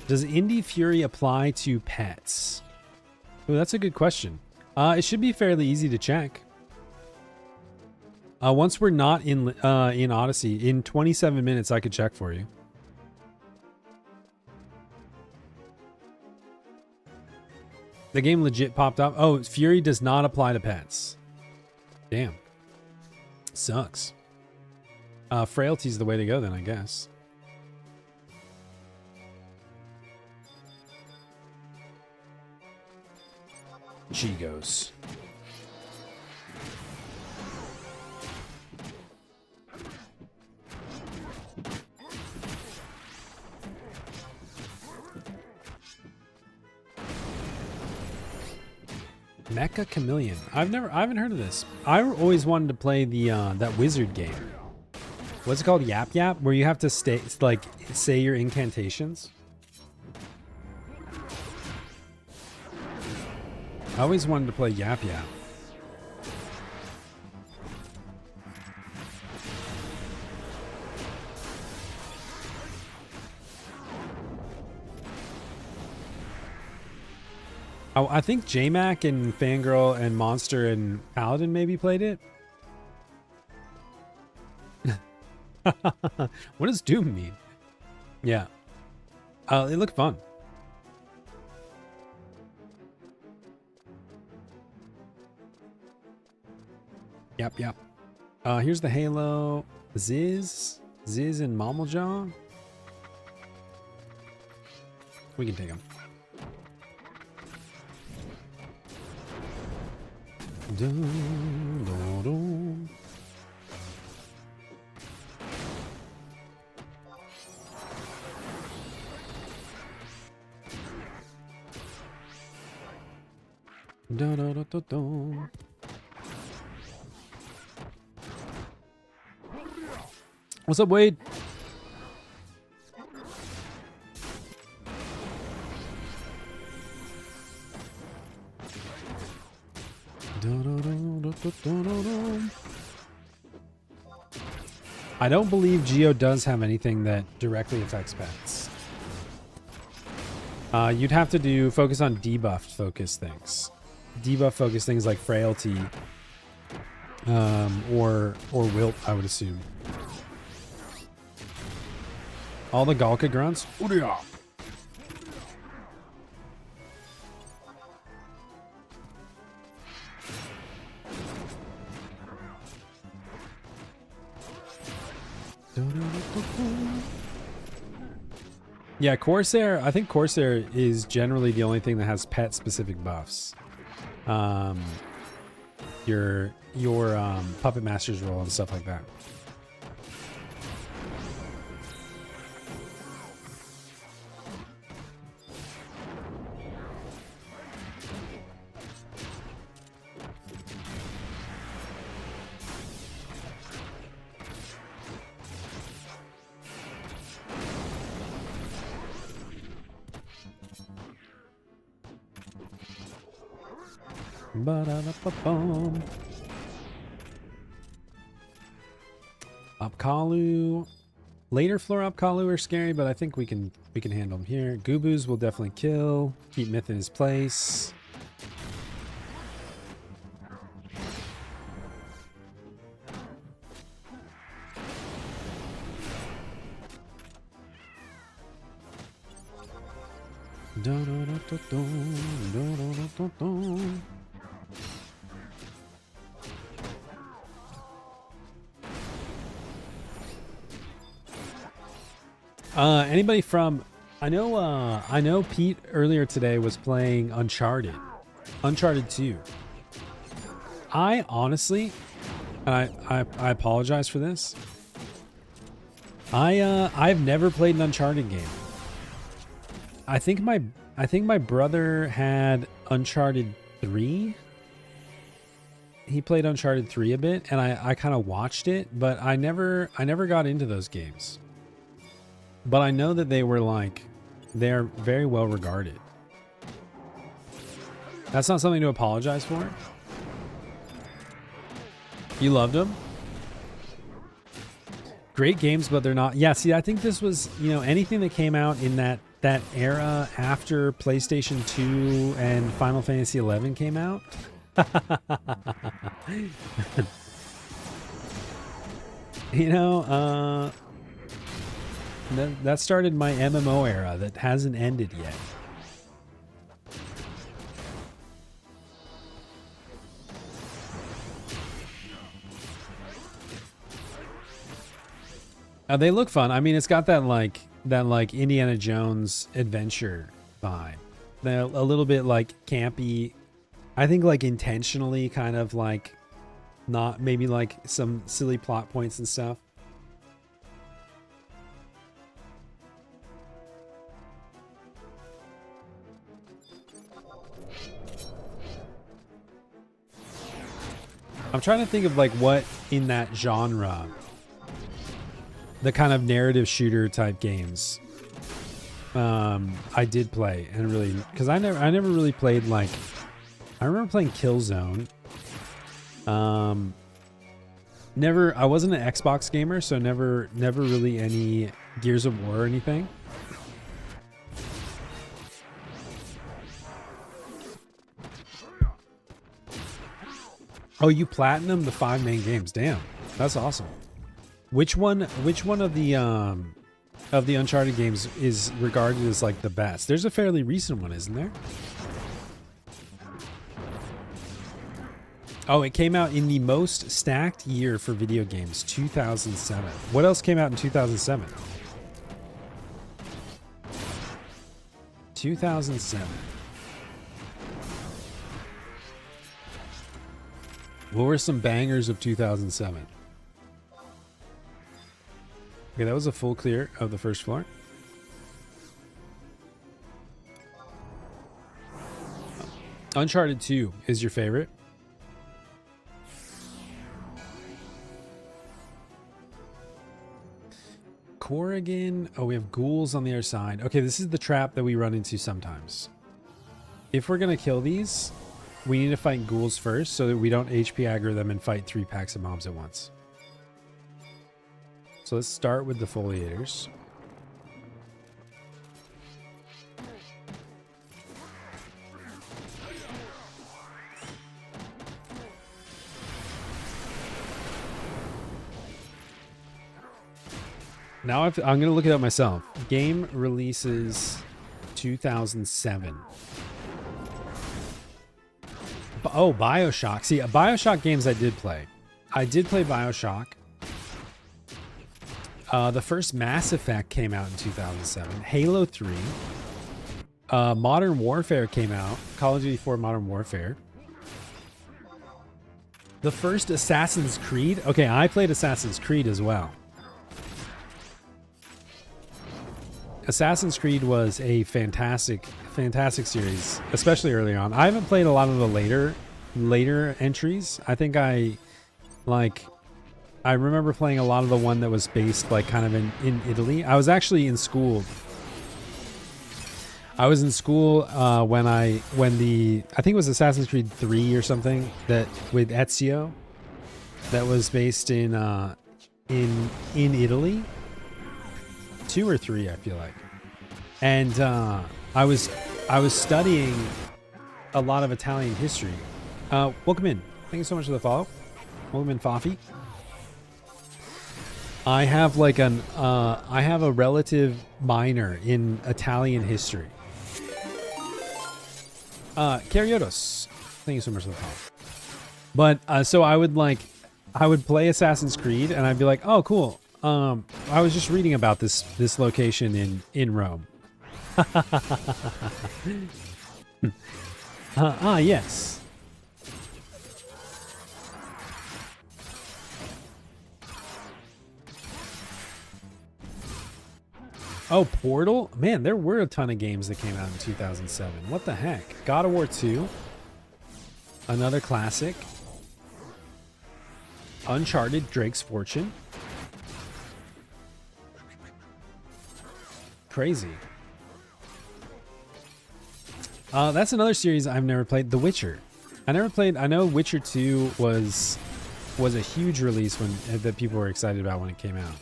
Does Indie Fury apply to pets? Oh, that's a good question. It should be fairly easy to check. Once we're not in Odyssey, in 27 minutes, I could check for you. The game legit popped up. Oh, Fury does not apply to pets. Damn. Sucks. Frailty's the way to go then, I guess. Chigos. Mecha Chameleon. I haven't heard of this. I always wanted to play the that wizard game. What's it called? Yap Yap, where you have to say your incantations. I always wanted to play Yap Yap. Oh, I think JMac and Fangirl and Monster and Paladin maybe played it. What does Doom mean? Yeah. It looked fun. Yep, yep. Here's the Halo. Ziz and Mamaljaw. We can take them. Da, da, da, da, da. What's up, Wade? Da, da, da, da, da, da, da. I don't believe Geo does have anything that directly affects pets. You'd have to do focus on debuffed focus things. Debuff focus things like frailty, or wilt, I would assume. All the Galka grunts. Ooh-ya. Yeah, Corsair, I think Corsair is generally the only thing that has pet specific buffs. Your Puppet Master's role and stuff like that. Ba-da-da-ba-bum. Upkalu. Later floor Upkalu are scary, but I think we can handle them here. Gubus will definitely kill. Keep Myth in his place. Anybody from? I know Pete earlier today was playing Uncharted 2. I honestly, and I apologize for this. I've never played an Uncharted game. I think my brother had Uncharted 3. He played Uncharted 3 a bit, and I kind of watched it, but I never got into those games. But I know that they're very well regarded. That's not something to apologize for. You loved them? Great games, but they're not. Yeah, see, I think this was, anything that came out in that era after PlayStation 2 and Final Fantasy 11 came out. That started my MMO era that hasn't ended yet. They look fun. I mean, it's got that Indiana Jones adventure vibe. They're a little bit like campy. I think intentionally kind of not maybe some silly plot points and stuff. I'm trying to think of what in that genre, the kind of narrative shooter type games I did play, and really, because I never really played I remember playing Killzone. I wasn't an Xbox gamer, so never really any Gears of War or anything. Oh, you platinum the 5 main games. Damn. That's awesome. Which one of the Uncharted games is regarded as the best? There's a fairly recent one, isn't there? Oh, it came out in the most stacked year for video games, 2007. What else came out in 2007? 2007. What were some bangers of 2007? Okay, that was a full clear of the first floor. Uncharted 2 is your favorite. Corrigan. Oh, we have ghouls on the other side. Okay, this is the trap that we run into sometimes. If we're going to kill these, we need to fight ghouls first so that we don't HP aggro them and fight 3 packs of mobs at once. So let's start with the foliators. Now I'm going to look it up myself. Game releases 2007. Oh, BioShock. See, BioShock games I did play. I did play BioShock. The first Mass Effect came out in 2007. Halo 3. Modern Warfare came out. Call of Duty 4 Modern Warfare. The first Assassin's Creed. Okay, I played Assassin's Creed as well. Assassin's Creed was a fantastic series, especially early on. I haven't played a lot of the later entries. I think I remember playing a lot of the one that was based like kind of in Italy. I was actually in school. I was in school when I think it was Assassin's Creed 3 or something that with Ezio that was based in Italy. 2 or 3, I feel like. And I was studying a lot of Italian history. Welcome in. Thank you so much for the follow. Welcome in, Fafi. I have like I have a relative minor in Italian history. Cariotos. Thank you so much for the follow. But so I would play Assassin's Creed and I'd be like, oh cool. I was just reading about this location in Rome. Yes. Oh, Portal? Man, there were a ton of games that came out in 2007. What the heck? God of War 2. Another classic. Uncharted, Drake's Fortune. Crazy. That's another series I've never played. The Witcher. I never played. I know Witcher 2 was a huge release that people were excited about when it came out.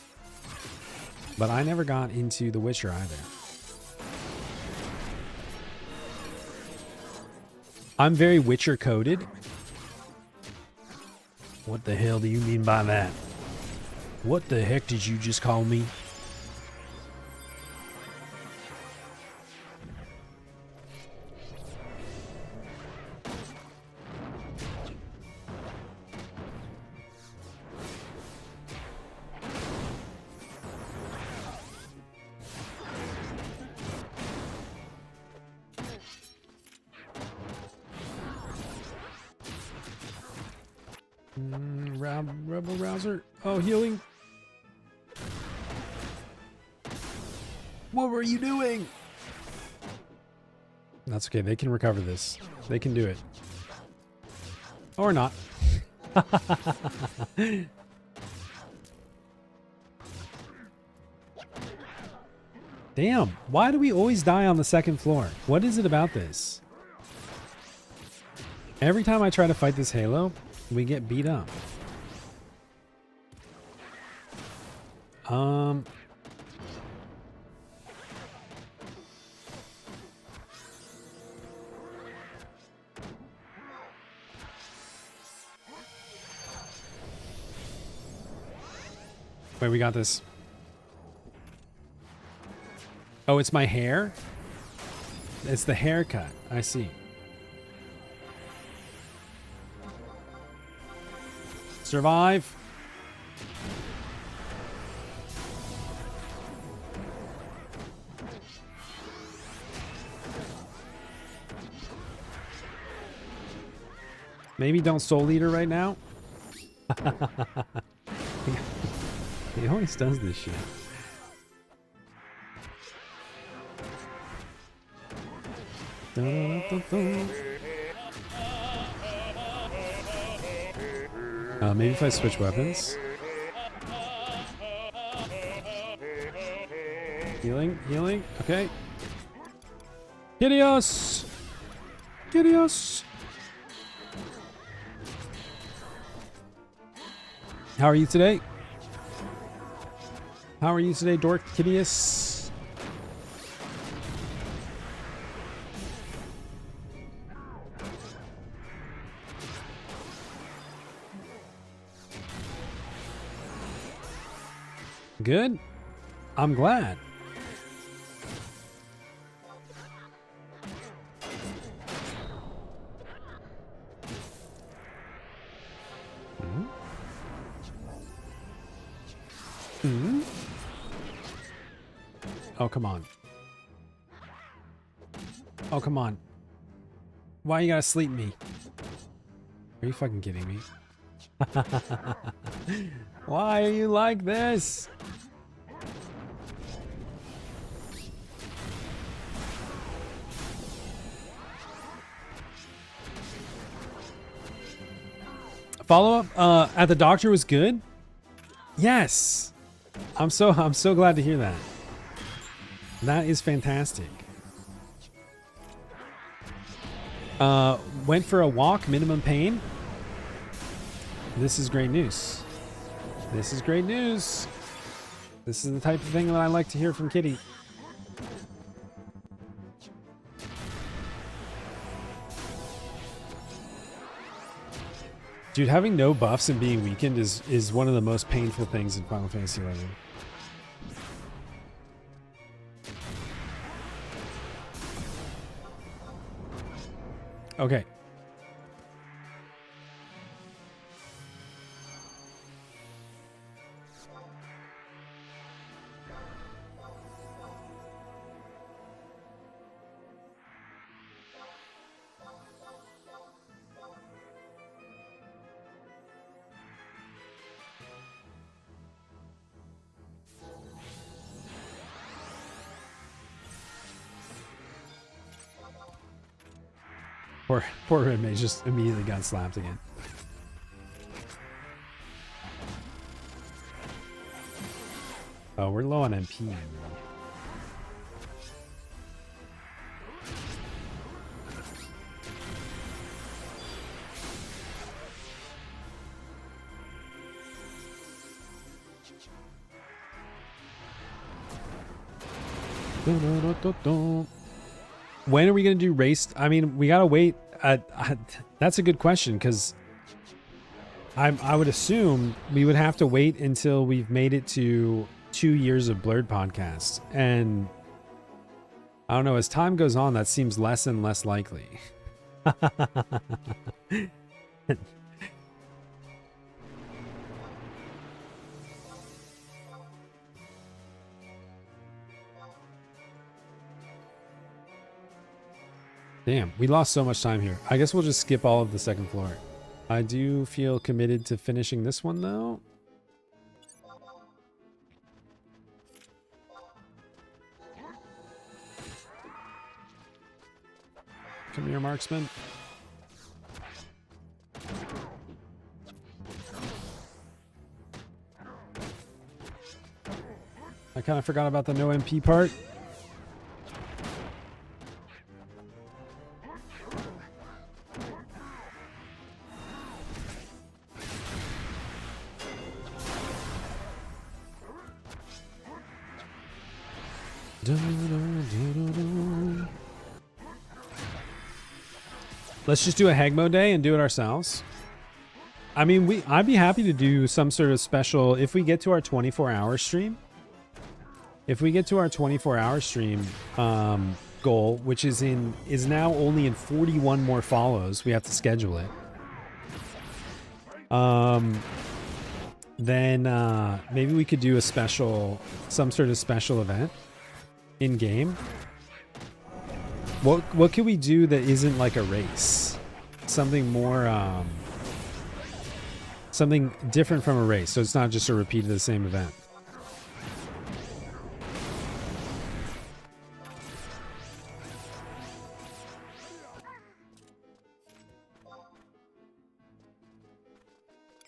But I never got into The Witcher either. I'm very Witcher coded. What the hell do you mean by that? What the heck did you just call me? Rebel Rouser. Oh, healing. What were you doing? That's okay. They can recover this. They can do it. Or not. Damn. Why do we always die on the second floor? What is it about this? Every time I try to fight this Halo, we get beat up. Wait, we got this. Oh, it's my hair? It's the haircut. I see. Survive. Maybe don't Soul Eater right now. He always does this shit. Maybe if I switch weapons. Healing, healing. Okay. Kidios! Kidios! How are you today? How are you today, Dork Kidius? Good? I'm glad. Oh, come on. Oh, come on. Why you gotta sleep me? Are you fucking kidding me? Why are you like this? Follow up at the doctor was good? Yes. I'm so glad to hear that. That is fantastic. Went for a walk, minimum pain. This is great news. This is great news. This is the type of thing that I like to hear from Kitty. Dude, having no buffs and being weakened is one of the most painful things in Final Fantasy XI. Okay. Poor Redmay just immediately got slapped again. Oh, we're low on MP. When are we going to do race? I mean, we got to wait. That's a good question, because I would assume we would have to wait until we've made it to 2 years of Blurred podcast. And I don't know, as time goes on, that seems less and less likely. Damn, we lost so much time here. I guess we'll just skip all of the second floor. I do feel committed to finishing this one, though. Come here, marksman. I kind of forgot about the no MP part. Let's just do a Hagmo day and do it ourselves. I mean, I'd be happy to do some sort of special if we get to our 24-hour stream. If we get to our 24-hour stream goal, which is now only in 41 more follows, we have to schedule it. Then maybe we could do a some sort of special event in game. What can we do that isn't like a race? Something more, something different from a race, so it's not just a repeat of the same event.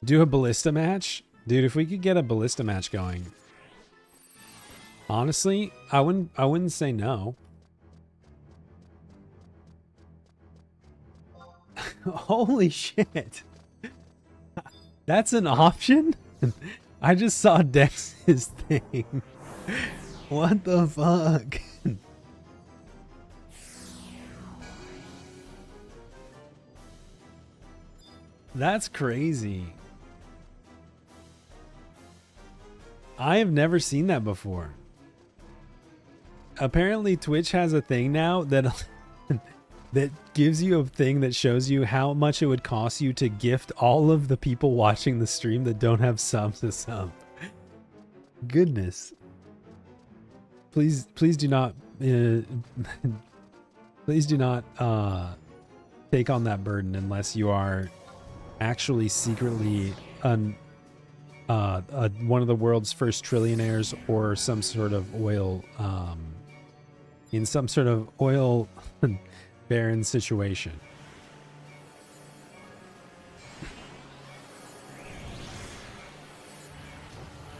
Do a ballista match? Dude, if we could get a ballista match going. Honestly, I wouldn't say no. Holy shit. That's an option? I just saw Dex's thing. What the fuck? That's crazy. I have never seen that before. Apparently Twitch has a thing now that that gives you a thing that shows you how much it would cost you to gift all of the people watching the stream that don't have subs a sub. Goodness. Please do not please do not take on that burden unless you are actually secretly one of the world's first trillionaires or some sort of oil in some sort of oil baron situation.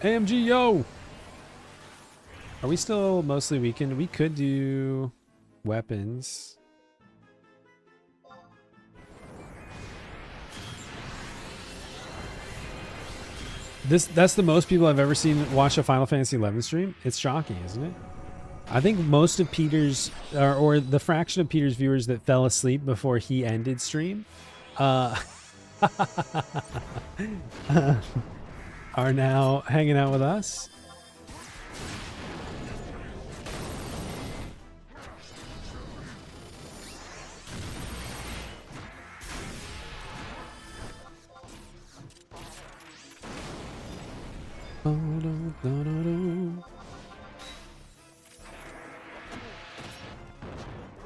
AMG yo! Are we still mostly weakened? We could do weapons. That's the most people I've ever seen watch a Final Fantasy XI stream. It's shocking, isn't it? I think most of Peter's, or the fraction of Peter's viewers that fell asleep before he ended stream, are now hanging out with us.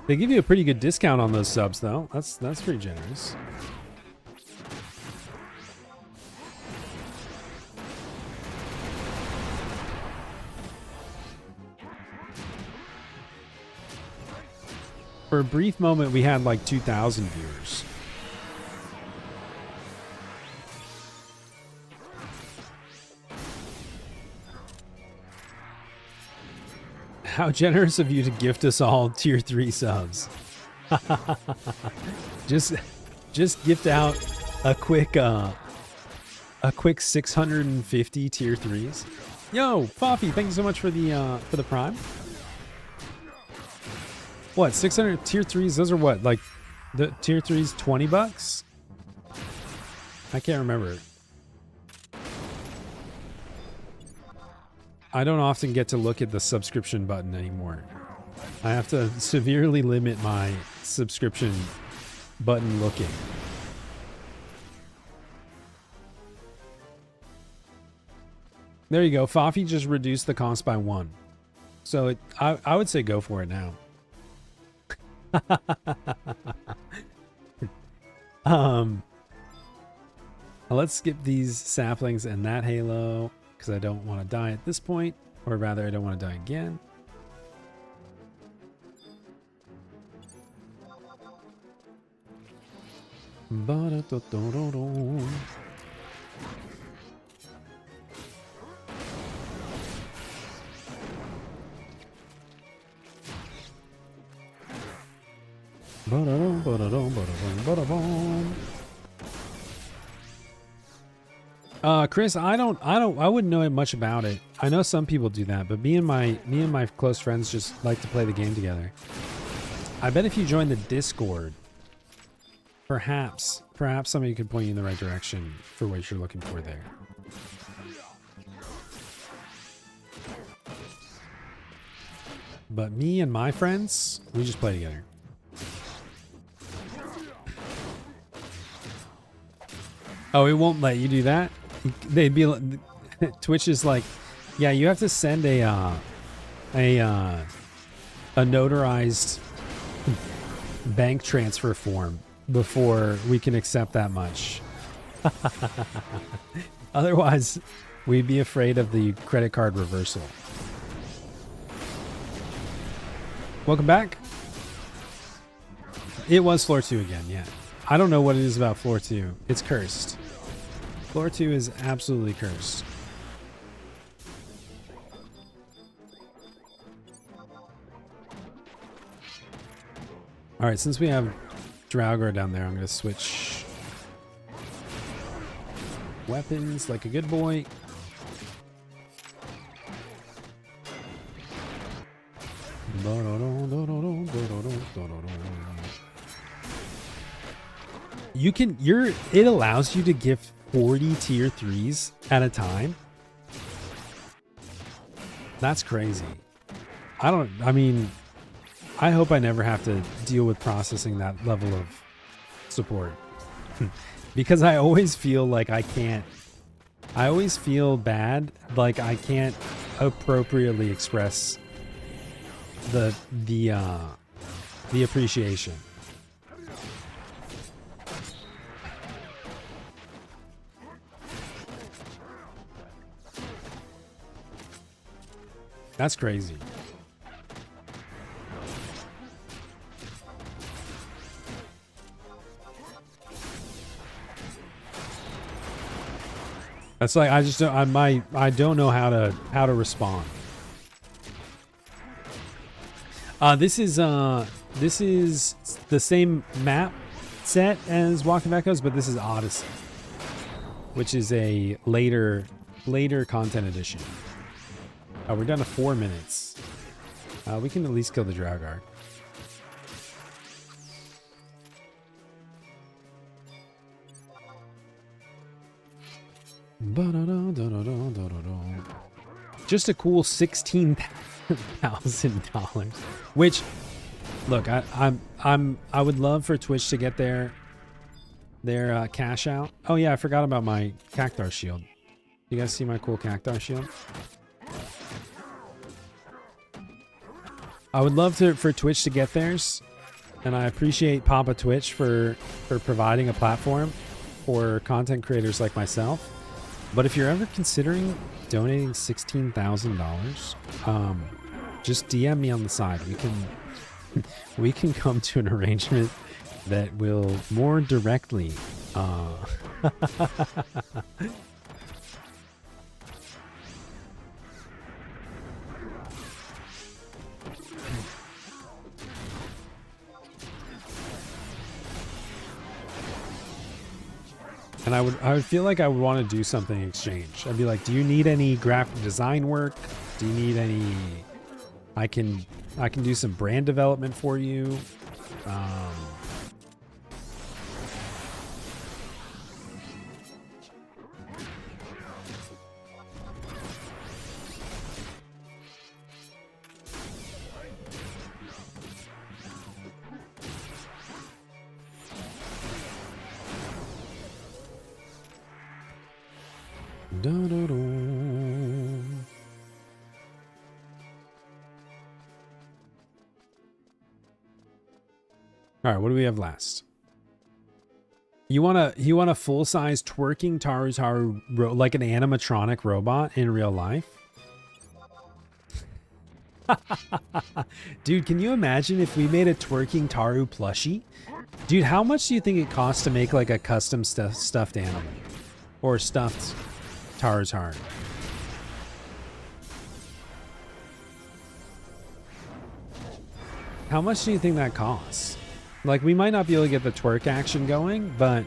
They give you a pretty good discount on those subs, though. That's pretty generous. For a brief moment, we had like 2,000 viewers. How generous of you to gift us all tier 3 subs. just gift out a quick 650 tier 3s. Yo, Foffy, thank you so much for the prime. What, 600 tier 3s? Those are what? Like the tier 3s $20? I can't remember. I don't often get to look at the subscription button anymore. I have to severely limit my subscription button looking. There you go. Foffy just reduced the cost by 1. So I would say go for it now. Let's skip these saplings and that halo. Because I don't want to die at this point, or rather I don't want to die again. Chris, I wouldn't know much about it. I know some people do that, but me and my close friends just like to play the game together. I bet if you join the Discord, perhaps somebody could point you in the right direction for what you're looking for there. But me and my friends, we just play together. Oh, it won't let you do that? They'd be like, Twitch is like, yeah, you have to send a notarized bank transfer form before we can accept that much. Otherwise, we'd be afraid of the credit card reversal. Welcome back. It was floor 2 again, yeah. I don't know what it is about floor 2. It's cursed. Floor 2 is absolutely cursed. Alright, since we have Draugr down there, I'm going to switch weapons like a good boy. You can, it allows you to give 40 tier 3s at a time. That's crazy. I mean, I hope I never have to deal with processing that level of support. Because I always feel like I always feel bad, like I can't appropriately express the appreciation. That's crazy. That's like I just don't I don't know how to respond. This is the same map set as Walk of Echoes, but this is Odyssey, which is a later content edition. We're down to 4 minutes. We can at least kill the Draugr. Just a cool $16,000, which, look, I would love for Twitch to get their cash out. Oh yeah, I forgot about my Cactar shield. You guys see my cool Cactar shield? I would love for Twitch to get theirs, and I appreciate Papa Twitch for providing a platform for content creators like myself. But if you're ever considering donating $16,000, just DM me on the side. We can come to an arrangement that will more directly and I would feel like I would want to do something in exchange. I'd be like, do you need any graphic design work? Do you need any? I can do some brand development for you. All right, what do we have last? You want a full-size twerking Taru like an animatronic robot in real life? Dude, can you imagine if we made a twerking Taru plushie? Dude, how much do you think it costs to make like a custom stuffed animal or stuffed Taru? How much do you think that costs? Like, we might not be able to get the twerk action going, but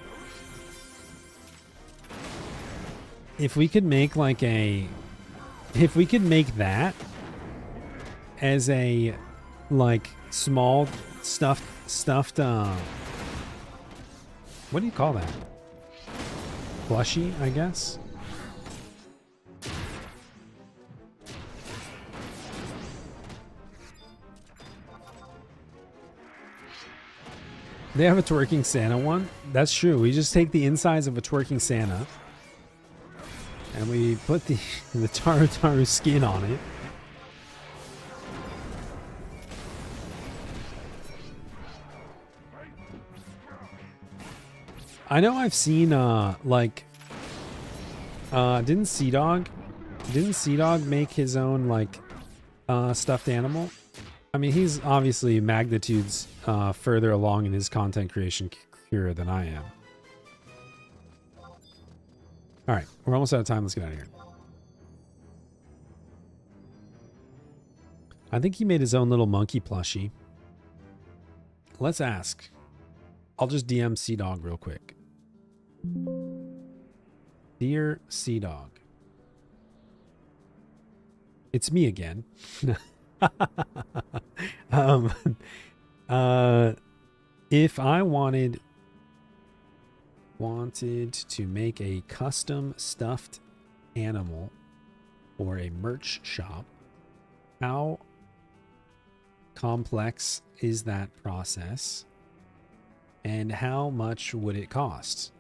if we could make like if we could make that as a like small stuffed what do you call that? Plushie, I guess. They have a twerking Santa one. That's true. We just take the insides of a twerking Santa and we put the Taru skin on it. I know I've seen didn't Sea Dog make his own like stuffed animal? I mean, he's obviously magnitudes further along in his content creation career than I am. All right, we're almost out of time. Let's get out of here. I think he made his own little monkey plushie. Let's ask. I'll just DM Sea Dog real quick. Dear Sea Dog, it's me again. If I wanted to make a custom stuffed animal for a merch shop, how complex is that process and how much would it cost?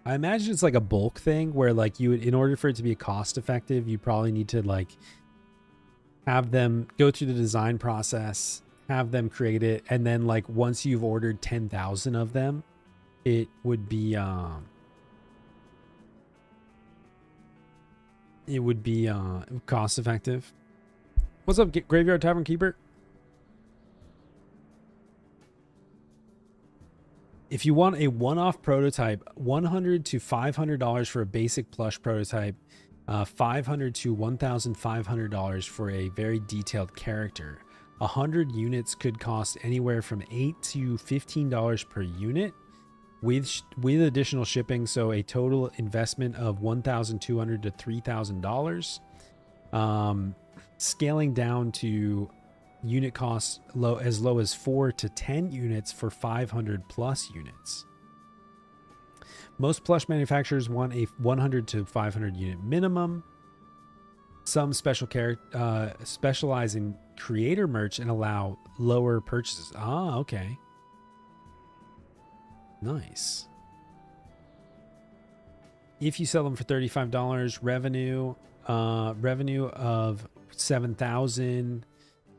I imagine it's like a bulk thing where like you would, in order for it to be cost effective, you probably need to like have them go through the design process, have them create it, and then like once you've ordered 10,000 of them, it would be cost effective. What's up, Graveyard Tavern Keeper? If you want a one-off prototype, $100 to $500 for a basic plush prototype, $500 to $1,500 for a very detailed character. 100 units could cost anywhere from $8 to $15 per unit with additional shipping, so a total investment of $1,200 to $3,000. Scaling down to unit costs as low as 4 to 10 units for 500 plus units. Most plush manufacturers want a 100 to 500 unit minimum. Some specialize in creator merch and allow lower purchases. Ah, okay. Nice. If you sell them for $35, revenue of $7,000,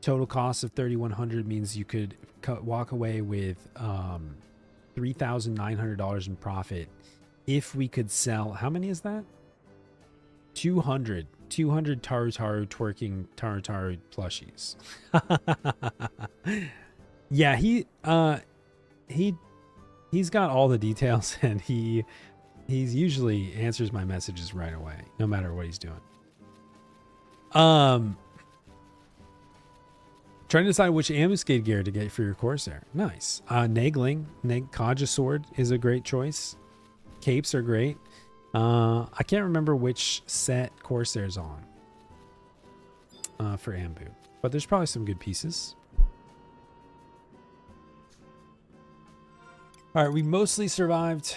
total cost of $3,100 means you could walk away with $3,900 in profit. If we could sell, how many is that? 200 Taru twerking Taru plushies. Yeah, he's got all the details, and he's usually answers my messages right away, no matter what he's doing. Trying to decide which ambuscade gear to get for your Corsair. Nice. Nagling, Kaja sword is a great choice. Capes are great. I can't remember which set Corsair's on for Ambu, but there's probably some good pieces. All right, we mostly survived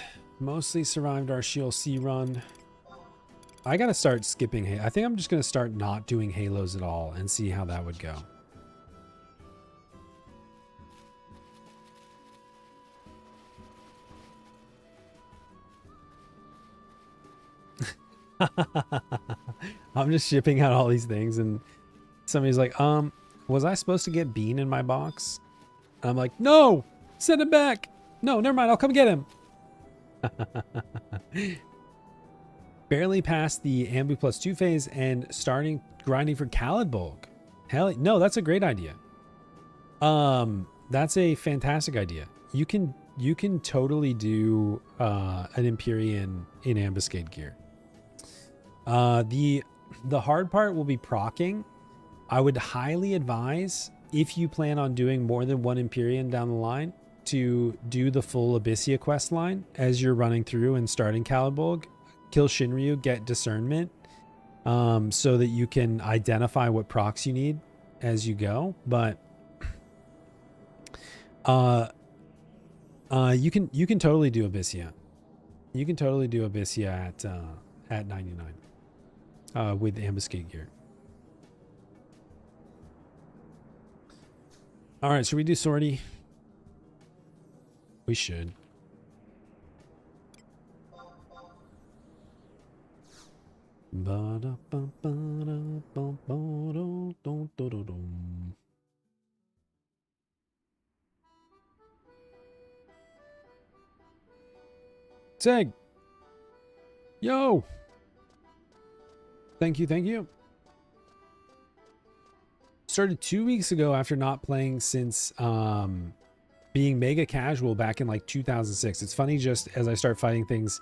our Shield C run. I gotta start skipping. I think I'm just gonna start not doing Halos at all and see how that would go. I'm just shipping out all these things, and somebody's like, was I supposed to get Bean in my box? And I'm like, no, send him back. No, never mind, I'll come get him. Barely past the Ambu +2 phase and starting grinding for Kalidbolg. Hell no, that's a great idea. That's a fantastic idea. You can totally do an Empyrean in ambuscade gear. The hard part will be procking. I would highly advise, if you plan on doing more than one Empyrean down the line, to do the full Abyssia quest line as you're running through and starting Kalidbolg. Kill Shinryu, get discernment, so that you can identify what procs you need as you go. But you can totally do Abyssia. You can totally do Abyssia at 99 with ambuscade gear. All right, should we do sortie? We should. Seg. Yo. Thank you. Started 2 weeks ago after not playing since being mega casual back in like 2006. It's funny, just as I start fighting things,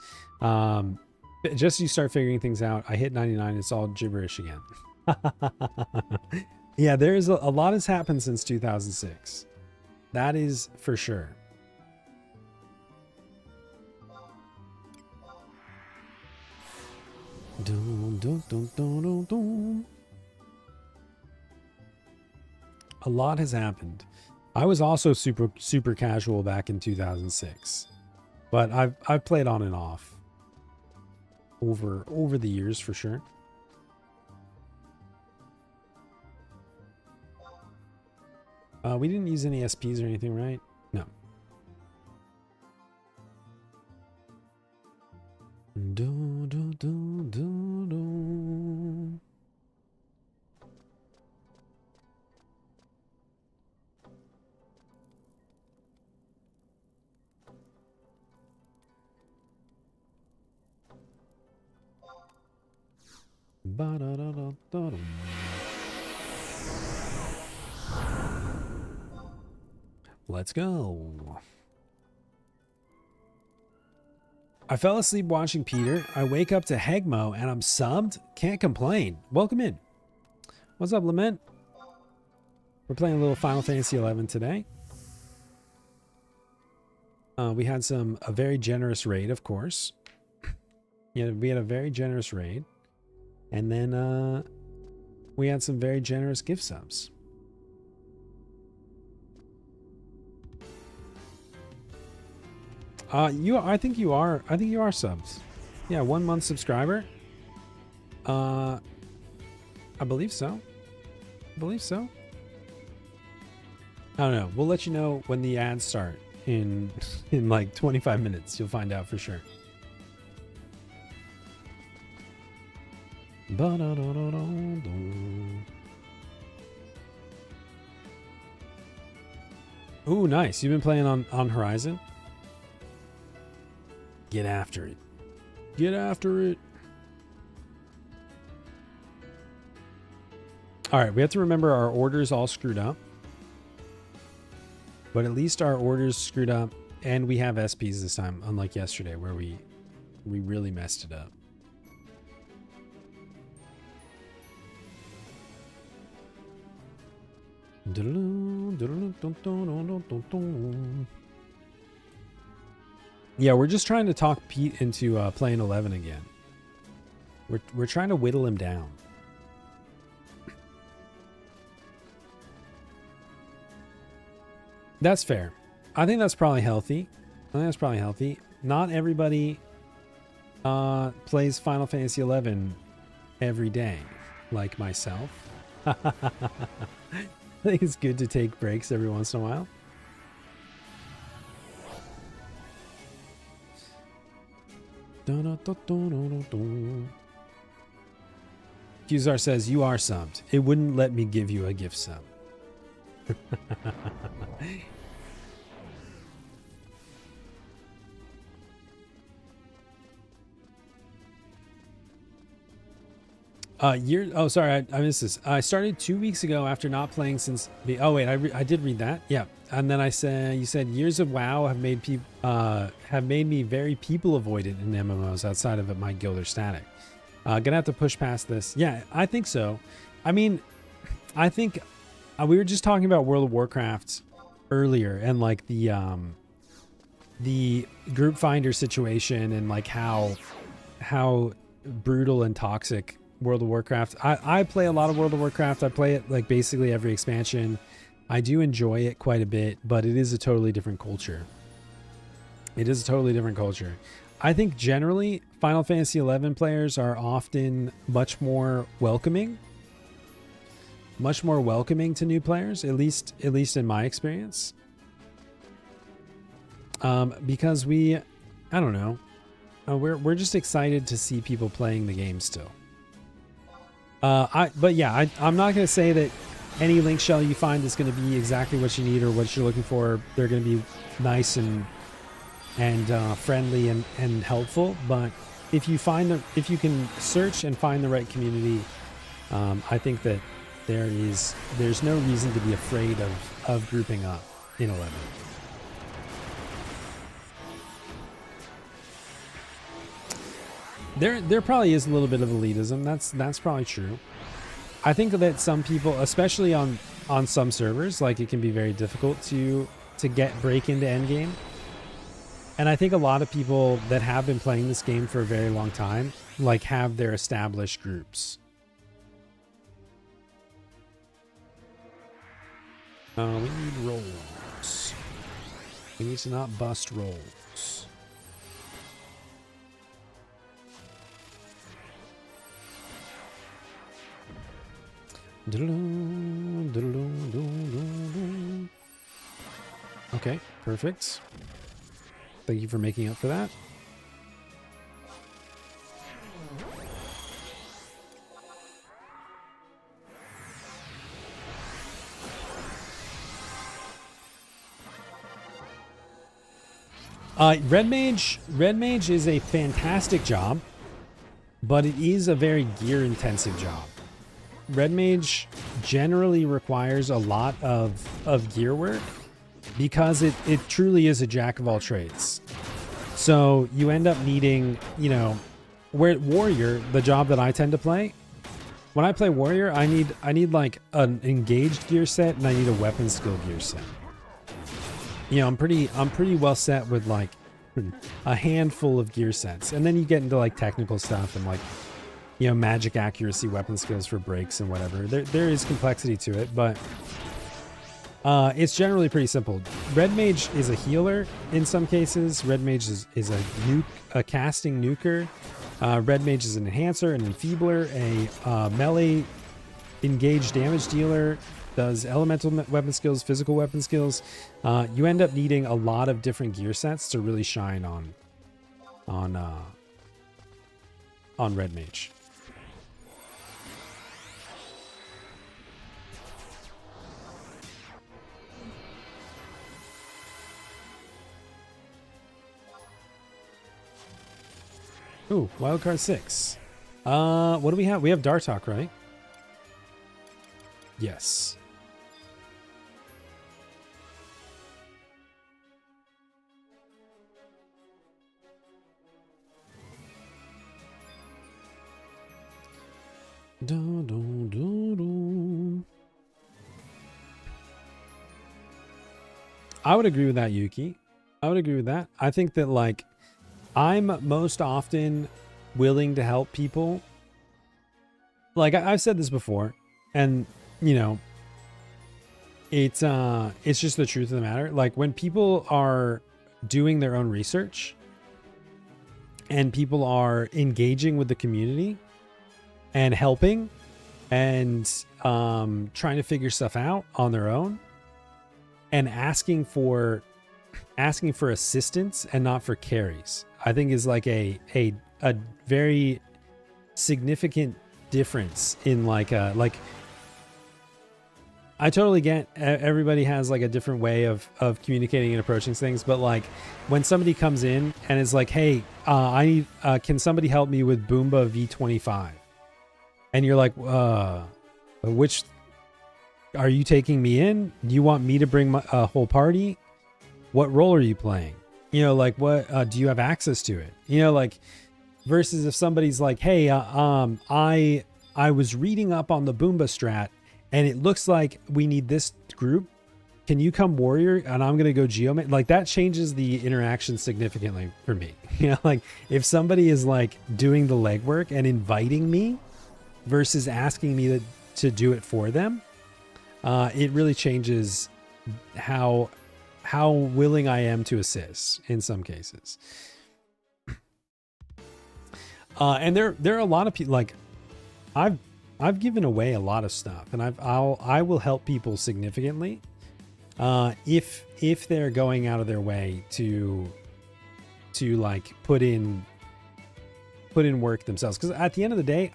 Just you start figuring things out. I hit 99. It's all gibberish again. Yeah, there's a lot has happened since 2006. That is for sure. Dun, dun, dun, dun, dun, dun. A lot has happened. I was also super casual back in 2006, but I've played on and off over the years for sure. We didn't use any SPs or anything, right? No. Do, do, do, do, do. Ba-da-da-da-da-dum. Let's go. I fell asleep watching Peter. I wake up to Hegmo and I'm subbed. Can't complain. Welcome in. What's up, Lament? We're playing a little Final Fantasy XI today. We had a very generous raid, of course. Yeah, we had a very generous raid. And then we had some very generous gift subs. I think you are subs. Yeah, 1 month subscriber. I believe so. I don't know. We'll let you know when the ads start in like 25 minutes. You'll find out for sure. Ooh, nice. You've been playing on Horizon? Get after it. Get after it. All right, we have to remember our order's all screwed up. But at least our order's screwed up and we have SPs this time, unlike yesterday where we really messed it up. Yeah, we're just trying to talk Pete into playing 11 again. We're trying to whittle him down. That's fair. I think that's probably healthy. Not everybody plays Final Fantasy XI every day, like myself. I think it's good to take breaks every once in a while. Qzar says, you are subbed. It wouldn't let me give you a gift sub. Oh, sorry, I missed this. I started 2 weeks ago after not playing since the. Oh wait, I did read that. Yeah, and then you said years of WoW have made me very people avoidant in MMOs outside of my guild or static. Gonna have to push past this. Yeah, I think so. I mean, I think we were just talking about World of Warcraft earlier and like the group finder situation and like how brutal and toxic World of Warcraft. I play a lot of World of Warcraft. I play it like basically every expansion. I do enjoy it quite a bit, but it is a totally different culture. I think generally Final Fantasy XI players are often much more welcoming to new players, at least in my experience. Because I don't know, we're just excited to see people playing the game still. But yeah, I'm not going to say that any link shell you find is going to be exactly what you need or what you're looking for. They're going to be nice and friendly and helpful. But if you can search and find the right community, I think that there's no reason to be afraid of grouping up in 11. There probably is a little bit of elitism. That's probably true. I think that some people, especially on some servers, like it can be very difficult to break into endgame. And I think a lot of people that have been playing this game for a very long time, like, have their established groups. We need rolls. We need to not bust rolls. Okay, perfect. Thank you for making up for that. Red Mage is a fantastic job, but it is a very gear intensive job. Red Mage generally requires a lot of gear work because it truly is a jack of all trades. So you end up needing, you know, where Warrior, the job that I tend to play, when I play Warrior, I need like an engaged gear set and I need a weapon skill gear set. You know, I'm pretty well set with like a handful of gear sets. And then you get into like technical stuff and like, you know, magic accuracy, weapon skills for breaks and whatever. There is complexity to it, but it's generally pretty simple. Red Mage is a healer in some cases. Red Mage is a casting nuker. Red Mage is an enhancer, an enfeebler, a melee engaged damage dealer, does elemental weapon skills, physical weapon skills. You end up needing a lot of different gear sets to really shine on Red Mage. Ooh, wildcard 6. What do we have? We have Dartok, right? Yes. I would agree with that, Yuki. I would agree with that. I think that, like, I'm most often willing to help people. Like, I've said this before, and, you know, it's just the truth of the matter. Like, when people are doing their own research and people are engaging with the community and helping and trying to figure stuff out on their own and asking for assistance and not for carries, I think is like a very significant difference in like I totally get everybody has like a different way of communicating and approaching things, but like when somebody comes in and is like, hey, I need can somebody help me with Boomba V25, and you're like, which are you taking me in? Do you want me to bring a whole party? What role are you playing? You know, like, what do you have access to it? You know, like, versus if somebody's like, hey, I was reading up on the Boomba strat and it looks like we need this group. Can you come Warrior and I'm going to go Geomate? Like, that changes the interaction significantly for me. You know, like if somebody is like doing the legwork and inviting me versus asking me to do it for them, it really changes how willing I am to assist in some cases. And there are a lot of people, like I've given away a lot of stuff, and I will help people significantly if they're going out of their way to like put in work themselves. Because at the end of the day,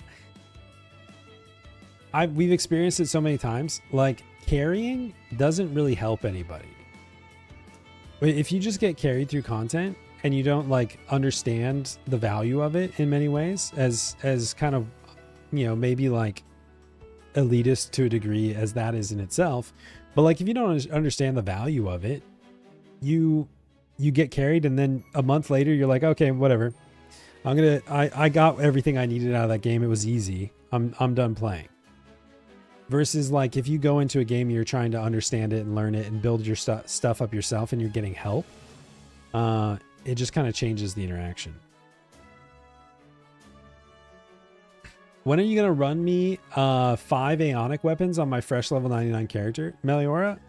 we've experienced it so many times. Like, carrying doesn't really help anybody. If you just get carried through content and you don't like understand the value of it in many ways, as kind of, you know, maybe like elitist to a degree as that is in itself, but like if you don't understand the value of it, you get carried, and then a month later you're like, okay, whatever. I got everything I needed out of that game. It was easy. I'm done playing. Versus like if you go into a game, you're trying to understand it and learn it and build your stuff up yourself, and you're getting help. It just kind of changes the interaction. When are you gonna run me 5 Aeonic weapons on my fresh level 99 character, Meliora?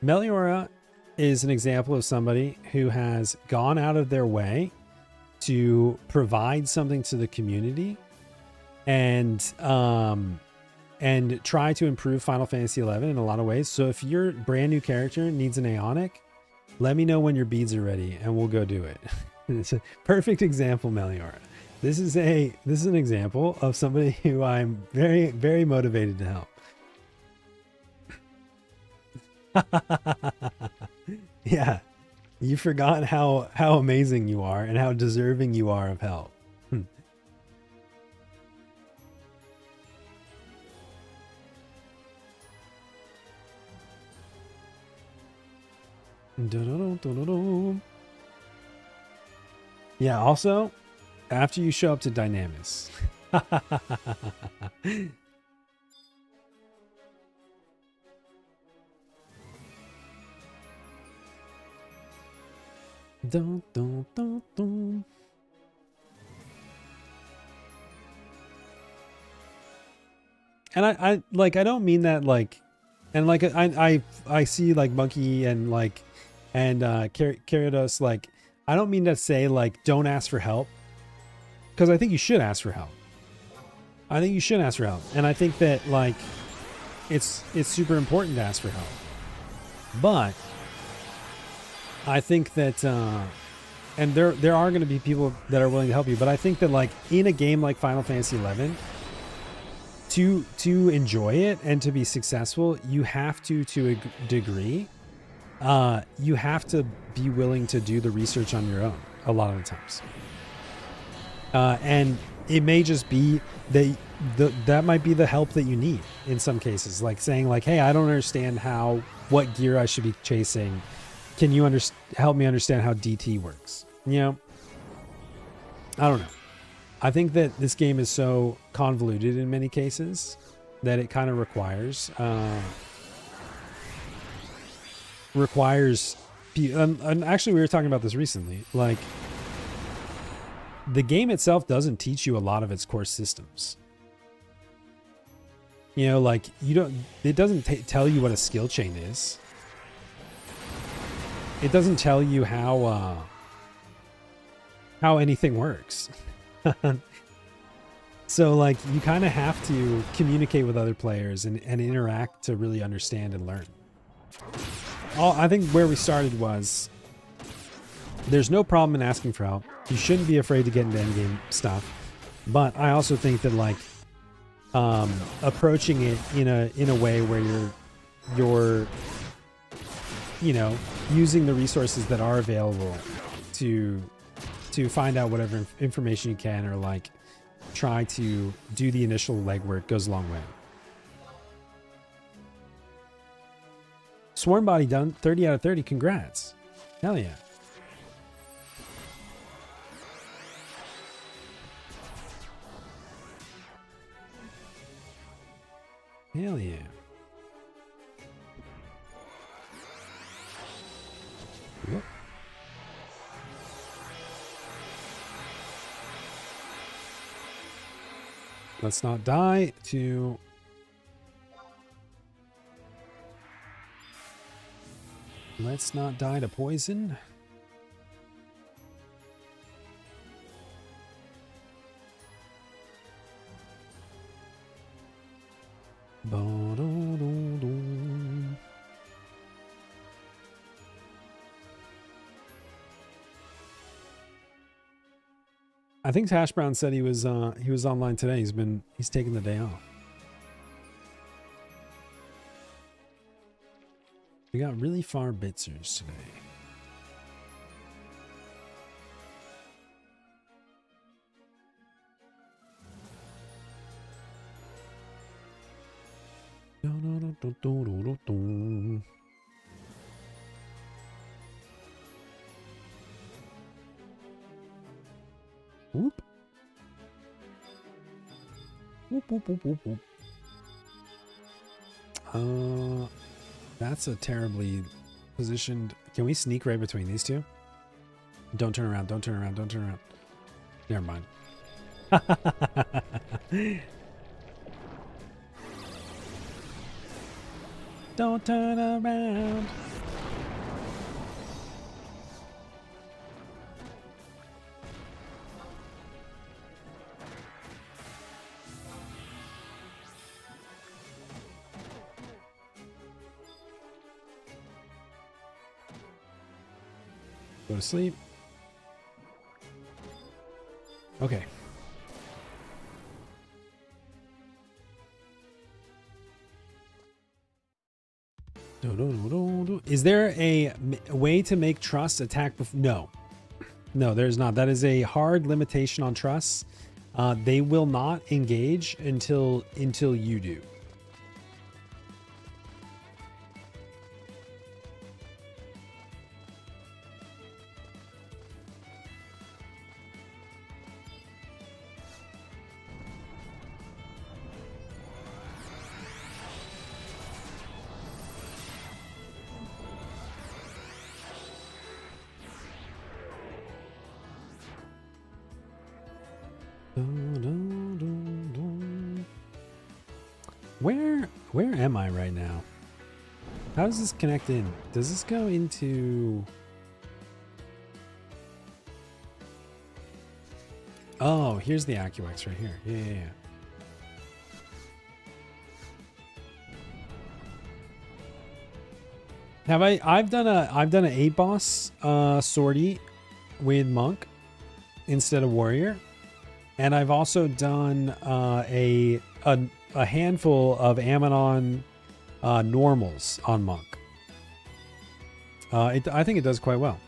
Meliora is an example of somebody who has gone out of their way to provide something to the community and try to improve Final Fantasy XI in a lot of ways. So if your brand new character needs an Aeonic, let me know when your beads are ready and we'll go do it. It's a perfect example, Meliora. This is an example of somebody who I'm very, very motivated to help. Yeah. You forgot how amazing you are and how deserving you are of help. Yeah, also, after you show up to Dynamis. Dun, dun, dun, dun. And I don't mean that like, and like I see like Monkey and like Kyrios, like I don't mean to say like don't ask for help, because I think you should ask for help. I think you should ask for help, and I think that like it's super important to ask for help. But I think that and there are going to be people that are willing to help you, but I think that like in a game like Final Fantasy XI, to enjoy it and to be successful, you have to a degree, you have to be willing to do the research on your own a lot of the times. And it may just be that might be the help that you need in some cases, like saying like, hey, I don't understand what gear I should be chasing. Can you help me understand how DT works? You know, I don't know. I think that this game is so convoluted in many cases that it kind of requires and actually we were talking about this recently, like the game itself doesn't teach you a lot of its core systems. You know, like it doesn't tell you what a skill chain is. It doesn't tell you how anything works. So like you kind of have to communicate with other players and interact to really understand and learn. I think where we started was there's no problem in asking for help. You shouldn't be afraid to get into endgame stuff. But I also think that like approaching it in a way where you're you know, using the resources that are available to find out whatever information you can, or like try to do the initial legwork, goes a long way. Swarm Body done 30 out of 30. Congrats. Hell yeah. Hell yeah. Whoop. Let's not die to... Let's not die to poison. Ba-da-da-da. I think Hash Brown said he was online today. He's taking the day off. We got really far bitzers today. Whoop. Whoop, whoop, whoop, whoop, whoop. That's a terribly positioned. Can we sneak right between these two? Don't turn around. Don't turn around. Don't turn around. Never mind. Don't turn around. Go to sleep. Okay. Is there a way to make trust attack? No. No, there's not. That is a hard limitation on trusts. They will not engage until you do. Where am I right now? How does this connect in? Does this go into... Oh, here's the AccuX right here. Yeah. Have I've done a 8 boss sortie with Monk instead of Warrior. And I've also done a handful of Ammonon normals on Monk. I think it does quite well.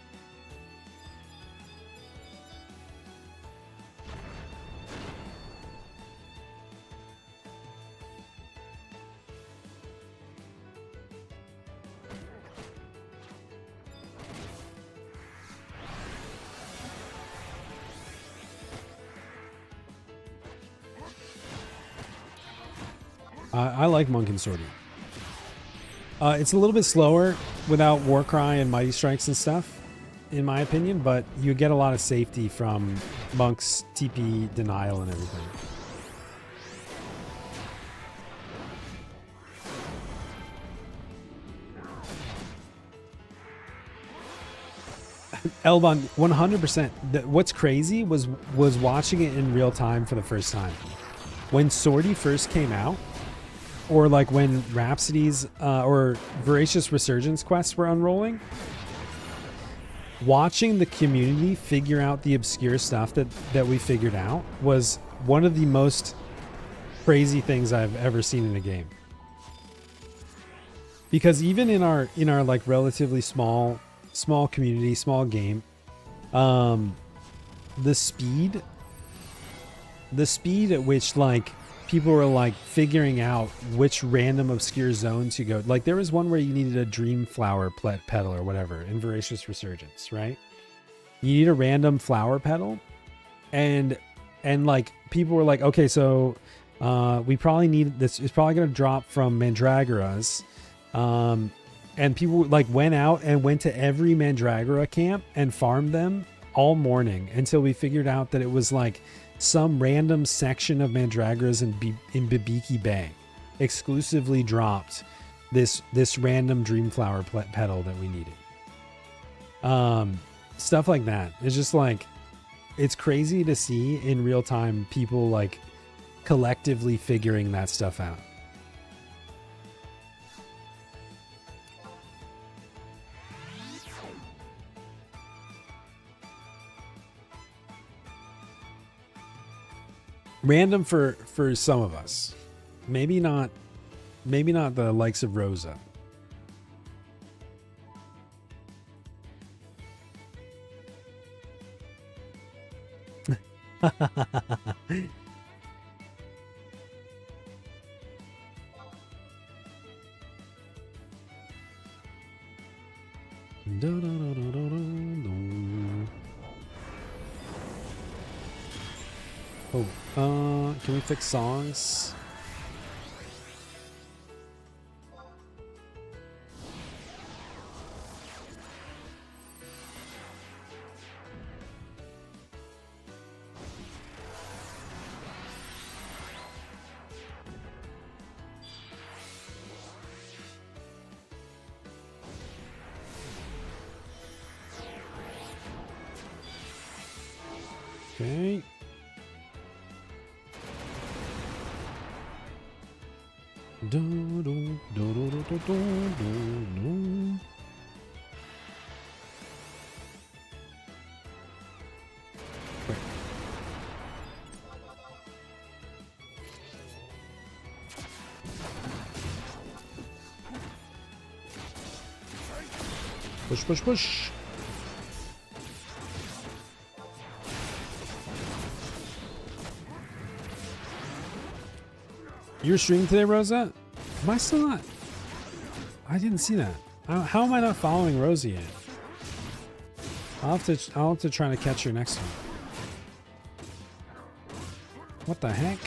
I like Monk and Sortie. It's a little bit slower without Warcry and Mighty Strikes and stuff, in my opinion, but you get a lot of safety from Monk's TP denial and everything. Elbon, 100%. What's crazy was watching it in real time for the first time. When Sortie first came out, or like when Rhapsodies or Voracious Resurgence quests were unrolling, watching the community figure out the obscure stuff that we figured out was one of the most crazy things I've ever seen in a game. Because even in our like relatively small community, small game, the speed at which like people were like figuring out which random obscure zones to go. Like there was one where you needed a dream flower petal or whatever in Voracious Resurgence, right? You need a random flower petal, and like people were like, okay, so we probably need this. It's probably going to drop from Mandragoras, and people like went out and went to every Mandragora camp and farmed them all morning until we figured out that it was like some random section of Mandragoras in Bibiki Bay exclusively dropped this random Dreamflower petal that we needed. Stuff like that. It's just like, it's crazy to see in real time people like collectively figuring that stuff out. Random for some of us. Maybe not the likes of Rosa. Oh, can we fix songs? Okay. Do, do, do, do, do, do, do, do. Wait. Push, push, push. You're streaming today, Rosa? Am I still not? I didn't see that. How am I not following Rosie yet? I'll have to try to catch her next time. What the heck?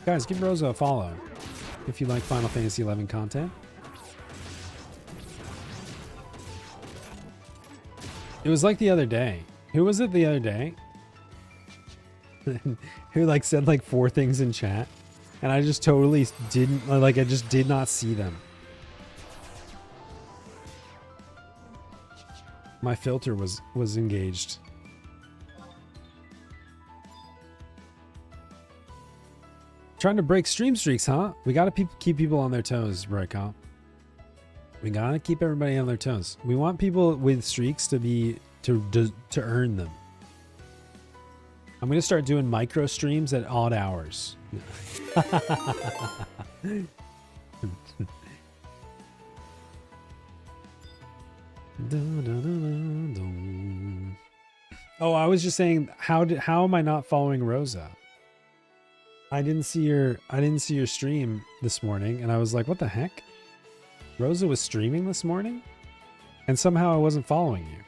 Guys, give Rosa a follow if you like Final Fantasy XI content. It was like the other day. Who was it the other day? Who like said like 4 things in chat? And I just totally didn't, like, I just did not see them. My filter was engaged. Trying to break stream streaks, huh? We gotta keep people on their toes, right, Cop? We gotta keep everybody on their toes. We want people with streaks to be, to earn them. I'm gonna start doing micro streams at odd hours. Oh, I was just saying, how am I not following Rosa? I didn't see your stream this morning, and I was like, what the heck? Rosa was streaming this morning, and somehow I wasn't following you.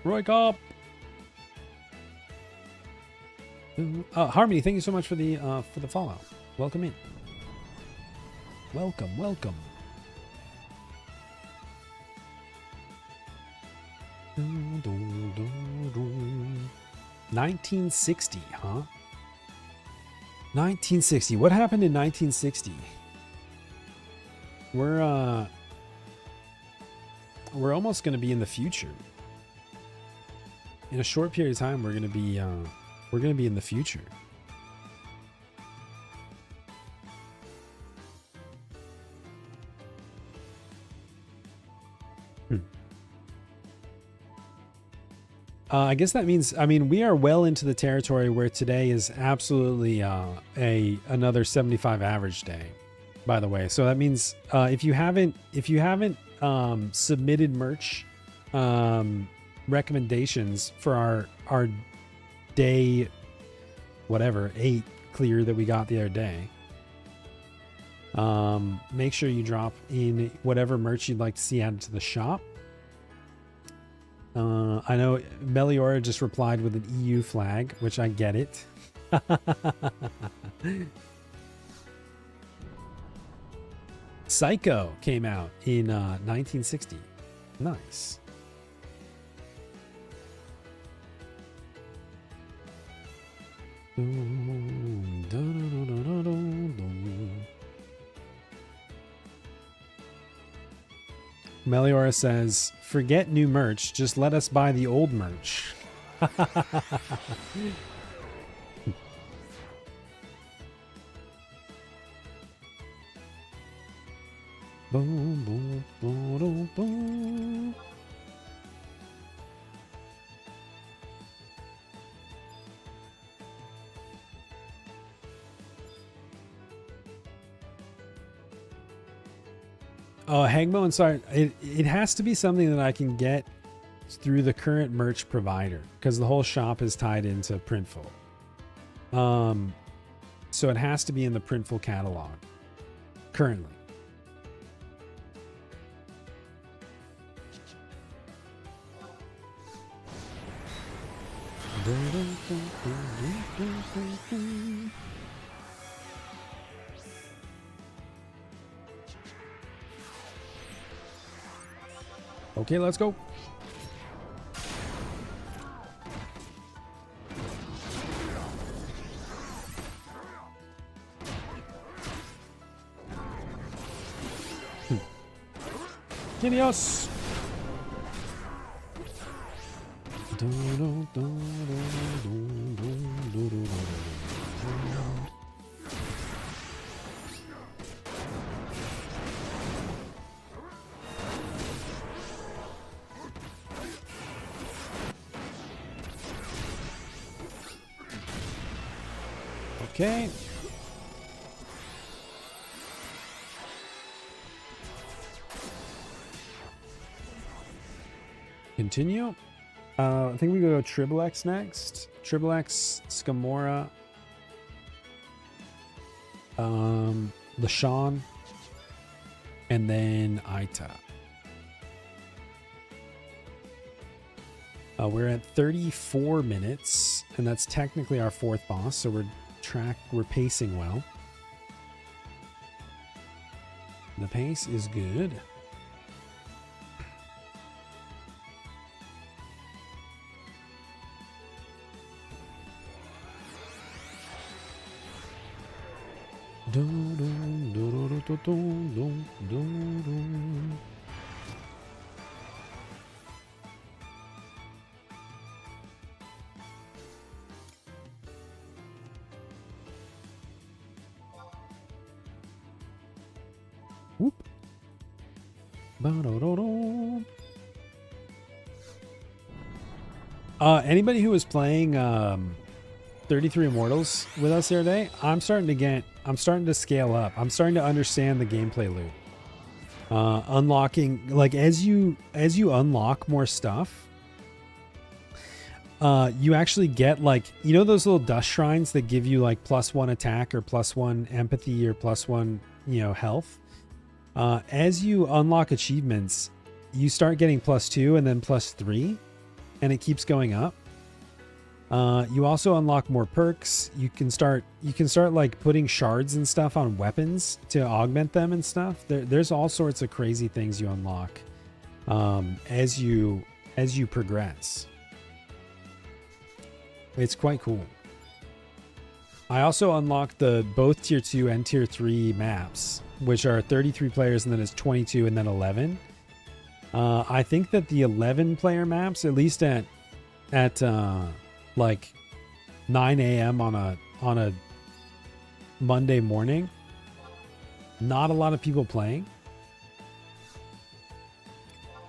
Roy Cop. Harmony, thank you so much for the follow. Welcome in. Welcome, welcome. 1960, huh? 1960. What happened in 1960? We're almost going to be in the future. In a short period of time, we're going to be in the future. I guess that means, I mean, we are well into the territory where today is absolutely another 75 average day, by the way. So that means if you haven't submitted merch recommendations for our day whatever 8 clear that we got the other day, make sure you drop in whatever merch you'd like to see added to the shop. I know Meliora just replied with an EU flag, which I get it. Psycho came out in 1960. Nice. Meliora says, forget new merch, just let us buy the old merch. Boom, boom, boom, boom, boom. Oh, Hagmo, and sorry, it has to be something that I can get through the current merch provider because the whole shop is tied into Printful. So it has to be in the Printful catalog currently. Okay, let's go. Genius. Okay. Continue. I think we go to Triple X next. Triple X, Scamora, LaShawn, and then Aita. We're at 34 minutes, and that's technically our fourth boss, so we're pacing well. The pace is good. Whoop. Anybody who was playing 33 Immortals with us the other day, I'm starting to scale up. I'm starting to understand the gameplay loop. Unlocking, like, as you unlock more stuff, you actually get, like, you know those little dust shrines that give you like +1 attack or +1 empathy or +1, you know, health. As you unlock achievements, you start getting +2 and then +3, and it keeps going up. You also unlock more perks. You can start like putting shards and stuff on weapons to augment them and stuff. There's all sorts of crazy things you unlock as you progress. It's quite cool. I also unlocked both tier 2 and tier 3 maps, which are 33 players, and then it's 22 and then 11. I think that the 11 player maps, at least at like 9 a.m. on a Monday morning, not a lot of people playing.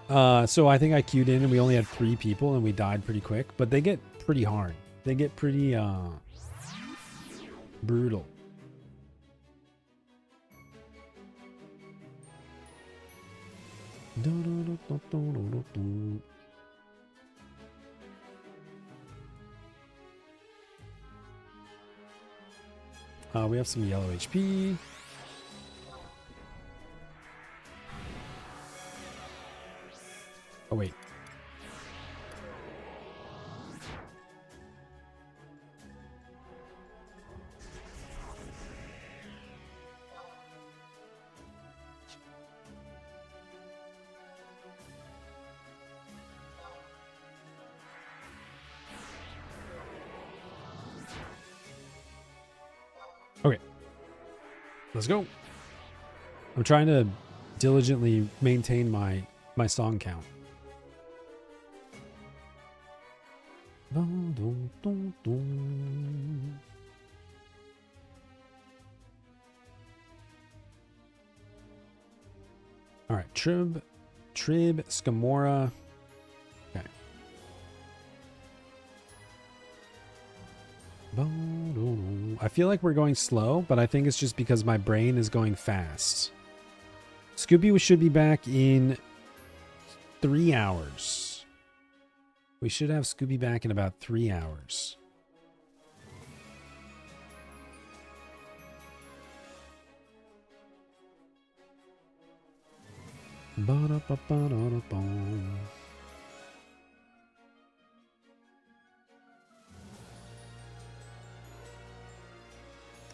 So I think I queued in and we only had 3 people and we died pretty quick, but they get pretty hard. They get pretty brutal. We have some yellow HP. Oh, wait. Okay, let's go. I'm trying to diligently maintain my song count. All right, Trib, Scamora. Okay. I feel like we're going slow, but I think it's just because my brain is going fast. Scoopy should be back in 3 hours. We should have Scooby back in about 3 hours.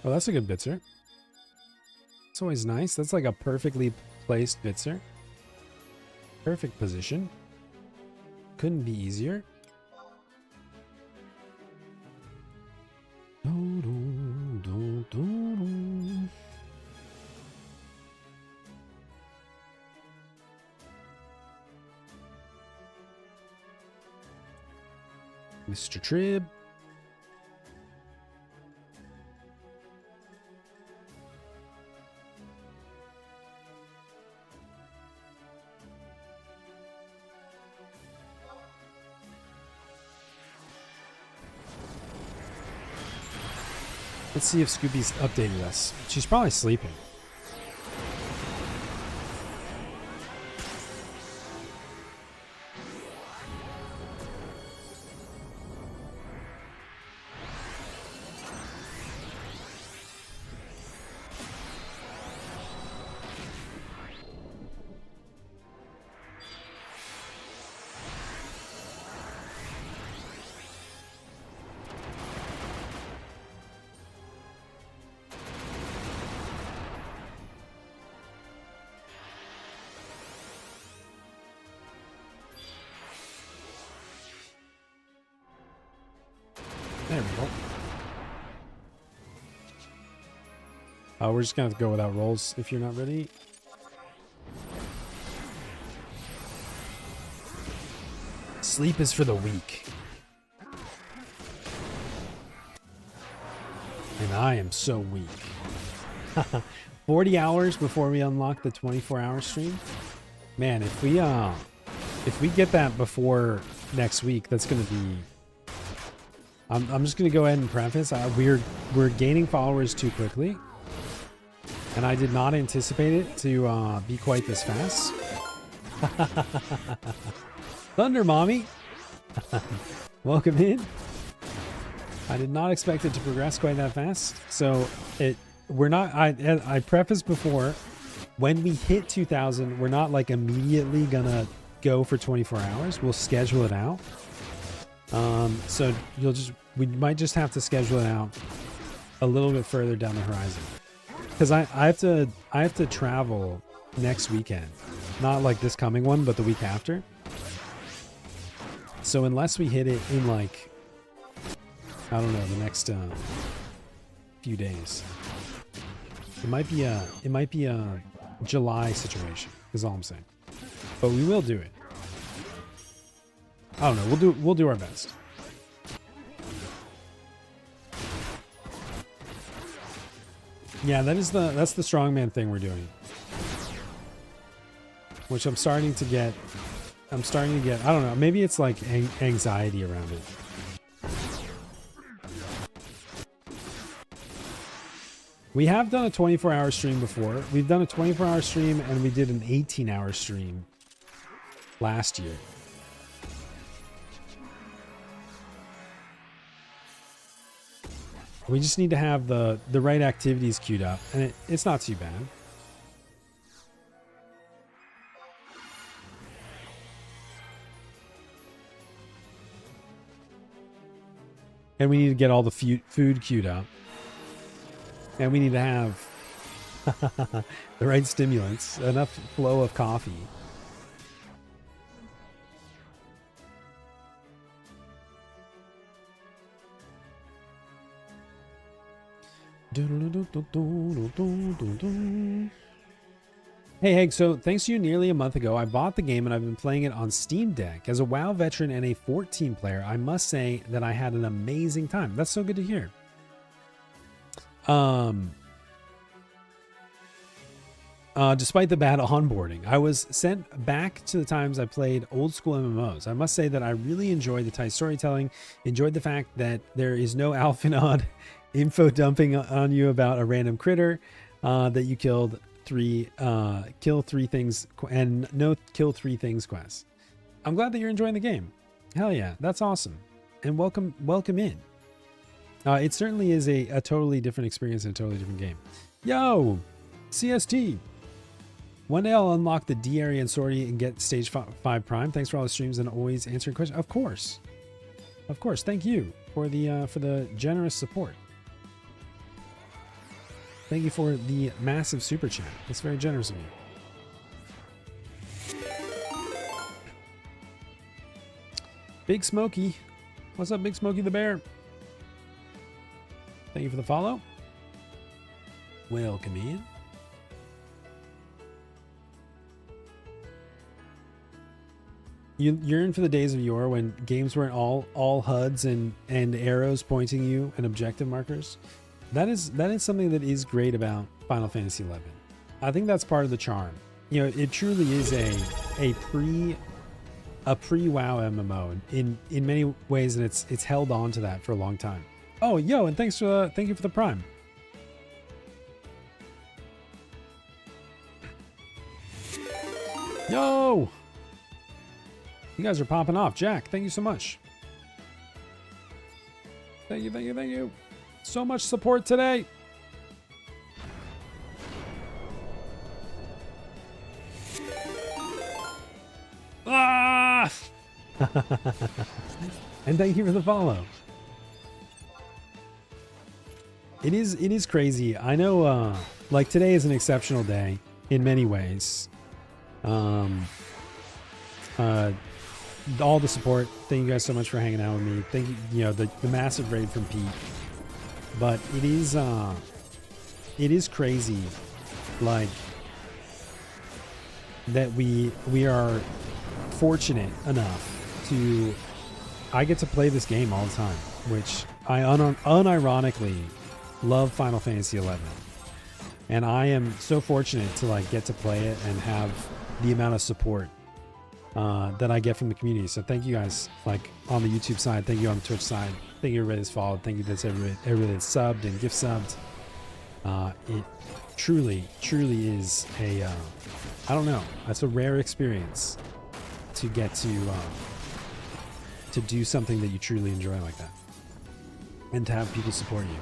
Oh, that's a good Bitzer. It's always nice. That's like a perfectly placed Bitzer. Perfect position. Couldn't be easier. Mr. Trib. Let's see if Scooby's updated us. She's probably sleeping. There we go. We're just going to go without rolls if you're not ready. Sleep is for the weak. And I am so weak. 40 hours before we unlock the 24-hour stream. Man, if we get that before next week, that's going to be... I'm just going to go ahead and preface. We're gaining followers too quickly. And I did not anticipate it to be quite this fast. Thunder Mommy. Welcome in. I did not expect it to progress quite that fast. So we're not, I prefaced before, when we hit 2,000, we're not like immediately going to go for 24 hours. We'll schedule it out. So we might just have to schedule it out a little bit further down the horizon, because I have to travel next weekend, not like this coming one, but the week after. So unless we hit it in like, I don't know, the next few days, it might be a July situation is all I'm saying, but we will do it. I don't know. We'll do our best. Yeah, that's the strongman thing we're doing, which I'm starting to get. I don't know. Maybe it's like anxiety around it. We have done a 24-hour stream before. We've done a 24-hour stream and we did an 18-hour stream last year. We just need to have the right activities queued up, and it's not too bad. And we need to get all the food queued up. And we need to have the right stimulants, enough flow of coffee. Hey Heg, so thanks to you, nearly a month ago, I bought the game and I've been playing it on Steam Deck. As a WoW veteran and a 14 player, I must say that I had an amazing time. That's so good to hear. Despite the bad onboarding, I was sent back to the times I played old school MMOs. I must say that I really enjoyed the tight storytelling, enjoyed the fact that there is no Alphanod info dumping on you about a random critter, that you kill three things and no kill three things quests. I'm glad that you're enjoying the game. Hell yeah, that's awesome. And welcome in. It certainly is a totally different experience and a totally different game. Yo, CST. One day I'll unlock the D area and sortie and get stage 5 prime. Thanks for all the streams and always answering questions. Of course. Thank you for the generous support. Thank you for the massive super chat. That's very generous of you. Big Smokey. What's up, Big Smokey the Bear? Thank you for the follow. Welcome in. You're in for the days of yore when games weren't all HUDs and arrows pointing you and objective markers. That is something that is great about Final Fantasy XI. I think that's part of the charm. You know, it truly is a pre-WoW MMO in many ways, and it's held on to that for a long time. Oh, yo, and thank you for the Prime. Yo! You guys are popping off. Jack, thank you so much. Thank you. So much support today. Ah! And thank you for the follow. It is crazy. I know like today is an exceptional day in many ways. All the support. Thank you guys so much for hanging out with me. Thank you. You know, the massive raid from Pete. But it is crazy, like that we are fortunate enough to. I get to play this game all the time, which I unironically love Final Fantasy XI, and I am so fortunate to like get to play it and have the amount of support that I get from the community. So thank you guys, like on the YouTube side, thank you on the Twitch side, thank you everybody that's followed, thank you that's everybody that's subbed and gift subbed. It truly is a I don't know, that's a rare experience to get to do something that you truly enjoy like that, and to have people support you.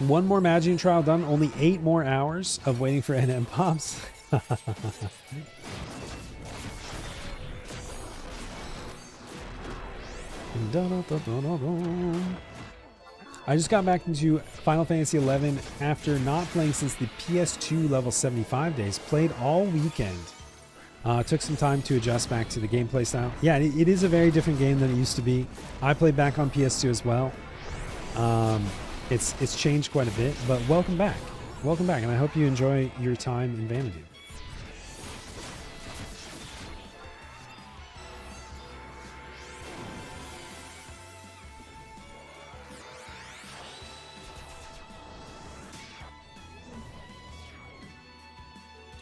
One more Magic trial done. Only 8 more hours of waiting for NM pops. I just got back into Final Fantasy XI after not playing since the PS2 level 75 days. Played all weekend. Took some time to adjust back to the gameplay style. Yeah, it is a very different game than it used to be. I played back on PS2 as well. It's changed quite a bit, but welcome back, and I hope you enjoy your time in Vanity.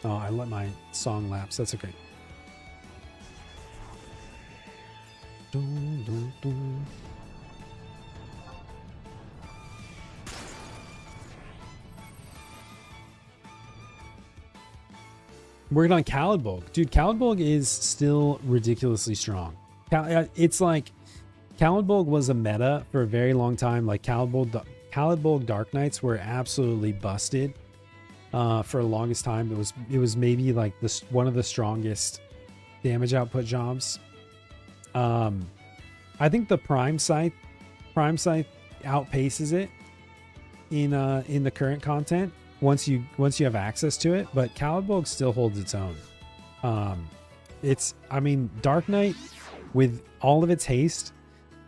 Oh, I let my song lapse. That's okay. Dun, dun, dun. Working on Khalidbolg. Dude, Khalidbolg is still ridiculously strong. It's like Khalidbolg was a meta for a very long time. Like Khalidbolg Dark Knights were absolutely busted for the longest time. It was maybe like one of the strongest damage output jobs. I think the Prime Scythe outpaces it in the current content. Once you have access to it, but Khalidbolg still holds its own. I mean, Dark Knight with all of its haste,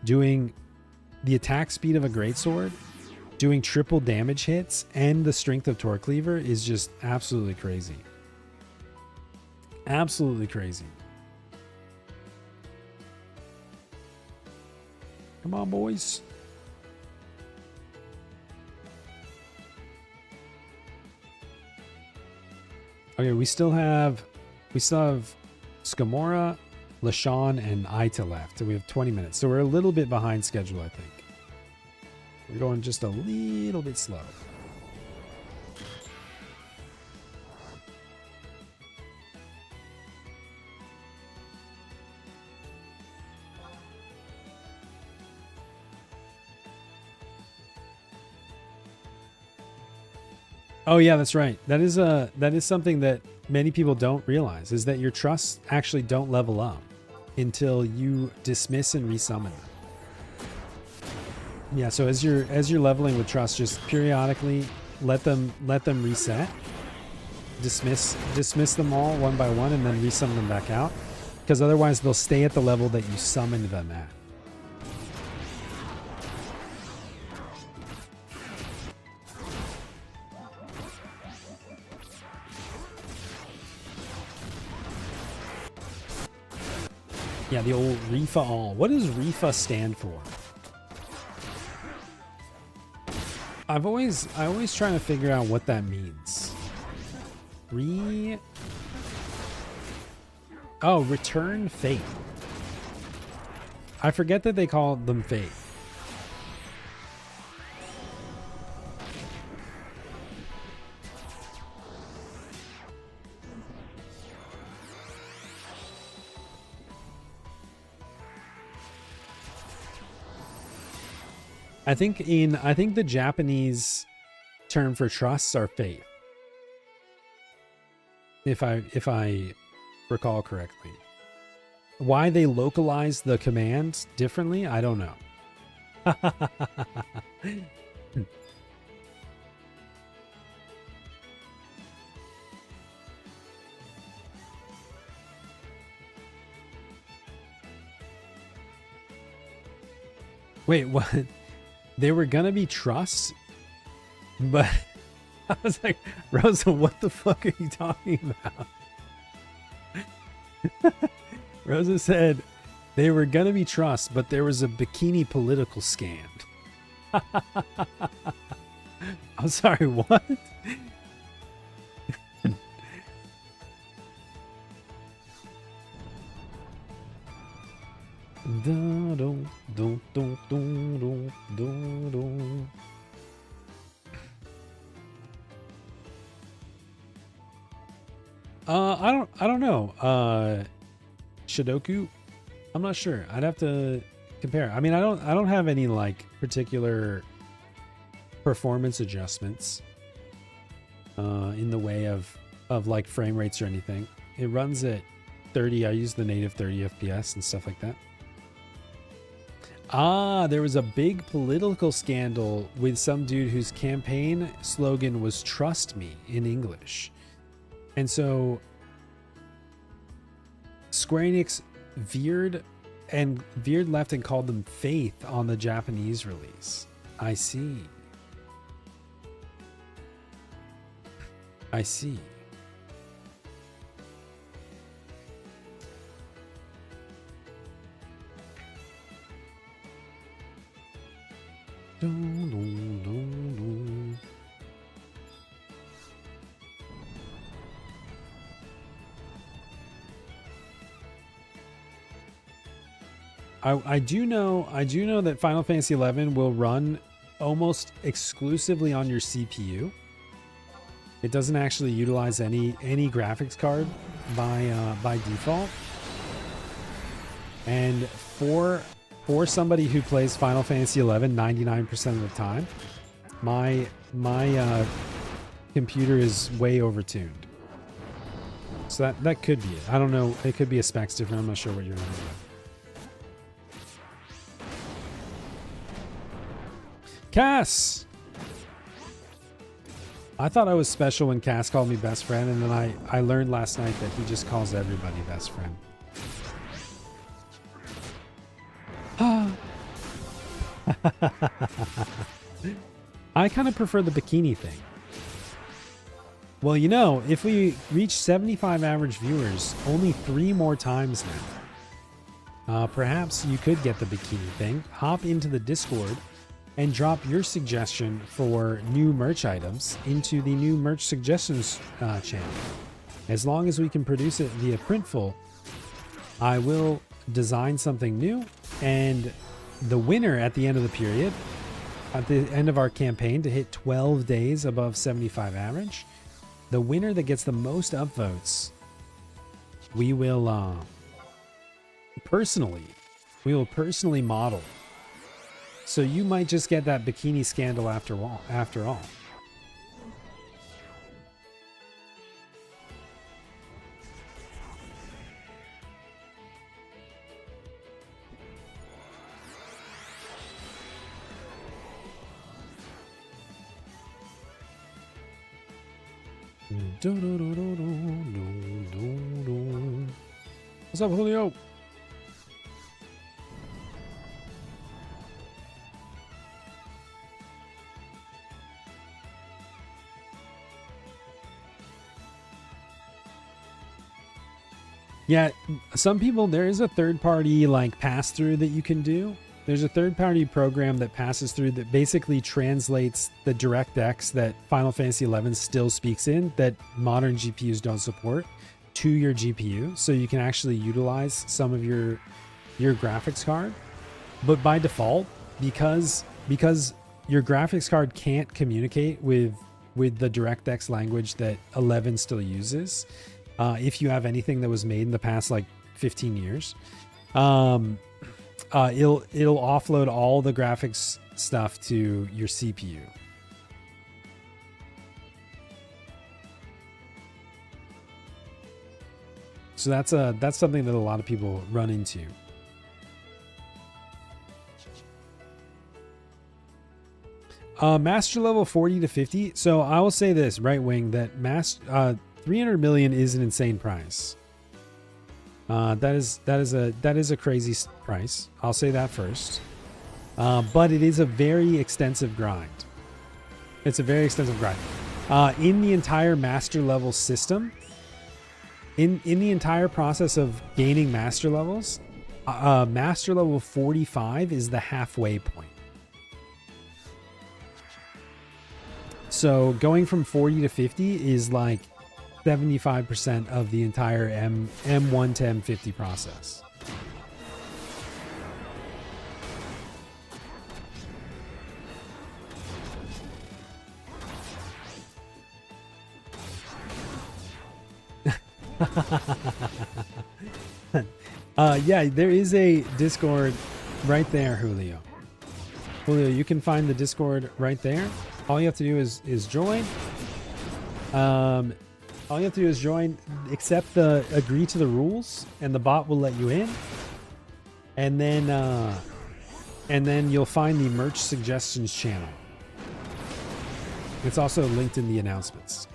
doing the attack speed of a greatsword, doing triple damage hits, and the strength of Torque Cleaver is just absolutely crazy. Absolutely crazy. Come on, boys. Okay, we still have Skamora, Lashawn, and Aita left. So we have 20 minutes. So we're a little bit behind schedule, I think. We're going just a little bit slow. Oh yeah, that's right. That is something that many people don't realize, is that your trusts actually don't level up. until you dismiss and resummon them. Yeah, so as you're leveling with trust, just periodically let them reset, dismiss them all one by one, and then resummon them back out, because otherwise they'll stay at the level that you summoned them at. Yeah, the old Rifa all. What does Rifa stand for? I always trying to figure out what that means. Return fate. I forget that they call them fate. I think the Japanese term for trusts are faith. If I recall correctly. Why they localize the command differently, I don't know. Wait, what? They were gonna be trusts, but I was like, Rosa, what the fuck are you talking about? Rosa said they were gonna be trusts, but there was a bikini political scam. I'm sorry, what? I don't know. Shidoku? I'm not sure. I'd have to compare. I mean, I don't have any like particular performance adjustments in the way of like frame rates or anything. It runs at 30. I use the native 30 FPS and stuff like that. There was a big political scandal with some dude whose campaign slogan was "Trust me" in English. And so Square Enix veered left and called them Faith on the Japanese release. I see. I see. I do know that Final Fantasy XI will run almost exclusively on your CPU. It doesn't actually utilize any graphics card by default. And for somebody who plays Final Fantasy XI 99% of the time, my computer is way overtuned. So that could be it. I don't know. It could be a specs different. I'm not sure what you're running with. Cass! I thought I was special when Cass called me best friend, and then I learned last night that he just calls everybody best friend. I kind of prefer the bikini thing. Well, you know, if we reach 75 average viewers only 3 more times now, perhaps you could get the bikini thing. Hop into the Discord and drop your suggestion for new merch items into the new merch suggestions channel. As long as we can produce it via Printful, I will design something new, and the winner at the end of the period, at the end of our campaign to hit 12 days above 75 average, the winner that gets the most upvotes, we will personally model. So you might just get that bikini scandal after all. What's up, Julio? Yeah, some people, there is a third-party like pass-through that you can do. There's a third-party program that passes through that basically translates the DirectX that Final Fantasy XI still speaks in, that modern GPUs don't support, to your GPU, so you can actually utilize some of your graphics card. But by default, because your graphics card can't communicate with the DirectX language that 11 still uses, if you have anything that was made in the past like 15 years, it'll offload all the graphics stuff to your CPU. So that's something that a lot of people run into. Master level 40 to 50. So I will say this, Right Wing, that 300 million is an insane price. That is a crazy price. I'll say that first. But it is a very extensive grind. It's a very extensive grind. In the entire master level system, in the entire process of gaining master levels, master level 45 is the halfway point. So going from 40 to 50 is like 75% of the entire M1 to M50 process. Yeah, there is a Discord right there, Julio. Julio, you can find the Discord right there. All you have to do is join. All you have to do is join, agree to the rules, and the bot will let you in. And then you'll find the merch suggestions channel. It's also linked in the announcements.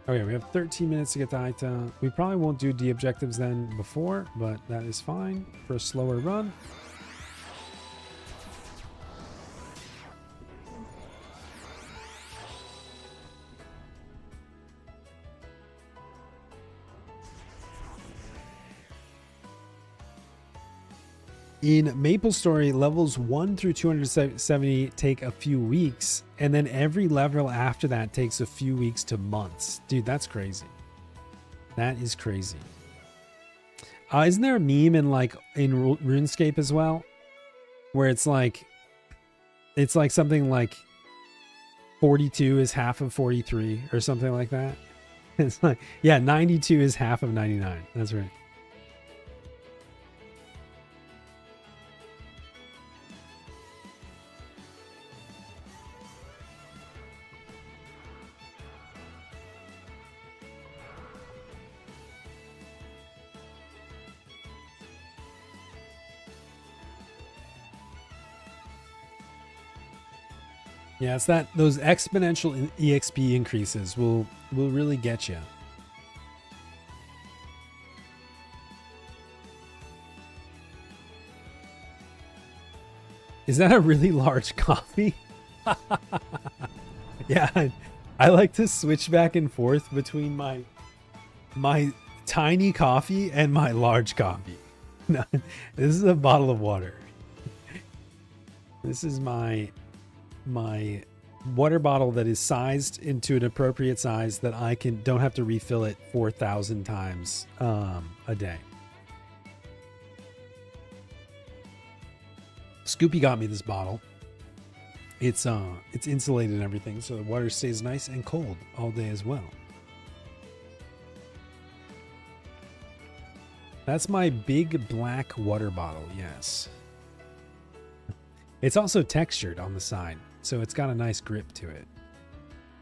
Okay, we have 13 minutes to get to Aita. We probably won't do the objectives then before, but that is fine for a slower run. In MapleStory, levels 1 through 270 take a few weeks, and then every level after that takes a few weeks to months. Dude, that's crazy. That is crazy. Isn't there a meme in RuneScape as well, where it's like something like 42 is half of 43 or something like that? It's like, yeah, 92 is half of 99. That's right. Yeah, it's those exponential EXP increases will really get you. Is that a really large coffee? Yeah, I like to switch back and forth between my tiny coffee and my large coffee. No, this is a bottle of water. This is my water bottle that is sized into an appropriate size that I don't have to refill it 4,000 times a day. Scoopy got me this bottle. It's insulated and everything, so the water stays nice and cold all day as well. That's my big black water bottle, yes. It's also textured on the side, so it's got a nice grip to it.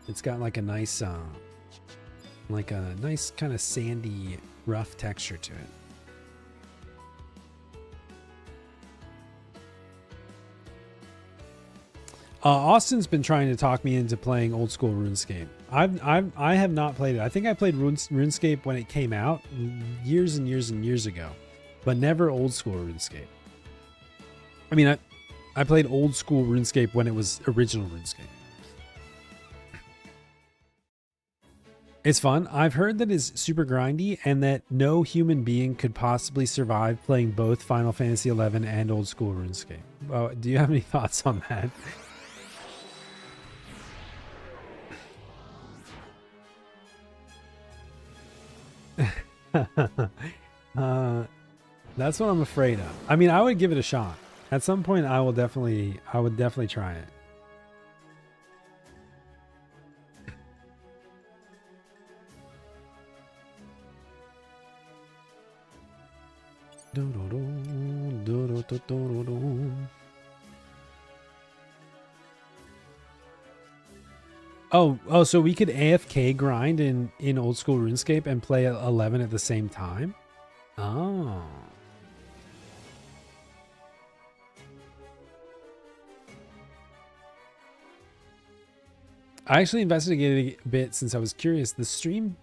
It's got like a nice kind of sandy, rough texture to it. Austin's been trying to talk me into playing old school RuneScape. I have not played it. I think I played RuneScape when it came out years and years and years ago, but never old school RuneScape. I mean, I played old school RuneScape when it was original RuneScape. It's fun. I've heard that it's super grindy and that no human being could possibly survive playing both Final Fantasy XI and old school RuneScape. Do you have any thoughts on that? That's what I'm afraid of. I mean, I would give it a shot. At some point I would definitely try it. Oh, so we could AFK grind in old school RuneScape and play 11 at the same time? Oh. I actually investigated a bit since I was curious. The Steam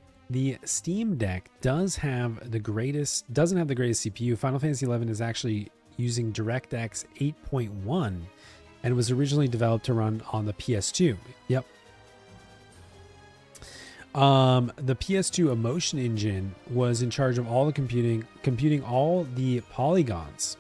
Deck doesn't have the greatest CPU. Final Fantasy XI is actually using DirectX 8.1 and was originally developed to run on the PS2. Yep. The PS2 Emotion Engine was in charge of all the computing all the polygons.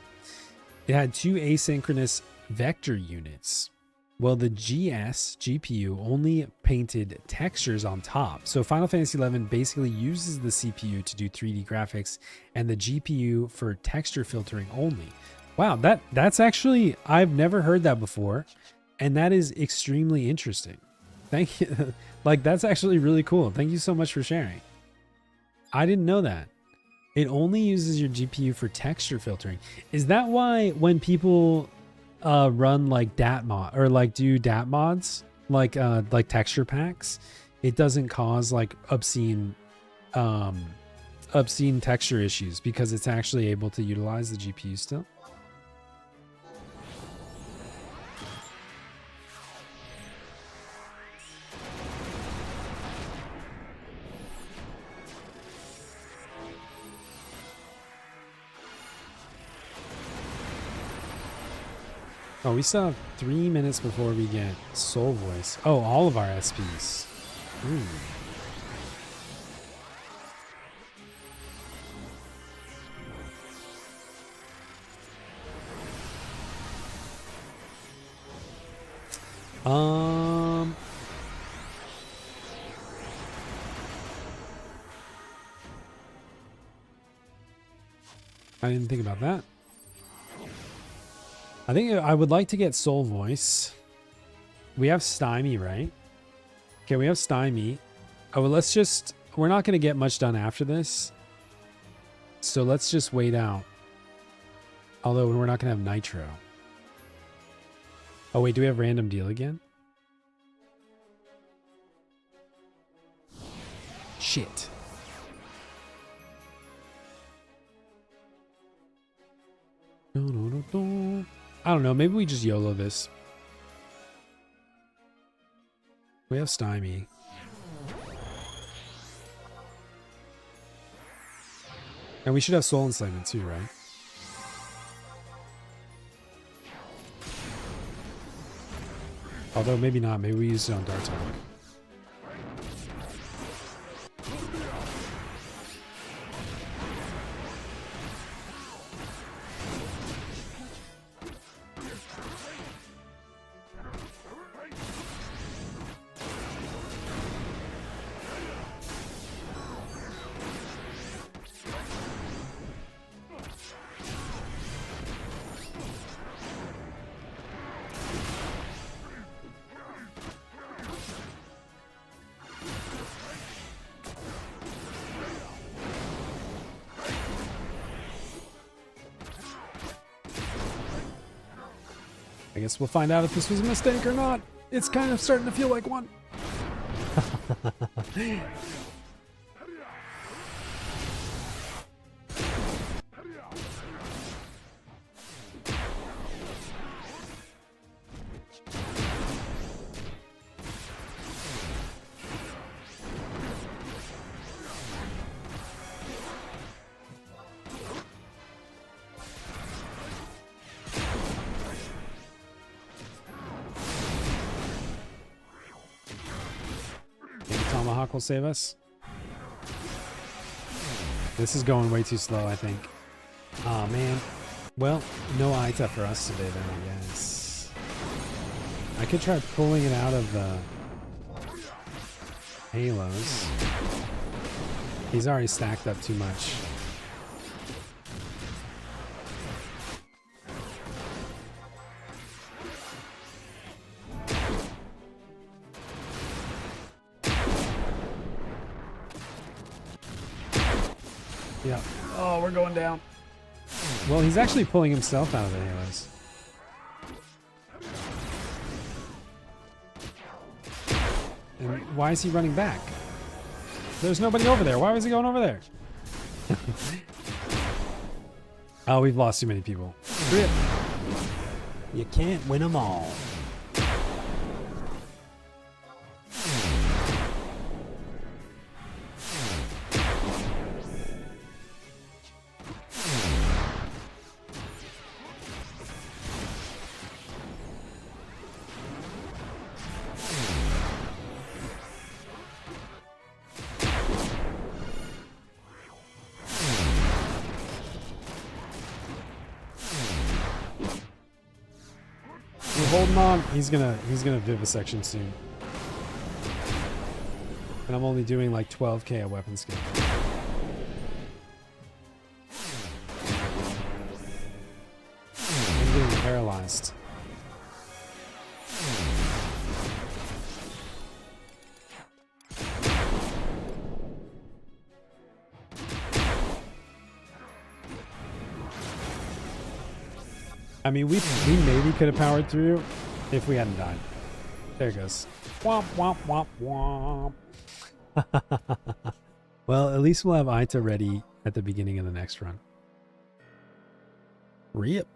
It had 2 asynchronous vector units. Well, the GPU only painted textures on top. So Final Fantasy XI basically uses the CPU to do 3D graphics and the GPU for texture filtering only. Wow, that's actually, I've never heard that before. And that is extremely interesting. Thank you. Like, that's actually really cool. Thank you so much for sharing. I didn't know that. It only uses your GPU for texture filtering. Is that why when people run like DAT mod or like do DAT mods, like texture packs, it doesn't cause like obscene texture issues because it's actually able to utilize the GPU still? Oh, we still have 3 minutes before we get Soul Voice. Oh, all of our SPs. Ooh. I didn't think about that. I think I would like to get Soul Voice. We have Stymie, right? Okay, we have Stymie. Oh, well, we're not going to get much done after this. So let's just wait out. Although we're not going to have Nitro. Oh, wait, do we have Random Deal again? Shit. I don't know. Maybe we just YOLO this. We have Stymie. And we should have Soul Enslavement too, right? Although maybe not. Maybe we use it on Dark Talk. I guess we'll find out if this was a mistake or not. It's kind of starting to feel like one. Warlock will save us. This is going way too slow, I think. Oh, man. Well, no Aita for us today, then, I guess. I could try pulling it out of the halos. He's already stacked up too much. Yeah. Oh, we're going down. Well, he's actually pulling himself out of the halos. And why is he running back? There's nobody over there. Why was he going over there? Oh, we've lost too many people. Rip. You can't win them all. We're holding on. He's gonna vivisection soon. And I'm only doing like 12k a weapon skill. I'm getting paralyzed. I mean, we maybe could have powered through if we hadn't died. There it goes. Womp, womp, womp, womp. Well, at least we'll have Aita ready at the beginning of the next run. Rip.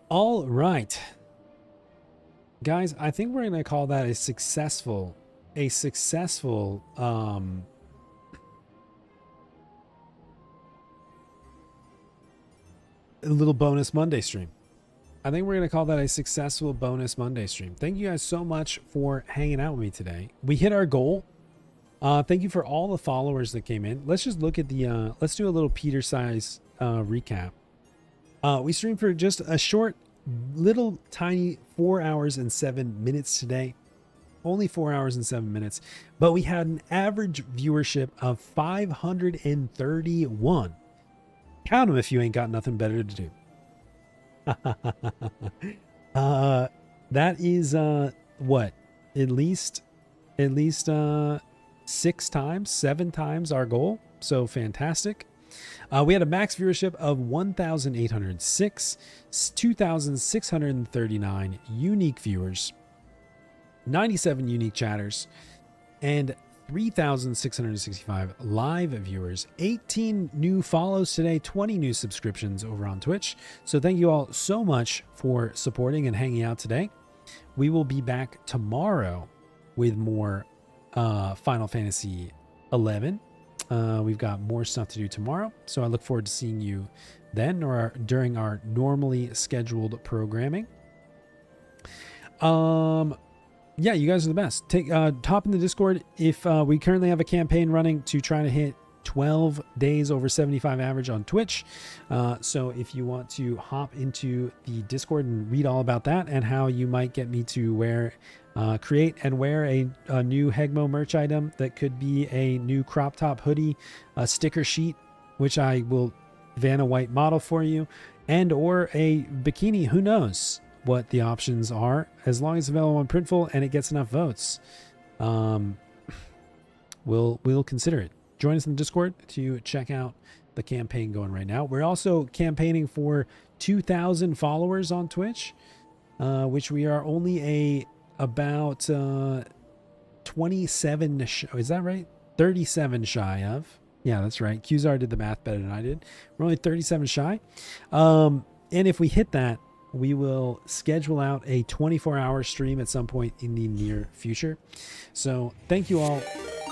All right. Guys, I think we're going to call that a successful little bonus Monday stream. I think we're going to call that a successful bonus Monday stream. Thank you guys so much for hanging out with me today. We hit our goal. Thank you for all the followers that came in. Let's just look at the, let's do a little Peter size recap. We streamed for just a short, little tiny 4 hours and 7 minutes today. Only 4 hours and 7 minutes. But we had an average viewership of 531. Count them if you ain't got nothing better to do. That is what? At least 6 times, 7 times our goal. So fantastic. We had a max viewership of 1,806, 2,639 unique viewers, 97 unique chatters, and 3,665 live viewers, 18 new follows today, 20 new subscriptions over on Twitch. So thank you all so much for supporting and hanging out today. We will be back tomorrow with more Final Fantasy 11. We've got more stuff to do tomorrow, so I look forward to seeing you then or during our normally scheduled programming. Yeah, you guys are the best. Top in the Discord if we currently have a campaign running to try to hit 12 days over 75 average on Twitch. So if you want to hop into the Discord and read all about that and how you might get me to create and wear a new Hegmo merch item that could be a new crop top hoodie, a sticker sheet, which I will Vanna White model for you, and or a bikini. Who knows what the options are, as long as it's available on Printful and it gets enough votes. We'll consider it. Join us in the Discord to check out the campaign going right now. We're also campaigning for 2,000 followers on Twitch, which we are only about 27 is that right? 37 shy of. Yeah, that's right. Qzar did the math better than I did. We're only 37 shy. And if we hit that, we will schedule out a 24-hour stream at some point in the near future. So thank you all.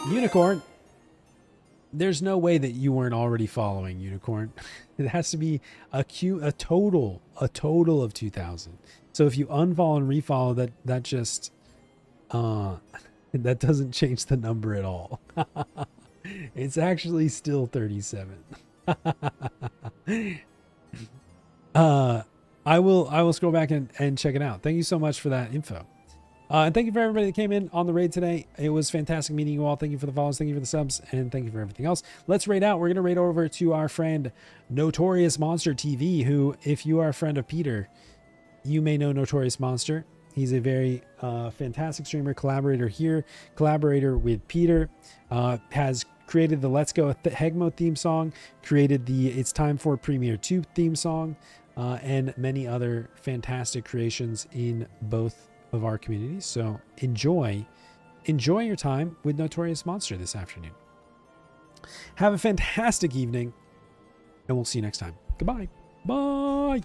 Unicorn. there's no way that you weren't already following Unicorn. It has to be a total of 2,000. So if you unfollow and refollow, that just that doesn't change the number at all. It's actually still 37. I will scroll back and check it out. Thank you so much for that info. And thank you for everybody that came in on the raid today. It was fantastic meeting you all. Thank you for the follows. Thank you for the subs. And thank you for everything else. Let's raid out. We're going to raid over to our friend Notorious Monster TV, who, if you are a friend of Peter, you may know Notorious Monster. He's a very fantastic streamer, collaborator with Peter, has created the Let's Go Hegmo theme song, created the It's Time for Premiere 2 theme song, and many other fantastic creations in both of our communities. So enjoy your time with Notorious Monster this afternoon. Have a fantastic evening, and we'll see you next time. Goodbye. Bye.